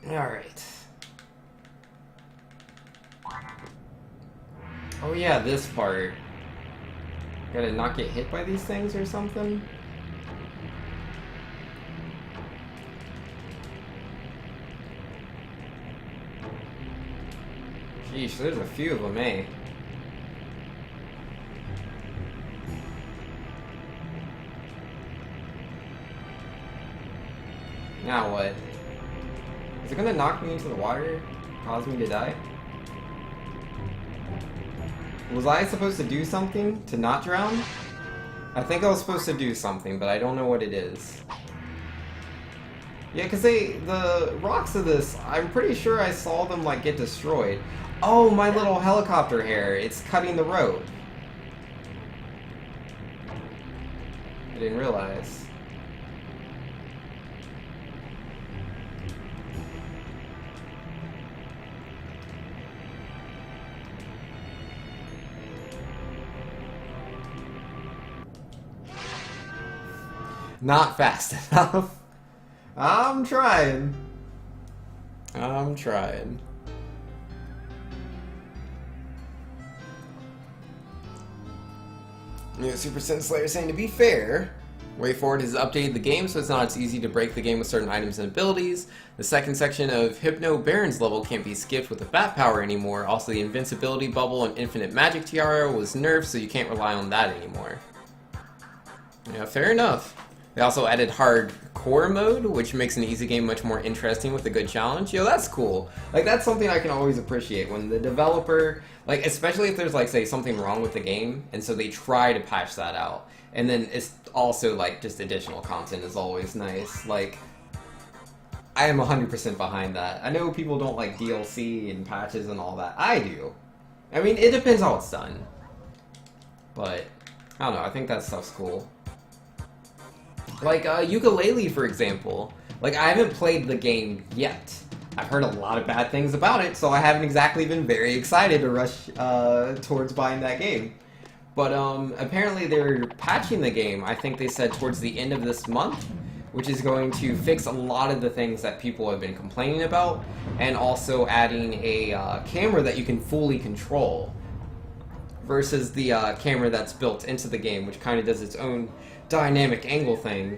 Alright. Oh yeah, this part. Gotta not get hit by these things or something? Sheesh, there's a few of them, eh? Now what? Is it gonna knock me into the water? Cause me to die? Was I supposed to do something to not drown? I think I was supposed to do something, but I don't know what it is. Yeah, because the rocks of this, I'm pretty sure I saw them, like, get destroyed. Oh, my little helicopter hair, it's cutting the rope. I didn't realize. Not fast enough. I'm trying. I'm trying. You know, Super Sin Slayer saying, to be fair, WayForward has updated the game so it's not as easy to break the game with certain items and abilities. The second section of Hypno Baron's level can't be skipped with the Bat Power anymore. Also, the Invincibility Bubble and Infinite Magic Tiara was nerfed, so you can't rely on that anymore. Yeah, fair enough. They also added hardcore mode, which makes an easy game much more interesting with a good challenge. Yo, that's cool. Like, that's something I can always appreciate when the developer, like, especially if there's, like, say, something wrong with the game, and so they try to patch that out. And then it's also, like, just additional content is always nice. Like, I am 100% behind that. I know people don't like DLC and patches and all that. I do. I mean, it depends how it's done. But, I don't know, I think that stuff's cool. Like, Ukulele, for example. Like, I haven't played the game yet. I've heard a lot of bad things about it, so I haven't exactly been very excited to rush towards buying that game. But, apparently they're patching the game, I think they said towards the end of this month, which is going to fix a lot of the things that people have been complaining about, and also adding a camera that you can fully control, versus the camera that's built into the game, which kind of does its own dynamic angle thing,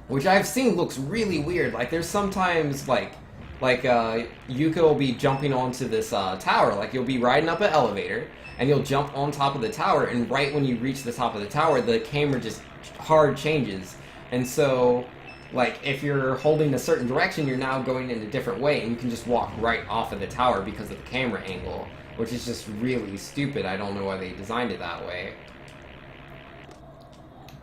which I've seen looks really weird. Like, there's sometimes, like, Like, Yuka will be jumping onto this tower. Like, you'll be riding up an elevator, and you'll jump on top of the tower, and right when you reach the top of the tower, the camera just hard changes. And so, like, if you're holding a certain direction, you're now going in a different way, and you can just walk right off of the tower because of the camera angle, which is just really stupid. I don't know why they designed it that way.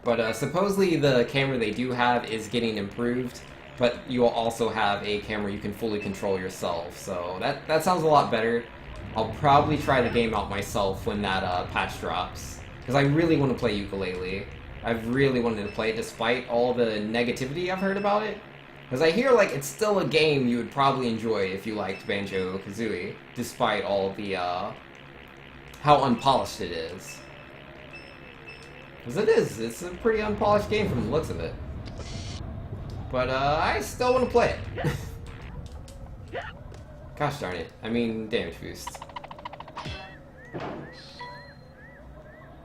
But supposedly the camera they do have is getting improved, but you will also have a camera you can fully control yourself, so that sounds a lot better. I'll probably try the game out myself when that patch drops, because I really want to play Yooka-Laylee. I've really wanted to play it despite all the negativity I've heard about it, because I hear like it's still a game you would probably enjoy if you liked Banjo-Kazooie, despite all the how unpolished it is. Because it is, it's a pretty unpolished game from the looks of it. But I still want to play it. Gosh darn it. I mean, damage boost.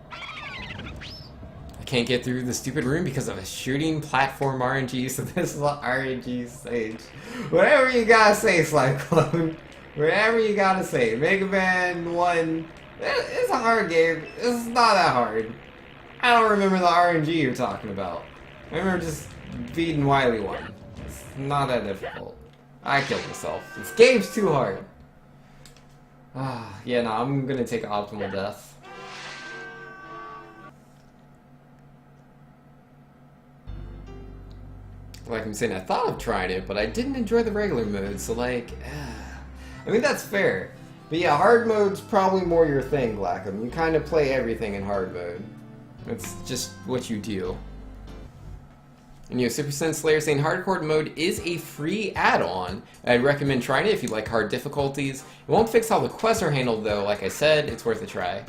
I can't get through the stupid room because of a shooting platform RNG, so this is an RNG stage. Whatever you gotta say, Slime Clone. Whatever you gotta say. Mega Man 1, it's a hard game. It's not that hard. I don't remember the RNG you're talking about. I remember just beating Wily 1. It's not that difficult. I killed myself. This game's too hard. Yeah, no, I'm gonna take optimal death. Like I'm saying, I thought of trying it, but I didn't enjoy the regular mode, so like... I mean, that's fair. But yeah, hard mode's probably more your thing, Blackham. You kind of play everything in hard mode. It's just what you do. And Super Sin Slayer saying hardcore mode is a free add-on. I'd recommend trying it if you like hard difficulties. It won't fix how the quests are handled though. Like I said, it's worth a try.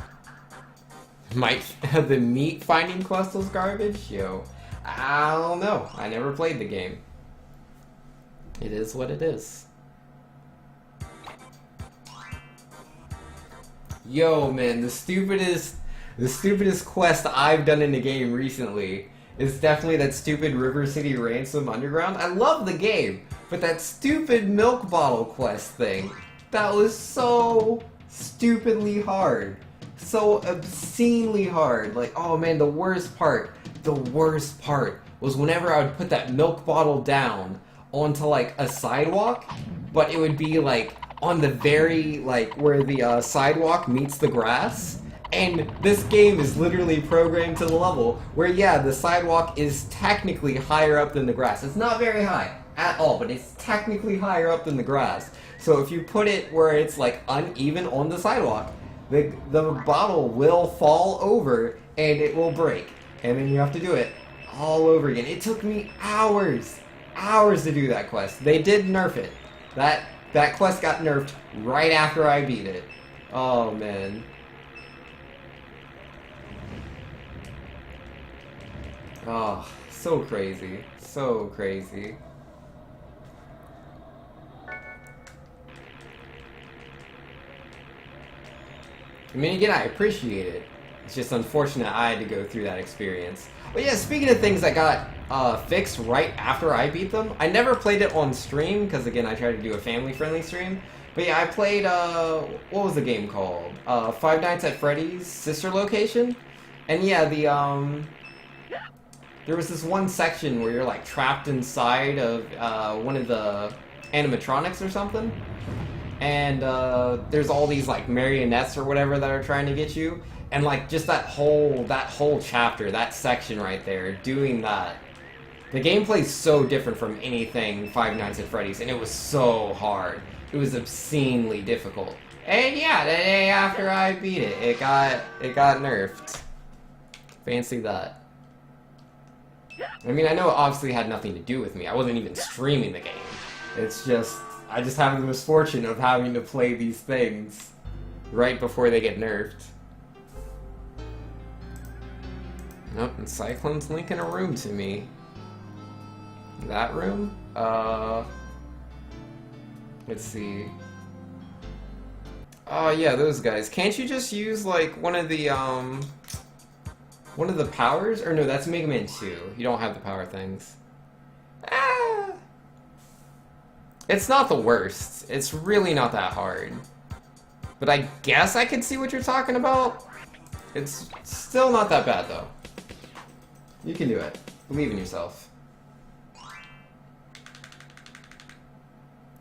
Might the meat finding quest was garbage? Yo, I don't know. I never played the game. It is what it is. Yo, man, the stupidest quest I've done in the game recently is definitely that stupid River City Ransom Underground. I love the game, but that stupid milk bottle quest thing, that was so stupidly hard. So obscenely hard. Like, oh man, the worst part was whenever I would put that milk bottle down onto like a sidewalk, but it would be like on the very, like, where the sidewalk meets the grass. And this game is literally programmed to the level where, yeah, the sidewalk is technically higher up than the grass. It's not very high at all, but it's technically higher up than the grass. So if you put it where it's, like, uneven on the sidewalk, the bottle will fall over and it will break. And then you have to do it all over again. It took me hours to do that quest. They did nerf it. That quest got nerfed right after I beat it. Oh, man. Oh, so crazy. So crazy. I mean, again, I appreciate it. It's just unfortunate I had to go through that experience. But yeah, speaking of things that got fixed right after I beat them, I never played it on stream, because again, I tried to do a family-friendly stream. But yeah, I played, what was the game called? Five Nights at Freddy's Sister Location? And yeah, there was this one section where you're like trapped inside of one of the animatronics or something. And there's all these like marionettes or whatever that are trying to get you. And like just that whole chapter, that section right there, doing that. The gameplay's so different from anything Five Nights at Freddy's, and it was so hard. It was obscenely difficult. And yeah, the day after I beat it, it got nerfed. Fancy that. I mean, I know it obviously had nothing to do with me. I wasn't even streaming the game. It's just, I just have the misfortune of having to play these things right before they get nerfed. Nope, and Cyclone's linking a room to me. That room? Let's see. Oh yeah, those guys. Can't you just use like one of the powers? Or no, that's Mega Man 2. You don't have the power things. Ah! It's not the worst. It's really not that hard. But I guess I can see what you're talking about. It's still not that bad, though. You can do it. Believe in yourself.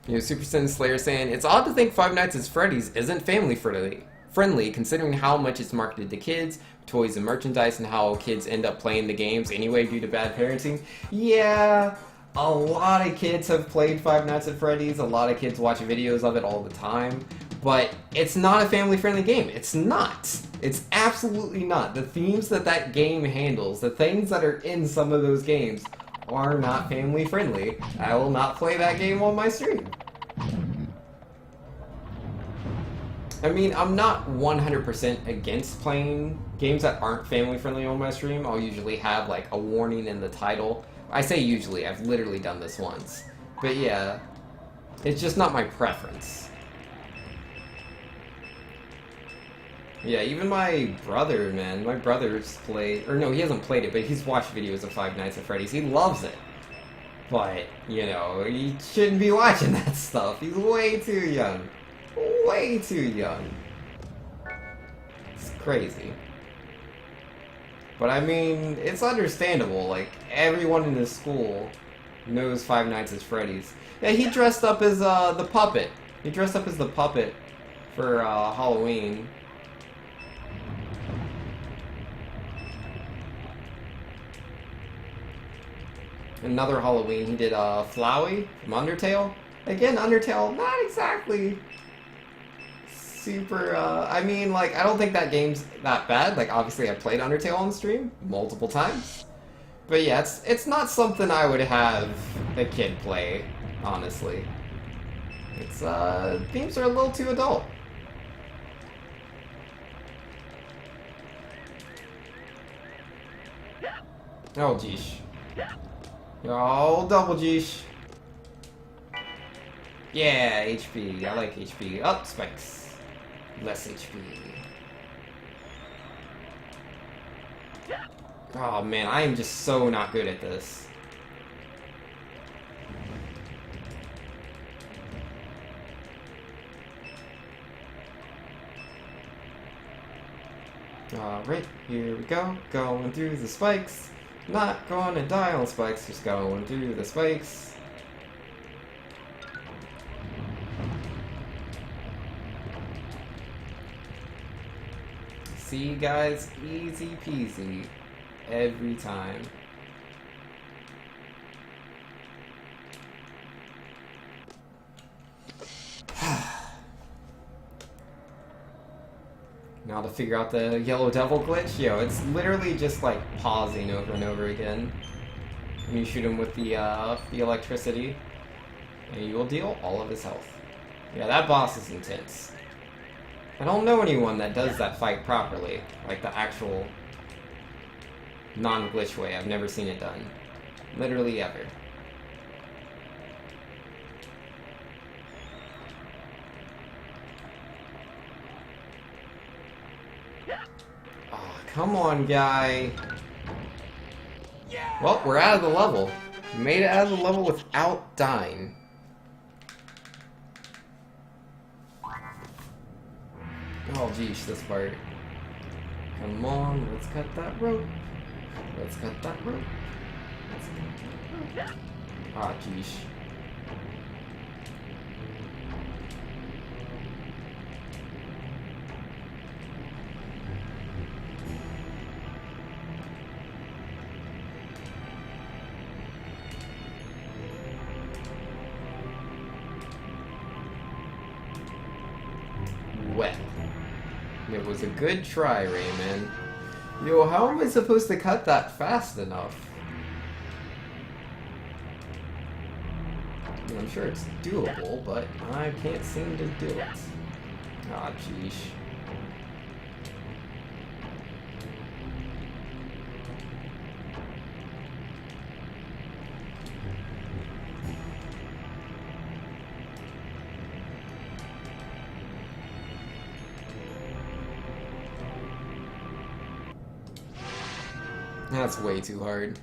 You know, Super Sin Slayer saying, it's odd to think Five Nights at Freddy's isn't family friendly, considering how much it's marketed to kids, toys and merchandise, and how kids end up playing the games anyway due to bad parenting. Yeah, a lot of kids have played Five Nights at Freddy's, a lot of kids watch videos of it all the time, but it's not a family-friendly game. It's not. It's absolutely not. The themes that that game handles, the things that are in some of those games, are not family-friendly. I will not play that game on my stream. I mean, I'm not 100% against playing games that aren't family-friendly on my stream. I'll usually have, like, a warning in the title. I say usually, I've literally done this once. But yeah, it's just not my preference. Yeah, even my brother, man, my brother's played, or no, he hasn't played it, but he's watched videos of Five Nights at Freddy's. He loves it. But, you know, he shouldn't be watching that stuff. He's way too young. Way too young. It's crazy. But I mean, it's understandable. Like, everyone in his school knows Five Nights at Freddy's. Yeah, he dressed up as the puppet. He dressed up as the puppet for Halloween. Another Halloween, he did Flowey from Undertale. Again, Undertale, not exactly super, I mean, like, I don't think that game's that bad. Like, obviously I played Undertale on stream multiple times. But yeah, it's not something I would have a kid play, honestly. It's, themes are a little too adult. Oh, geesh. Oh, double geesh. Yeah, HP. I like HP. Up, spikes. Less HP. Oh man, I am just so not good at this. Alright, here we go. Going through the spikes. Not gonna die on spikes, just going through the spikes. See, guys, easy peasy every time. Now to figure out the yellow devil glitch, yo, it's literally just like pausing over and over again. And you shoot him with the electricity, and you will deal all of his health. Yeah, that boss is intense. I don't know anyone that does that fight properly, like the actual non-glitch way. I've never seen it done. Literally ever. Oh, come on, guy. Well, we're out of the level. We made it out of the level without dying. Oh, geesh, this part. Come on, let's cut that rope. Let's cut that rope. Let's cut that rope. Ah, geesh. Wet. It was a good try, Rayman. Yo, how am I supposed to cut that fast enough? I mean, I'm sure it's doable, but I can't seem to do it. Ah, geesh. That's way too hard.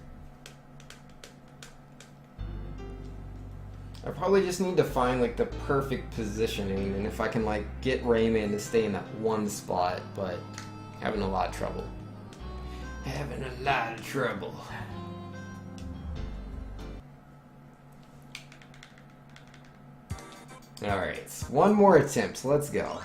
I probably just need to find like the perfect positioning, and if I can like get Rayman to stay in that one spot, but having a lot of trouble. Having a lot of trouble. Alright, one more attempt, let's go.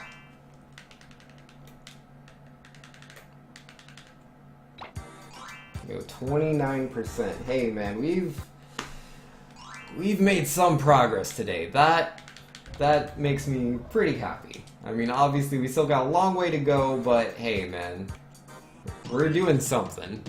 Go 29%. Hey man, we've made some progress today. That makes me pretty happy. I mean, obviously we still got a long way to go, but hey man, we're doing something.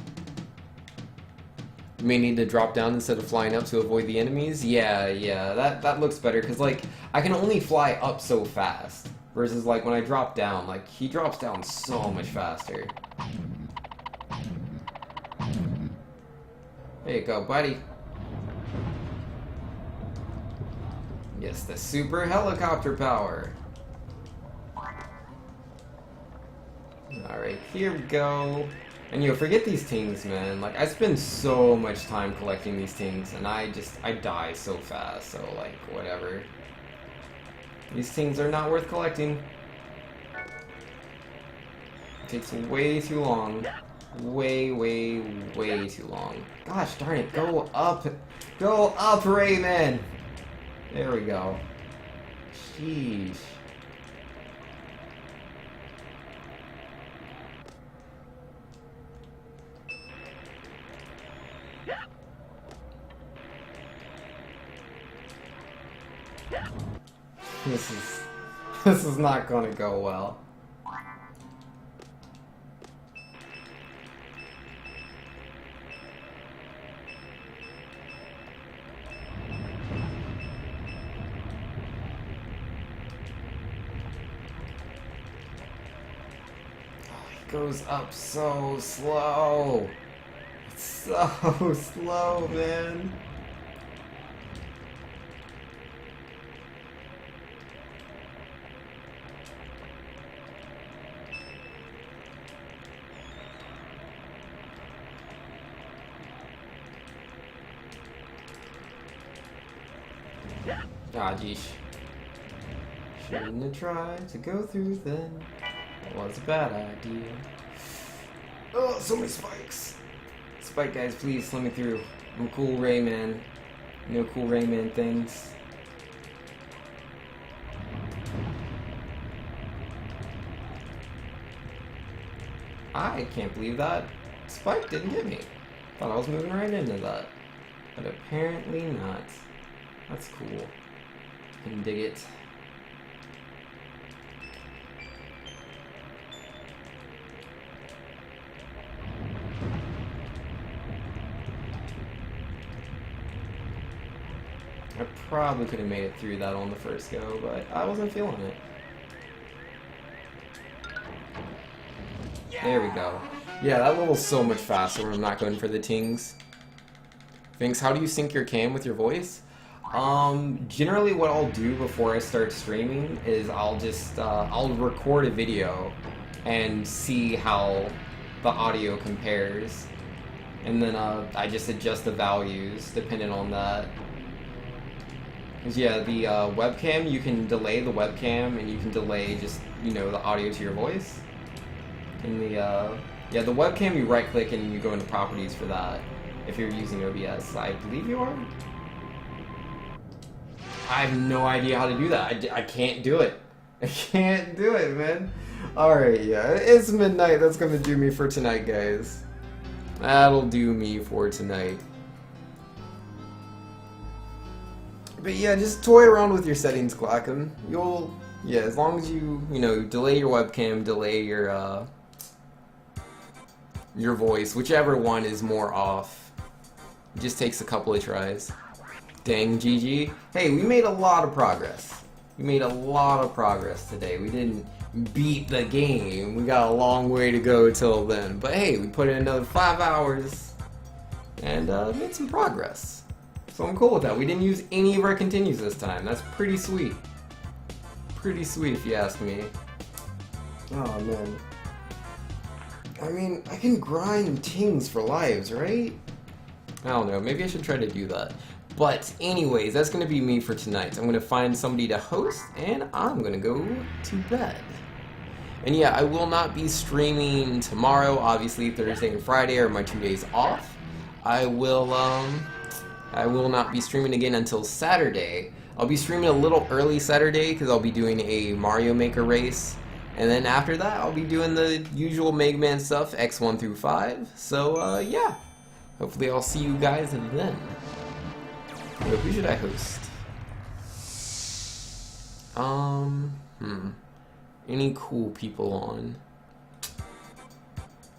You may need to drop down instead of flying up to avoid the enemies. Yeah, that looks better, because like I can only fly up so fast versus like when I drop down, like he drops down so much faster. There you go, buddy. Yes, the super helicopter power. Alright, here we go. And forget these things, man. Like, I spend so much time collecting these things, and I die so fast, so like, whatever. These things are not worth collecting. It takes way too long. Way too long. Gosh darn it, go up, Rayman! There we go. Sheesh. This is not gonna go well. Goes up so slow. It's so slow, man. Ah, geez. Shouldn't have tried to go through then. That was a bad idea. Oh, so many spikes. Spike guys, please let me through. I'm cool Rayman. No cool Rayman things. I can't believe that spike didn't get me. Thought I was moving right into that. But apparently not. That's cool. Can dig it. I probably could have made it through that on the first go, but I wasn't feeling it. There we go. Yeah, that level's so much faster when I'm not going for the tings. Finks, how do you sync your cam with your voice? Generally what I'll do before I start streaming is I'll just, I'll record a video and see how the audio compares. And then, I just adjust the values depending on that. Cause yeah, the, webcam, you can delay the webcam and you can delay just, you know, the audio to your voice. And the, yeah, the webcam you right click and you go into properties for that. If you're using OBS, I believe you are? I have no idea how to do that. I can't do it. I can't do it, man. Alright, yeah. It's midnight. That's gonna do me for tonight, guys. That'll do me for tonight. But yeah, just toy around with your settings, Glackham. You'll... Yeah, as long as you know, delay your webcam, delay your voice, whichever one is more off. It just takes a couple of tries. Dang, GG. Hey, we made a lot of progress. We made a lot of progress today. We didn't beat the game. We got a long way to go till then. But hey, we put in another 5 hours and made some progress. So I'm cool with that. We didn't use any of our continues this time. That's pretty sweet. Pretty sweet if you ask me. Oh man. I mean, I can grind tings for lives, right? I don't know, maybe I should try to do that. But anyways, that's going to be me for tonight. I'm going to find somebody to host, and I'm going to go to bed. And yeah, I will not be streaming tomorrow. Obviously, Thursday and Friday are my 2 days off. I will not be streaming again until Saturday. I'll be streaming a little early Saturday because I'll be doing a Mario Maker race. And then after that, I'll be doing the usual Mega Man stuff, X1 through 5. So, yeah. Hopefully I'll see you guys then. So who should I host? Any cool people on?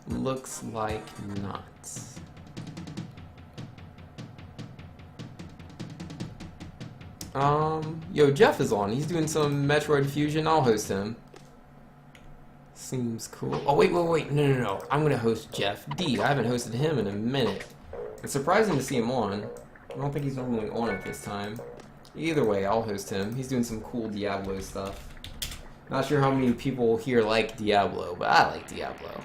Looks like not. Yo, Jeff is on. He's doing some Metroid Fusion. I'll host him. Seems cool. Oh, wait. No. I'm gonna host Jeff D. I haven't hosted him in a minute. It's surprising to see him on. I don't think he's normally on at this time. Either way, I'll host him. He's doing some cool Diablo stuff. Not sure how many people here like Diablo, but I like Diablo.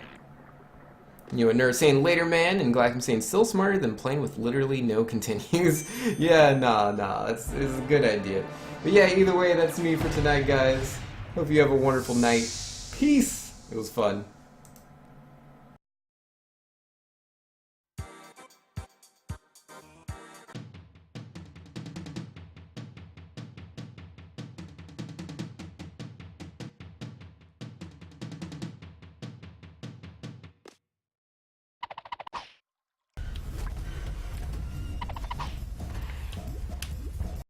You know, a nerd saying later, man, and Glackman saying still smarter than playing with literally no continues. Yeah, nah, it's a good idea. But yeah, either way, that's me for tonight, guys. Hope you have a wonderful night. Peace! It was fun.